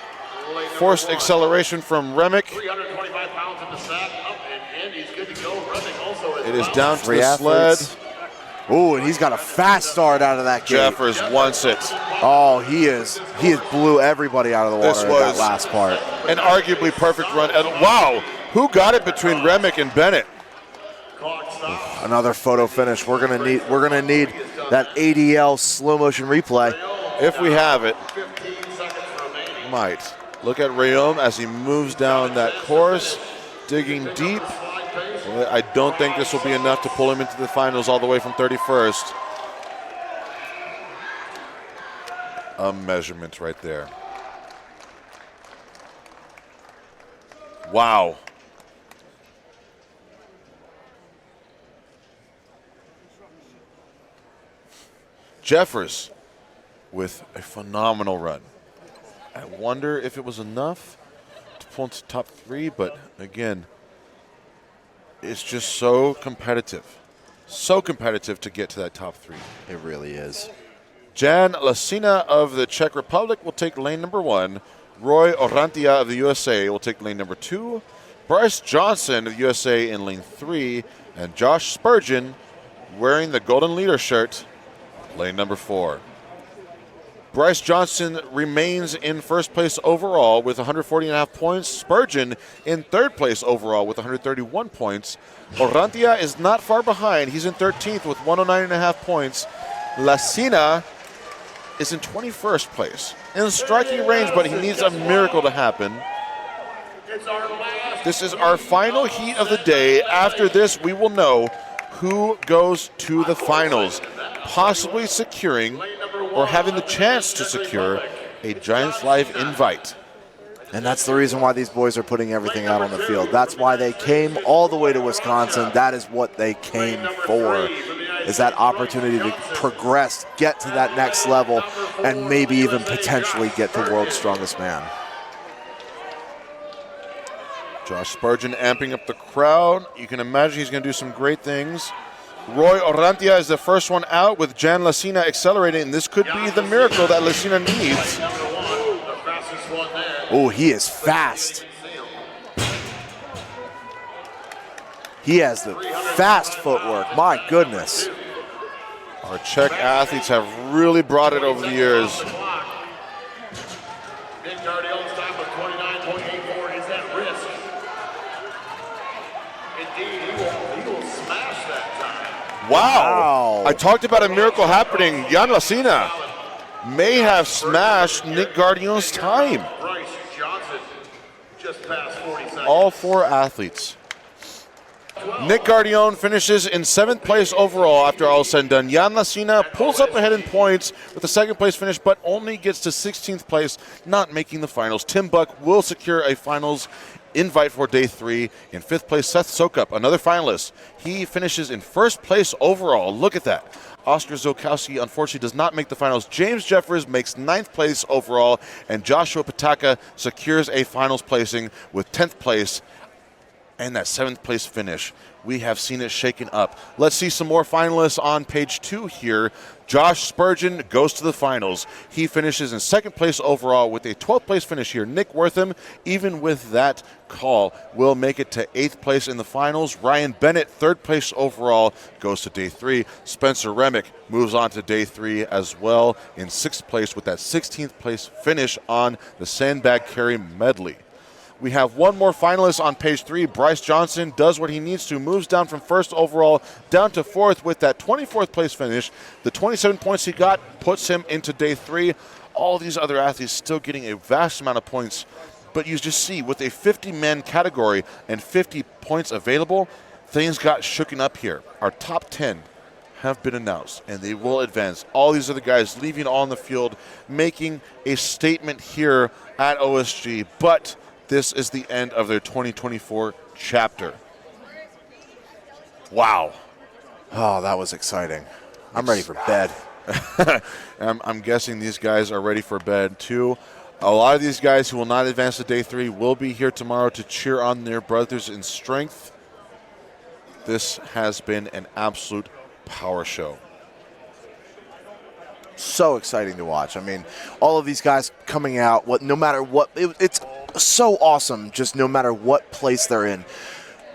Forced acceleration from Remick. 325 pounds in the sack, up and he's good to go. Remick also it is down to the sled. Oh, and he's got a fast start out of that gate. Jeffers wants it. Oh, he blew everybody out of the water This in that was last part. An arguably perfect run. And wow, who got it between Remick and Bennett? Another photo finish. We're gonna need that ADL slow motion replay. If we have it. Might. Look at Rayom as he moves down that course, digging deep. I don't think this will be enough to pull him into the finals all the way from 31st. A measurement right there. Wow. Jeffers with a phenomenal run. I wonder if it was enough to pull into top 3, but again, it's just so competitive. So competitive to get to that top 3. It really is. Jan Lasina of the Czech Republic will take lane number 1. Roy Orantia of the USA will take lane number 2. Bryce Johnson of the USA in lane 3. And Josh Spurgeon, wearing the golden leader shirt, lane number 4. Bryce Johnson remains in first place overall with 140.5 points. Spurgeon in third place overall with 131 points. Orantia is not far behind. He's in 13th with 109.5 points. Lasina is in 21st place. In striking range, but he needs a miracle to happen. This is our final heat of the day. After this, we will know who goes to the finals, possibly securing or having the chance to secure a Giants Live invite. And that's the reason why these boys are putting everything out on the field. That's why they came all the way to Wisconsin. That is what they came for, is that opportunity to progress, get to that next level, and maybe even potentially get to World's Strongest Man. Josh Spurgeon amping up the crowd. You can imagine he's going to do some great things. Roy Orantia is the first one out with Jan Lasina accelerating, and this could be the miracle that Lasina needs. Oh, he is fast. He has the fast footwork. My goodness. Our Czech athletes have really brought it over the years. Wow. I talked about a miracle happening. Jan Lasina may have smashed Nick Gardion's time. All 4 athletes. Nick Gardion finishes in 7th place overall after all is said and done. Jan Lasina pulls up ahead in points with a 2nd place finish, but only gets to 16th place, not making the finals. Tim Buck will secure a finals invite for day 3. In 5th place, Seth Sokup, another finalist. He finishes in 1st place overall. Look at that. Oscar Zolkowski unfortunately does not make the finals. James Jeffers makes 9th place overall, and Joshua Pataka secures a finals placing with 10th place and that 7th place finish. We have seen it shaken up. Let's see some more finalists on page 2 here. Josh Spurgeon goes to the finals. He finishes in 2nd place overall with a 12th place finish here. Nick Wortham, even with that call, will make it to 8th place in the finals. Ryan Bennett, 3rd place overall, goes to day 3. Spencer Remick moves on to day 3 as well in 6th place with that 16th place finish on the Sandbag carry medley. We have one more finalist on page 3. Bryce Johnson does what he needs to, moves down from 1st overall down to 4th with that 24th place finish. The 27 points he got puts him into day 3. All these other athletes still getting a vast amount of points, but you just see with a 50-man category and 50 points available, things got shooken up here. Our top 10 have been announced, and they will advance. All these other guys leaving on the field, making a statement here at OSG, but this is the end of their 2024 chapter. Wow. Oh, that was exciting. I'm ready for bed. I'm guessing these guys are ready for bed too. A lot of these guys who will not advance to day 3 will be here tomorrow to cheer on their brothers in strength. This has been an absolute power show. So exciting to watch. I mean, all of these guys coming out, no matter what, it's so awesome, just no matter what place they're in.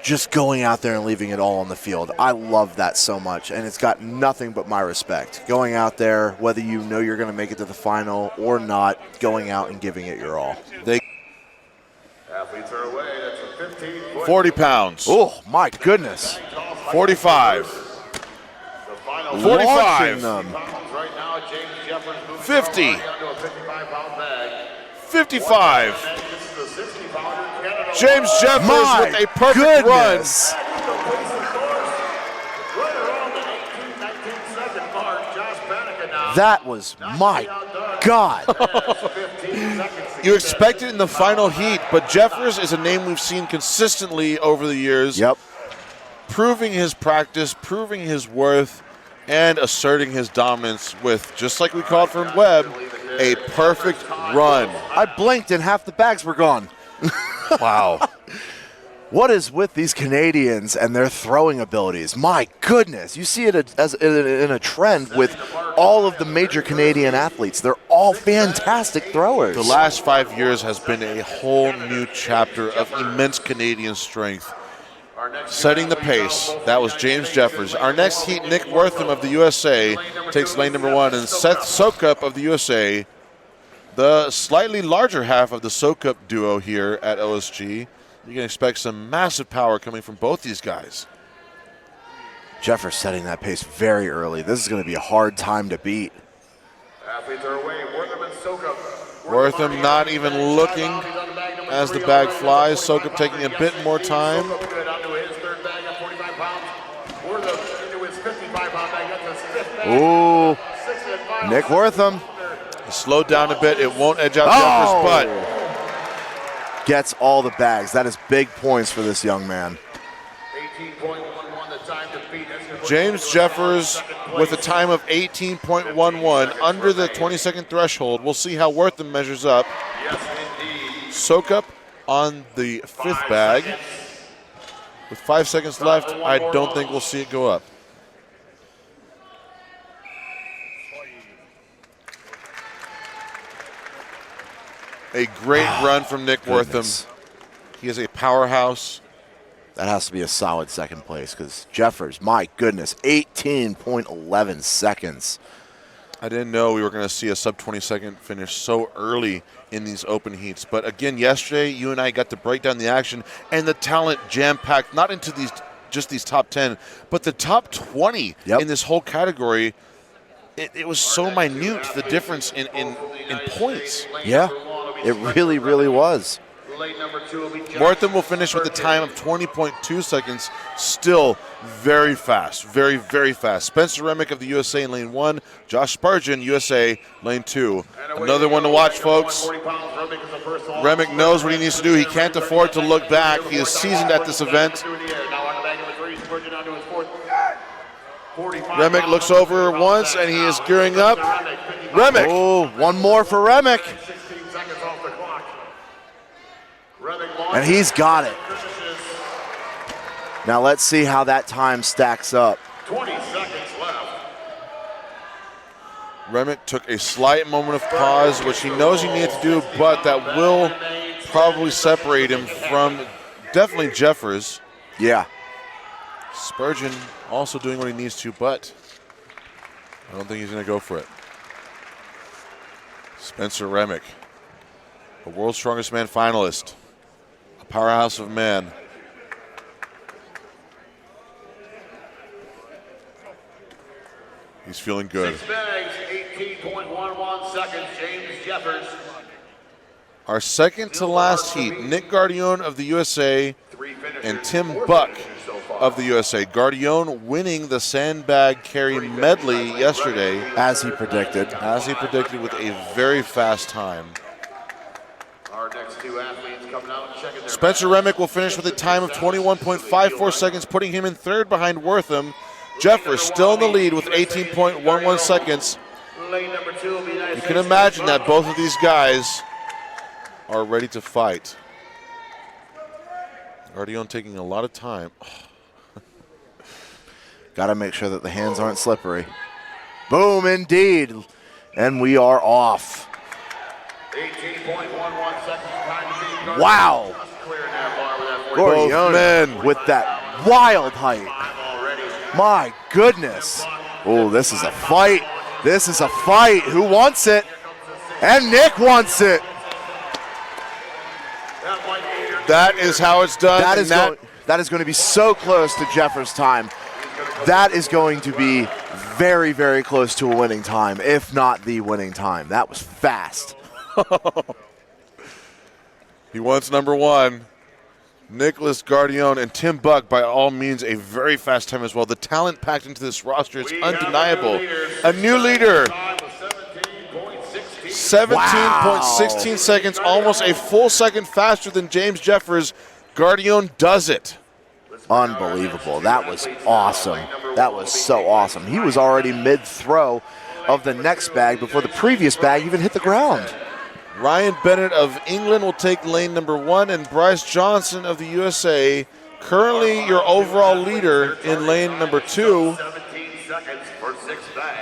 just going out there and leaving it all on the field. I love that so much, and it's got nothing but my respect. Going out there, whether you know you're going to make it to the final or not, going out and giving it your all. Athletes are away. That's a 15. 40 pounds. Oh, my goodness. 45. 45. Right now, James Jeffers moving 50. down to a 55-pound bag. 55. And this is the 60-pounder. Canada James Jeffers My with a perfect goodness. Right around the 18-19 second mark. Josh Panica now. That was my God. 15 seconds. run. You expect it in the final heat, but Jeffers is a name we've seen consistently over the years. Yep. Proving his practice, proving his worth, and asserting his dominance with, just like we called from Webb, a perfect run. I blinked and half the bags were gone. Wow. What is with these Canadians and their throwing abilities? My goodness. You see it as in a trend with all of the major Canadian athletes. They're all fantastic throwers. The last 5 years has been a whole new chapter of immense Canadian strength. Setting the pace, that was James Jeffers. Our next heat, Nick Wortham of the USA takes lane number 1, and Seth Sokup of the USA, the slightly larger half of the Sokup duo here at OSG. You can expect some massive power coming from both these guys. Jeffers setting that pace very early. This is going to be a hard time to beat. Athletes are away. Wortham and Sokup. Wortham not even looking as the bag flies. Sokup taking a bit more time. Sokup good onto his third bag at 45 pounds. Wortham into his 55-pound bag. That's his fifth bag. Ooh, 6 and 5. Nick Wortham He slowed down a bit. It won't edge out Oh! Jeffers, but gets all the bags. That is big points for this young man. 18.11 the time to beat. James Jeffers with a time of 18.11, under the 20-second threshold. We'll see how Wortham measures up. Yes, indeed. Sokup on the fifth bag. With 5 seconds left, I don't think we'll see it go up. A great run from Nick Wortham. Goodness. He is a powerhouse. That has to be a solid second place because Jeffers, my goodness, 18.11 seconds. I didn't know we were going to see a sub-20-second finish so early in these open heats. But again, yesterday, you and I got to break down the action and the talent jam-packed, not into these top 10, but the top 20 in this whole category. It was so minute, the difference in points. Yeah, it really, really was. Wortham will finish with a time of 20.2 seconds. Still very fast, very, very fast. Spencer Remick of the USA in lane 1. Josh Spurgeon, USA, lane 2. Another one to watch, folks. Remick knows what he needs to do. He can't afford to look back. He is seasoned at this event. Remick looks over once, and he is gearing up. Remick. Oh, one more for Remick. And he's got it. Now let's see how that time stacks up. 20 seconds left. Remick took a slight moment of pause, which he knows he needed to do, but that will probably separate him from definitely Jeffers. Yeah. Spurgeon also doing what he needs to, but I don't think he's going to go for it. Spencer Remick, a World's Strongest Man finalist, a powerhouse of a man. He's feeling good. 6 bags, 18.11 seconds. James Jeffers. Our second to last heat, Nick Guardione of the USA and Tim Buck of the USA. Guardione winning the Sandbag carry medley yesterday. As he predicted. As he predicted, with a very fast time. Our next two athletes coming out and checking their Spencer Remick will finish with a time of 21.54 seconds, putting him in third behind Wortham. Jeffers still in the lead with 18.11 seconds. You can imagine that both of these guys are ready to fight. Guardione taking a lot of time. Got to make sure that the hands aren't slippery. Boom, indeed. And we are off. 18.11 seconds. Time to beat. Wow. Clearing that bar with that Gordon men. with that wild height. My goodness. Oh, this is a fight. This is a fight. Who wants it? And Nick wants it. That is how it's done. That is going to be so close to Jeffers' time. That is going to be very, very close to a winning time, if not the winning time. That was fast. He wants number one. Nicholas Gardione and Tim Buck, by all means, a very fast time as well. The talent packed into this roster is undeniable. A new leader. 17.16 seconds, almost a full second faster than James Jeffers. Gardione does it. Unbelievable. That was awesome. That was so awesome. He was already mid-throw of the next bag before the previous bag even hit the ground. Ryan Bennett of England will take lane number one, and Bryce Johnson of the USA, currently your overall leader in lane number two.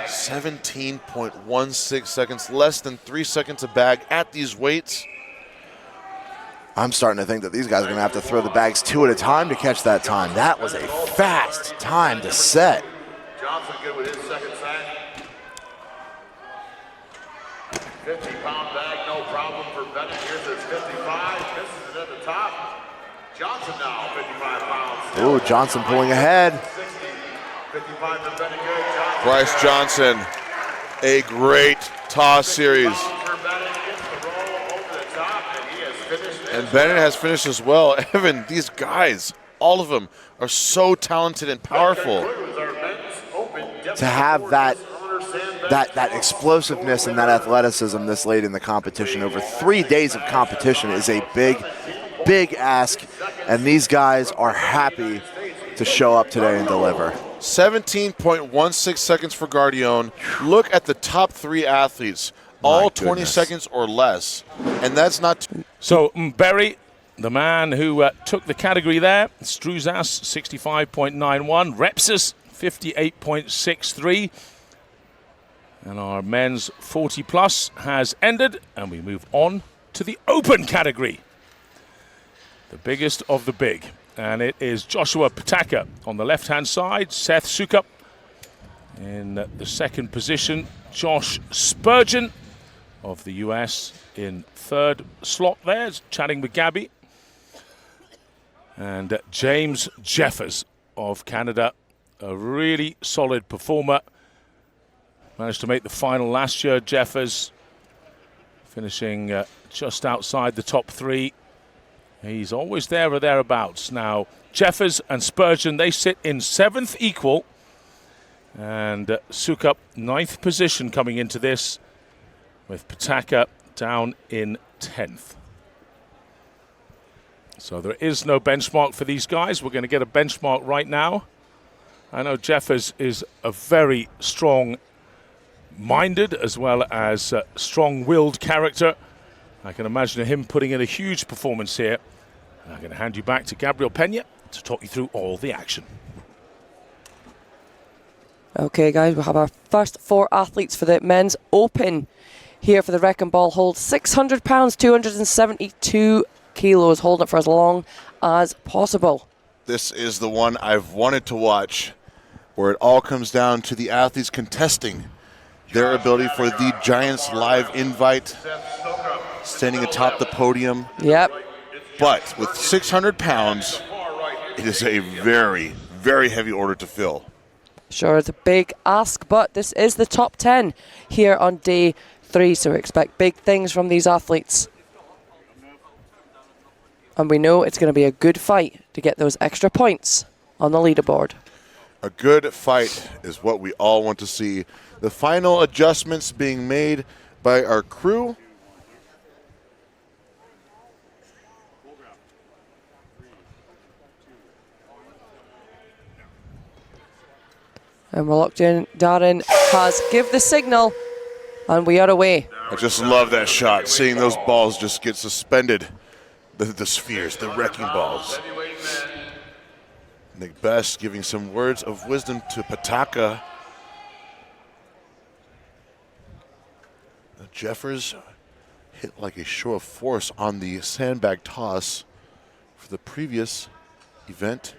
17.16 seconds, less than 3 seconds a bag at these weights. I'm starting to think that these guys are going to have to throw the bags two at a time to catch that time. That was a fast time to set. Johnson good with his second set. 50-pound bag, no problem for Bennett. Here's his 55. Misses it at the top. Johnson now, 55 pounds. Ooh, Johnson pulling ahead. 55 for Bennett, good. Johnson. Bryce Johnson, a great toss series. And Bennett has finished as well. Evan, these guys, all of them, are so talented and powerful. To have that explosiveness and that athleticism this late in the competition, over 3 days of competition, is a big, big ask. And these guys are happy to show up today and deliver. 17.16 seconds for Gardione. Look at the top three athletes. All 20 seconds or less. And that's not... So, Berry, the man who took the category there, Struzas, 65.91, Repsis, 58.63. And our men's 40-plus has ended, and we move on to the open category. The biggest of the big. And it is Joshua Pataka on the left-hand side, Seth Sukup in the second position, Josh Spurgeon of the US in third slot there, chatting with Gabby. And James Jeffers of Canada, a really solid performer. Managed to make the final last year, Jeffers, finishing just outside the top three. He's always there or thereabouts. Now, Jeffers and Spurgeon, they sit in seventh equal. And Sukup, ninth position coming into this, with Pataka down in 10th. So there is no benchmark for these guys. We're going to get a benchmark right now. I know Jeffers is a very strong-minded as well as strong-willed character. I can imagine him putting in a huge performance here. And I'm going to hand you back to Gabriel Pena to talk you through all the action. Okay, guys, we'll have our first four athletes for the men's open here for the Wrecking Ball hold. 600 pounds, 272 kilos. Hold it for as long as possible. This is the one I've wanted to watch, where it all comes down to the athletes contesting their ability for the Giants live invite, standing atop the podium. Yep. But with 600 pounds, it is a very, very heavy order to fill. Sure, it's a big ask, but this is the top 10 here on day 3, so we expect big things from these athletes. And we know it's going to be a good fight to get those extra points on the leaderboard. A good fight is what we all want to see. The final adjustments being made by our crew. And we're locked in. Darren has give the signal, and we are away. I just love that shot, seeing those balls just get suspended. The spheres, the wrecking balls. Nick Best giving some words of wisdom to Pataka. Jeffers hit like a show of force on the sandbag toss. for the previous event.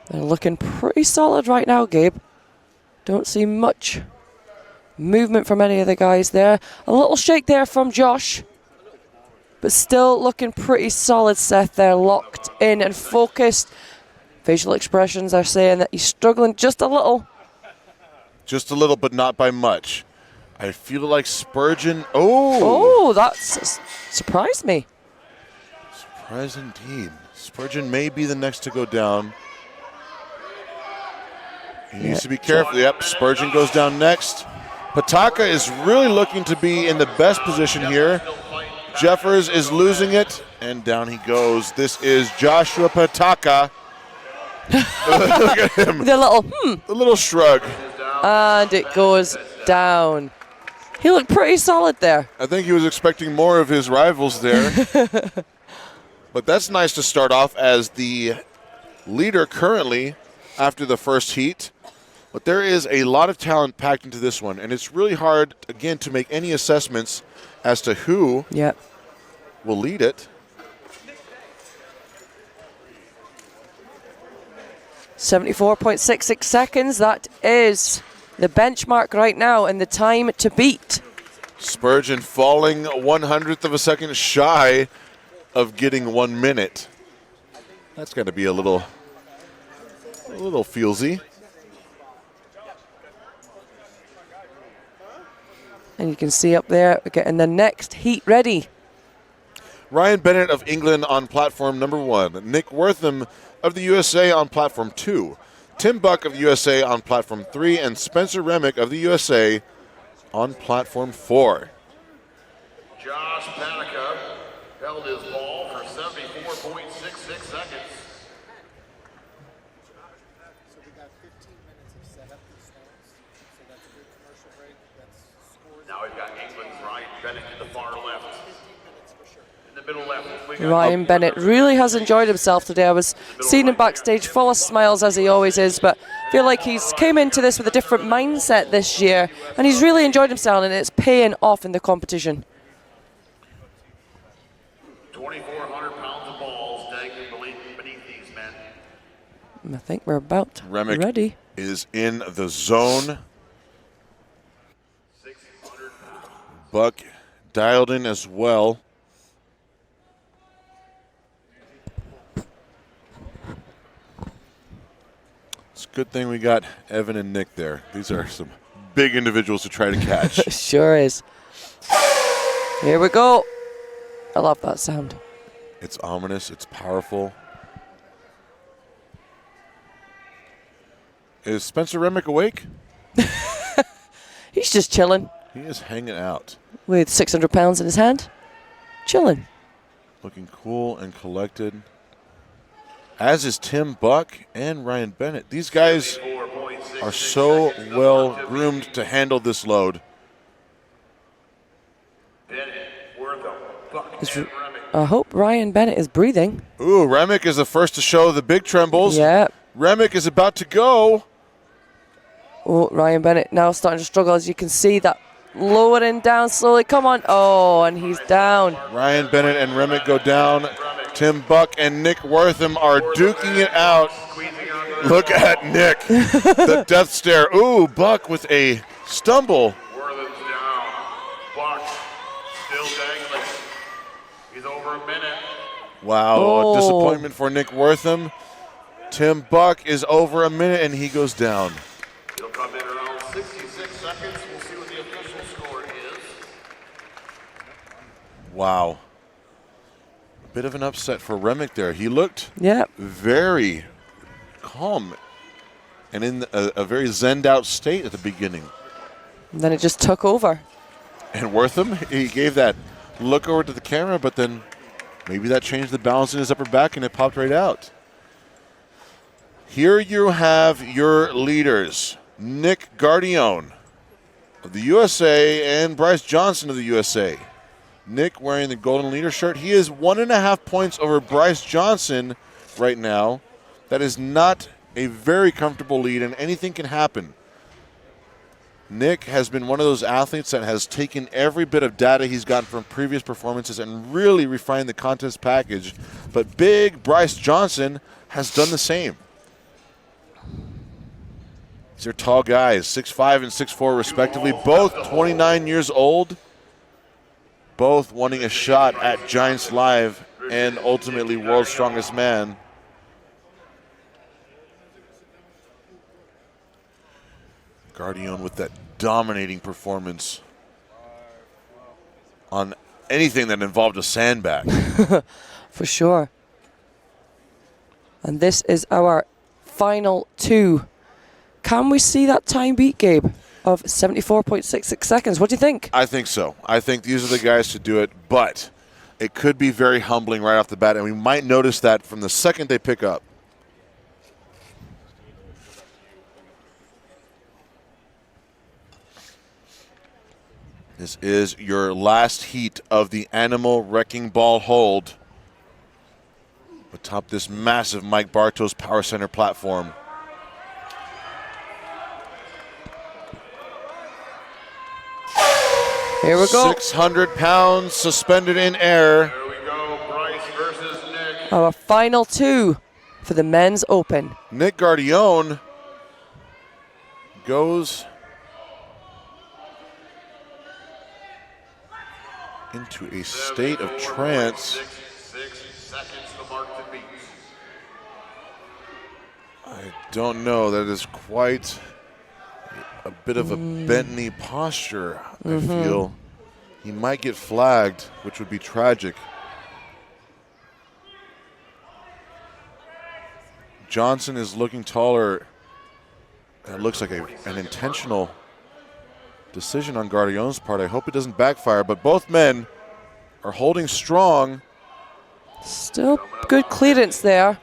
They're looking pretty solid right now, Gabe. Don't see much movement from any of the guys there. A little shake there from Josh, but still looking pretty solid, Seth. They're locked in and focused. Facial expressions are saying that he's struggling just a little. Just a little, but not by much. I feel like Spurgeon. Oh, That's surprised me. Surprise indeed. Spurgeon may be the next to go down. He needs to be careful. Yep, Spurgeon goes down next. Pataka is really looking to be in the best position here. Jeffers is losing it, and down he goes. This is Joshua Pataka. Look at him. The little shrug. And it goes down. He looked pretty solid there. I think he was expecting more of his rivals there. But that's nice to start off as the leader currently after the first heat. But there is a lot of talent packed into this one, and it's really hard, again, to make any assessments as to who will lead it. 74.66 seconds. That is the benchmark right now and the time to beat. Spurgeon falling 1/100th of a second shy of getting 1 minute. That's got to be a little feelsy. And you can see up there, we're getting the next heat ready. Ryan Bennett of England on platform number 1. Nick Wortham of the USA on platform 2. Tim Buck of the USA on platform 3. And Spencer Remick of the USA on platform 4. Josh Panica held his ball for 74.66 seconds. So we got 15 minutes of setup and starts. So that's a good commercial break. That's scores. Now we've got England's Ryan Bennett to the far left. 15 minutes for sure. In the middle left, we got Ryan Bennett really has enjoyed himself today. I was seeing him backstage full of smiles as he always is, but I feel like he's came into this with a different mindset this year, and he's really enjoyed himself, and it's paying off in the competition. 2,400 pounds of balls dangling beneath these men. I think we're about Remick ready. is in the zone. Buck dialed in as well. It's a good thing we got Evan and Nick there. These are some big individuals to try to catch. Sure is. Here we go. I love that sound. It's ominous. It's powerful. Is Spencer Remick awake? He's just chilling He is hanging out. with 600 pounds in his hand. Chilling. Looking cool and collected. As is Tim Buck and Ryan Bennett. These guys are so well groomed to handle this load. Bennett, Wortham, Buck, Is- and Remick. I hope Ryan Bennett is breathing. Ooh, Remick is the first to show the big trembles. Yeah. Remick is about to go. Oh, Ryan Bennett now starting to struggle, as you can see that lowering down slowly. Come on. Oh, and he's down. Ryan Bennett and Remick go down. Tim Buck and Nick Wortham are duking it out. Look at Nick. The death stare. Ooh, Buck with a stumble. Wortham's down. Buck still dangling. He's over a minute. Wow, Oh. a disappointment for Nick Wortham. Tim Buck is over a minute and he goes down. He'll come in around 66 seconds. We'll see what the official score is. Wow. A bit of an upset for Remick there. He looked Yeah. very calm and in a very zenned out state at the beginning. And then it just took over. And Wortham, he gave that look over to the camera, but then maybe that changed the balance in his upper back and it popped right out. Here you have your leaders, Nick Gardione of the USA and Bryce Johnson of the USA. Nick wearing the golden leader shirt. He is 1.5 points over Bryce Johnson right now. That is not a very comfortable lead, and anything can happen. Nick has been one of those athletes that has taken every bit of data he's gotten from previous performances and really refined the contest package. But big Bryce Johnson has done the same. These are tall guys, 6'5" and 6'4" respectively, both 29 years old, both wanting a shot at Giants Live and ultimately World's Strongest Man. Guardian with that dominating performance on anything that involved a sandbag. For sure. And this is our final 2. Can we see that time beat, Gabe, of 74.66 seconds? What do you think? I think so. I think these are the guys to do it, but it could be very humbling right off the bat, and we might notice that from the second they pick up. This is your last heat of the Animal Wrecking Ball hold atop this massive Mike Bartos Power Center platform. Here we go. 600 pounds suspended in air. There we go, Bryce versus Nick. Our final 2 for the men's open. Nick Guardian goes into a state of trance. 6 seconds to mark the beat. I don't know. That is quite a bit of a bent knee posture, I feel. He might get flagged, which would be tragic. Johnson is looking taller. That looks like an intentional decision on Guardian's part. I hope it doesn't backfire, but both men are holding strong. Still good clearance there.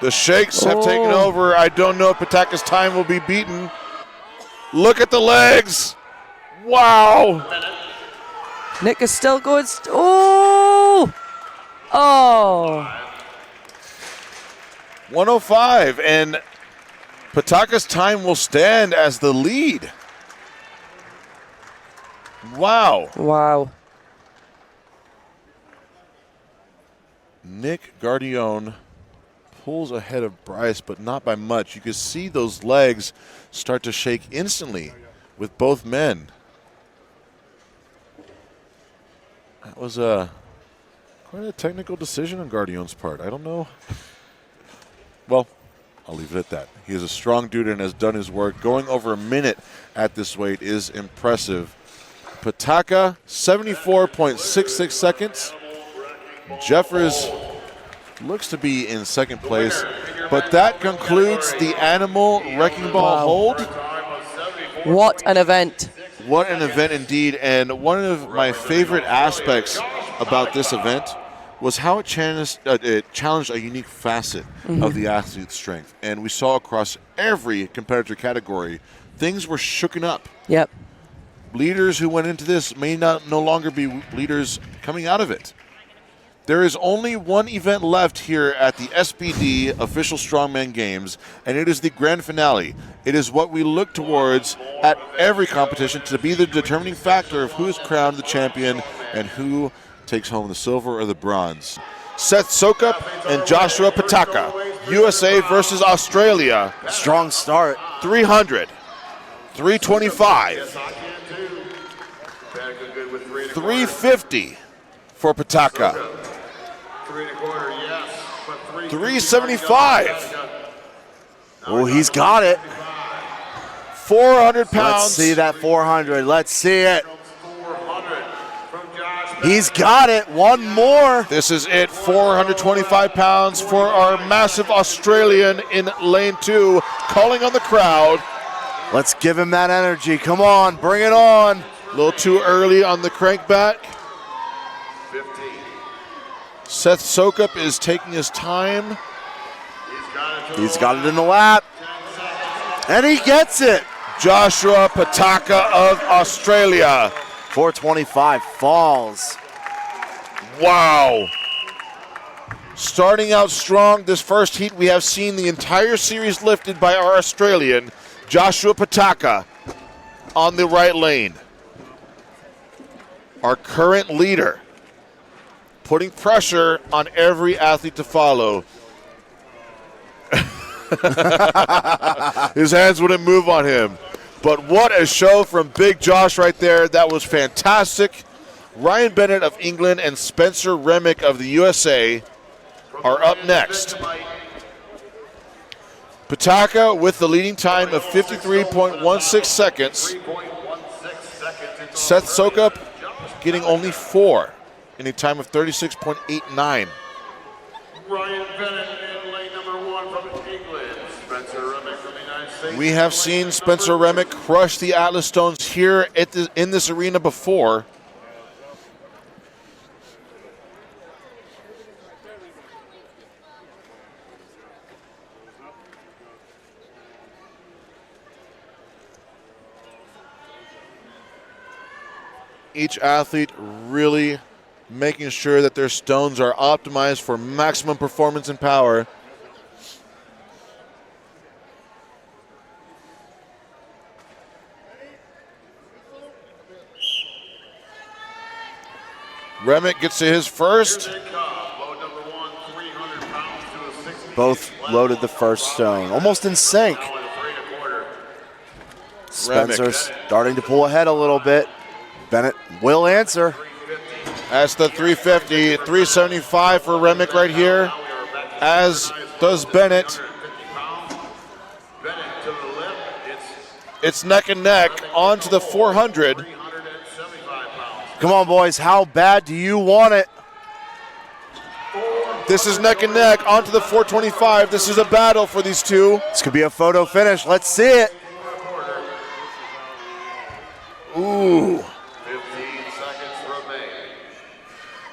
The shakes have taken over. I don't know if Pataka's time will be beaten. Look at the legs. Wow. Nick is still going. Oh! 105, and Pataka's time will stand as the lead. Wow. Wow. Nick Guardian pulls ahead of Bryce, but not by much. You can see those legs start to shake instantly with both men. That was quite a technical decision on Guardian's part. I don't know. Well, I'll leave it at that. He is a strong dude and has done his work. Going over a minute at this weight is impressive. Pataka, 74.66 seconds. Jeffers looks to be in second place, but that concludes the Animal Wrecking Ball hold. What an event. What an event indeed, and one of my favorite aspects about this event was how it challenged a unique facet of the athlete's strength. And we saw across every competitor category, things were shooken up. Yep. Leaders who went into this may no longer be leaders coming out of it. There is only one event left here at the SBD Official Strongman Games, and it is the grand finale. It is what we look towards at every competition to be the determining factor of who is crowned the champion and who takes home the silver or the bronze. Seth Sokup and Joshua Pataka, USA versus Australia. Strong start. 300, 325, 350 for Pataka. 375. Oh, he's got it. 400 pounds. Let's see that 400. Let's see it. He's got it. One more. This is it. 425 pounds for our massive Australian in lane 2, calling on the crowd. Let's give him that energy. Come on, bring it on. A little too early on the crankback. 15. Seth Sokup is taking his time. He's got it in the lap. And he gets it. Joshua Pataka of Australia. 425 falls. Wow. Starting out strong, this first heat we have seen the entire series lifted by our Australian, Joshua Pataka. on the right lane. Our current leader, putting pressure on every athlete to follow. His hands wouldn't move on him. But what a show from Big Josh right there. That was fantastic. Ryan Bennett of England and Spencer Remick of the USA are up next. Pataka with the leading time of 53.16 seconds. Seth Sokup getting only 4 in a time of 36.89. Ryan Bennett in lane number 1 from England. Spencer Remick from the United States. We have seen Spencer Remick crush the Atlas Stones here in this arena before. Each athlete really making sure that their stones are optimized for maximum performance and power. Remick gets to his first. Both loaded the first stone, almost in sync. Spencer starting to pull ahead a little bit. Bennett will answer. That's the 350, 375 for Remick right here, as does Bennett. It's neck and neck onto the 400. Come on, boys, how bad do you want it? This is neck and neck onto the 425. This is a battle for these two. This could be a photo finish. Let's see it. Ooh. 15 seconds remain.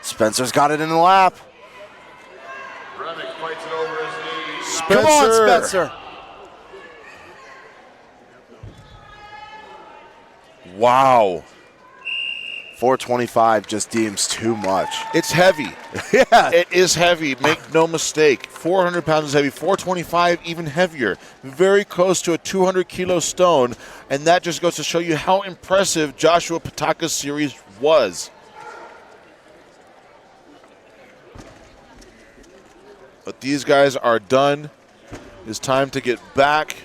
Spencer's got it in the lap. Remick fights it over his knees. Come on, Spencer. Wow. 425 just deems too much. It's heavy. Yeah. It is heavy. Make no mistake. 400 pounds is heavy. 425 even heavier. Very close to a 200-kilo stone. And that just goes to show you how impressive Joshua Pataka's series was. But these guys are done. It's time to get back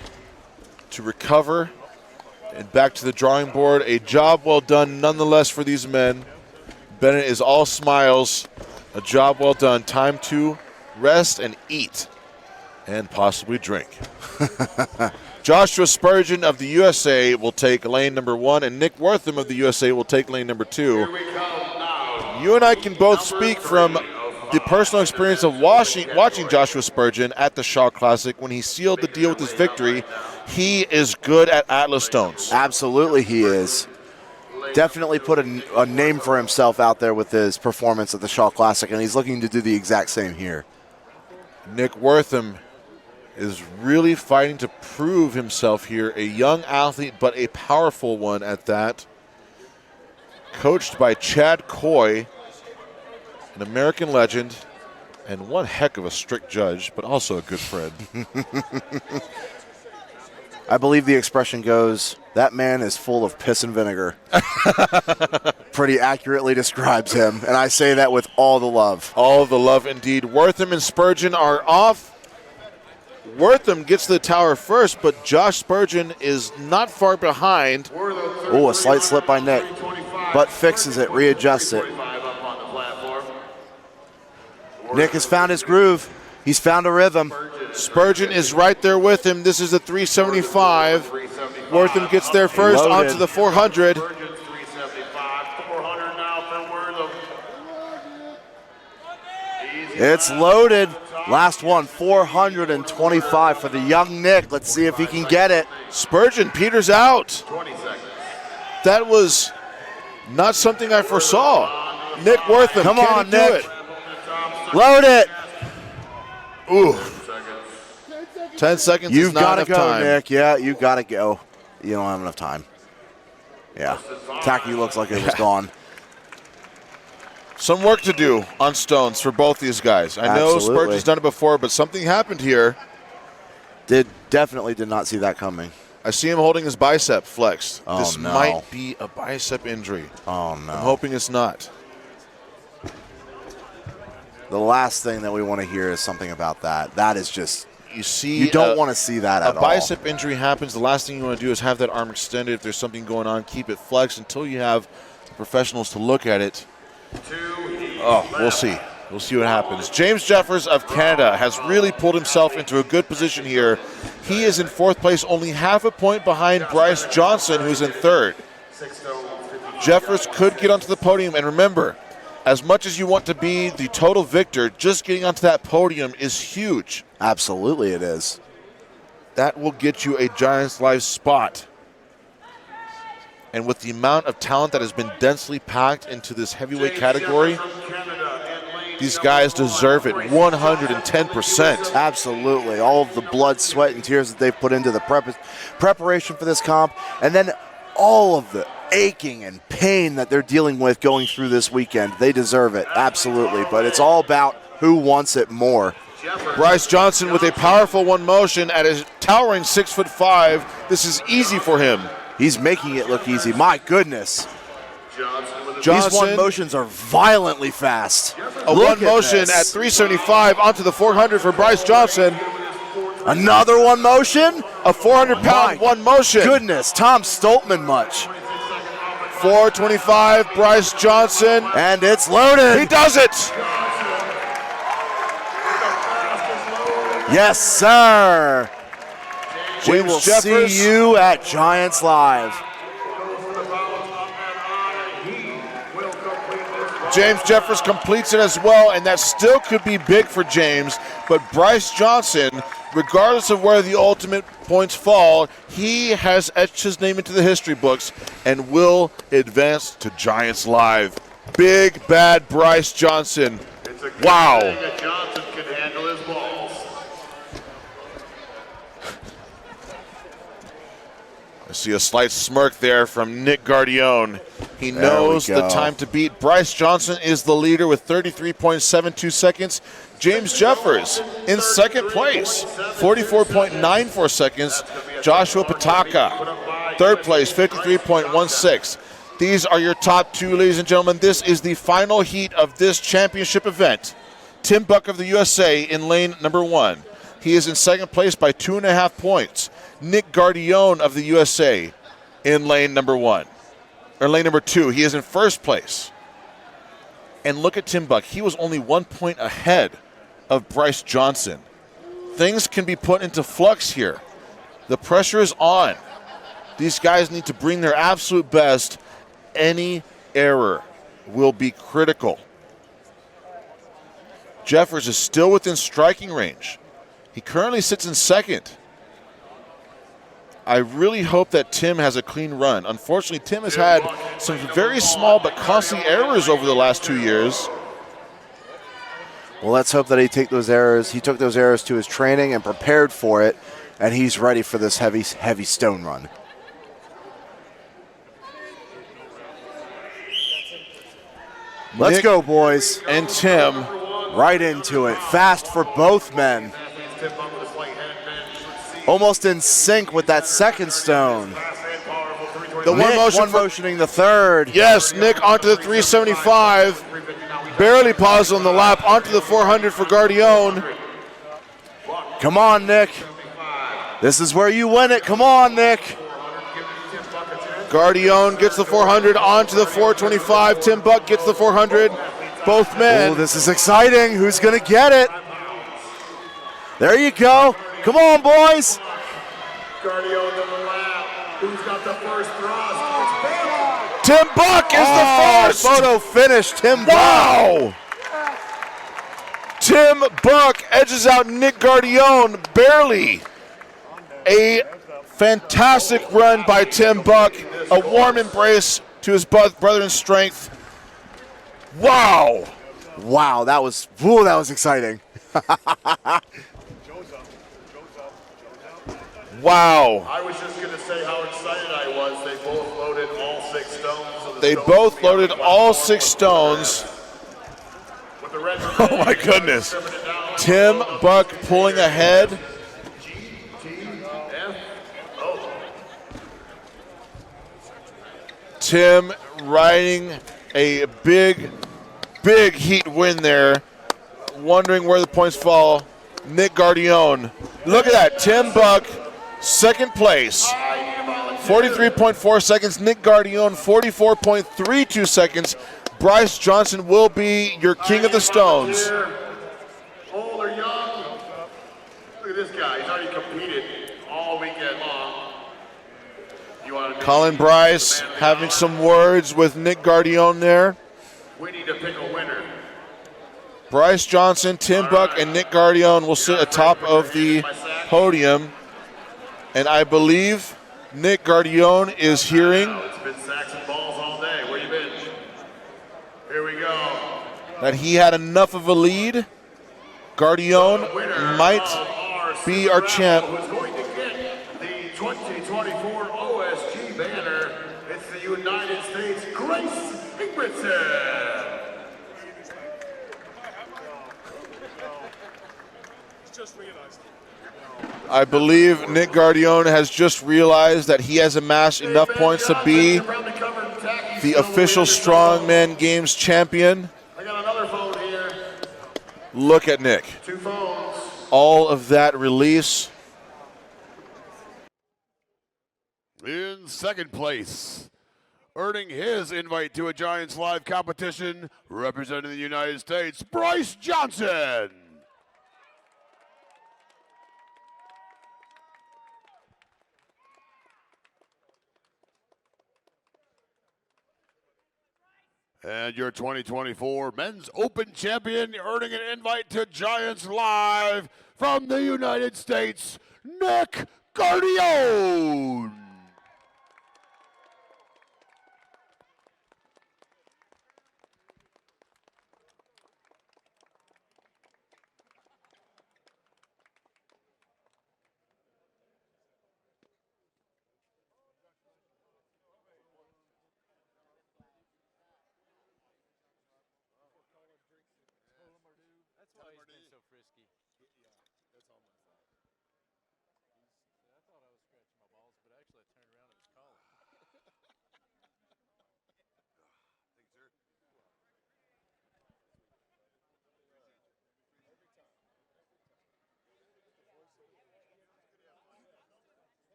to recover and back to the drawing board. A job well done nonetheless for these men. Bennett is all smiles. A job well done. Time to rest and eat and possibly drink. Joshua Spurgeon of the USA will take lane number 1, and Nick Wortham of the USA will take lane number 2. You and I can both speak from the personal experience of watching Joshua Spurgeon at the Shaw Classic when he sealed the deal with his victory. He is good at Atlas Stones. Absolutely he is. Definitely put a name for himself out there with his performance at the Shaw Classic, and he's looking to do the exact same here. Nick Wortham is really fighting to prove himself here. A young athlete, but a powerful one at that. Coached by Chad Coy, an American legend, and one heck of a strict judge, but also a good friend. I believe the expression goes, that man is full of piss and vinegar. Pretty accurately describes him, and I say that with all the love. All the love indeed. Wortham and Spurgeon are off. Wortham gets to the tower first, but Josh Spurgeon is not far behind. Oh, a slight slip by Nick, but fixes it, readjusts it. Nick has found his groove. He's found a rhythm. Spurgeon is right there with him. This is a 375. Wortham gets there first onto the 400. It's loaded. Last one, 425 for the young Nick. Let's see if he can get it. Spurgeon peters out. That was not something I foresaw. Nick Wortham, come on, he do Nick. it? Load it. Ooh. 10 seconds You've is not got to enough go, time. Nick. Yeah, you got to go. You don't have enough time. Yeah. Tacky looks like it was gone. Some work to do on stones for both these guys. I know Spurgeon's done it before, but something happened here. Definitely did not see that coming. I see him holding his bicep flexed. Oh, This no. might be a bicep injury. Oh, no. I'm hoping it's not. The last thing that we want to hear is something about that. That is just, You you don't want to see that at a all. bicep injury happens. The last thing you want to do is have that arm extended. If there's something going on, keep it flexed until you have professionals to look at it. Oh, we'll see. We'll see what happens. James Jeffers of Canada has really pulled himself into a good position here. He is in fourth place, only half a point behind Bryce Johnson, who's in third. Jeffers could get onto the podium, and remember, as much as you want to be the total victor, just getting onto that podium is huge. Absolutely it is. That will get you a Giants Live spot. And with the amount of talent that has been densely packed into this heavyweight category, these guys deserve it 110%. Absolutely. All of the blood, sweat, and tears that they've put into the preparation for this comp, and then all of the aching and pain that they're dealing with going through this weekend. They deserve it, absolutely. But it's all about who wants it more. Bryce Johnson with a powerful one motion at a towering 6'5". This is easy for him. He's making it look easy. My goodness. Johnson, These one motions are violently fast. a Look one motion this. at 375 onto the 400 for Bryce Johnson. Another one motion. A 400-pound My one motion. Goodness, Tom Stoltman much. 425, Bryce Johnson. And it's loaded. He does it. Yes, sir. We James will Jeffers. see you at Giants Live. James Jeffers completes it as well, and that still could be big for James. But Bryce Johnson, regardless of where the ultimate points fall, he has etched his name into the history books and will advance to Giants Live. Big, bad Bryce Johnson. Wow. Johnson can handle his balls. I see a slight smirk there from Nick Guardione. He knows the time to beat. Bryce Johnson is the leader with 33.72 seconds. James Jeffers in second place, 44.94 seconds. Joshua Pataka, third place, 53.16. These are your top two, ladies and gentlemen. This is the final heat of this championship event. Tim Buck of the USA in lane number 1. He is in second place by 2.5 points. Nick Guardione of the USA in lane number 1, or lane number 2. He is in first place. And look at Tim Buck. He was only 1 point ahead of Bryce Johnson. Things can be put into flux here. The pressure is on. These guys need to bring their absolute best. Any error will be critical. Jeffers is still within striking range. He currently sits in second. I really hope that Tim has a clean run. Unfortunately, Tim has had some very small but costly errors over the last 2 years. Well, let's hope that he took those errors to his training and prepared for it, and he's ready for this heavy stone run. Let's Nick go, boys. and Tim Right into it. Fast for both men. Almost in sync with that second stone. The Nick, one motion one motioning the third. Yes, Nick onto the 375. Barely paused on the lap onto the 400 for Guardione. Come on, Nick. This is where you win it. Come on, Nick. Guardione gets the 400 onto the 425. Tim Buck gets the 400. Both men. Oh, this is exciting. Who's going to get it? There you go. Come on, boys. Guardione to the lap. Who's got the first thrust? Tim Buck is the first. Photo finish. Tim Buck. Wow. Tim Buck edges out Nick Guardione barely. A fantastic run by Tim Buck. A warm embrace to his brother in strength. Wow. Wow, that was exciting. Wow. I was just going to say how excited I was. They both loaded all 6 stones. They both loaded all 6 stones. With the red Oh my goodness. Tim Buck pulling ahead. Tim riding a big heat win there. Wondering where the points fall. Nick Guardione. Look at that. Tim Buck, second place. 43.4 seconds. Nick Guardione, 44.32 seconds. Bryce Johnson will be your king of the stones. Old or young? Look at this guy. He's already competed all weekend long. You want to Colin Bryce having some words with Nick Guardione there. We need to pick a winner. Bryce Johnson, Tim Buck, and Nick Guardione will sit atop of the podium. And I believe Nick Guardione is hearing It's been sacks and balls all day. Where you been? Here we go. that he had enough of a lead. Guardione might be our champ. Who's going to get the 2024 OSG banner? It's the United States Grace Ingebrigtsen. I believe Nick Guardione has just realized that he has amassed enough points to be the official Strongman Games champion. I got another phone here. Look at Nick. 2 phones. All of that release. In second place, earning his invite to a Giants Live competition, representing the United States, Bryce Johnson. And your 2024 Men's Open Champion, earning an invite to Giants Live from the United States, Nick Guardione.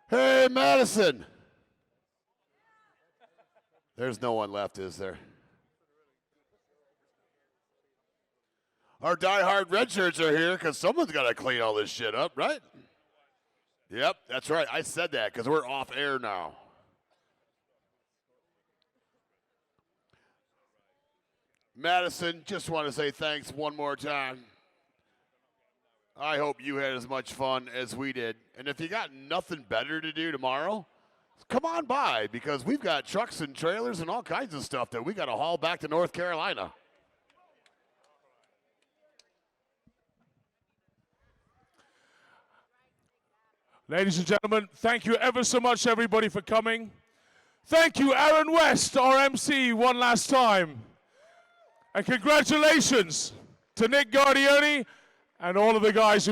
Hey, Madison. There's no one left, is there? Our diehard red shirts are here because someone's got to clean all this shit up, right? Yep, that's right. I said that because we're off air now. Madison, just want to say thanks one more time. I hope you had as much fun as we did. And if you got nothing better to do tomorrow, come on by because we've got trucks and trailers and all kinds of stuff that we got to haul back to North Carolina. Ladies and gentlemen, thank you ever so much, everybody, for coming. Thank you, Aaron West, our MC, one last time. And congratulations to Nick Guardione and all of the guys who made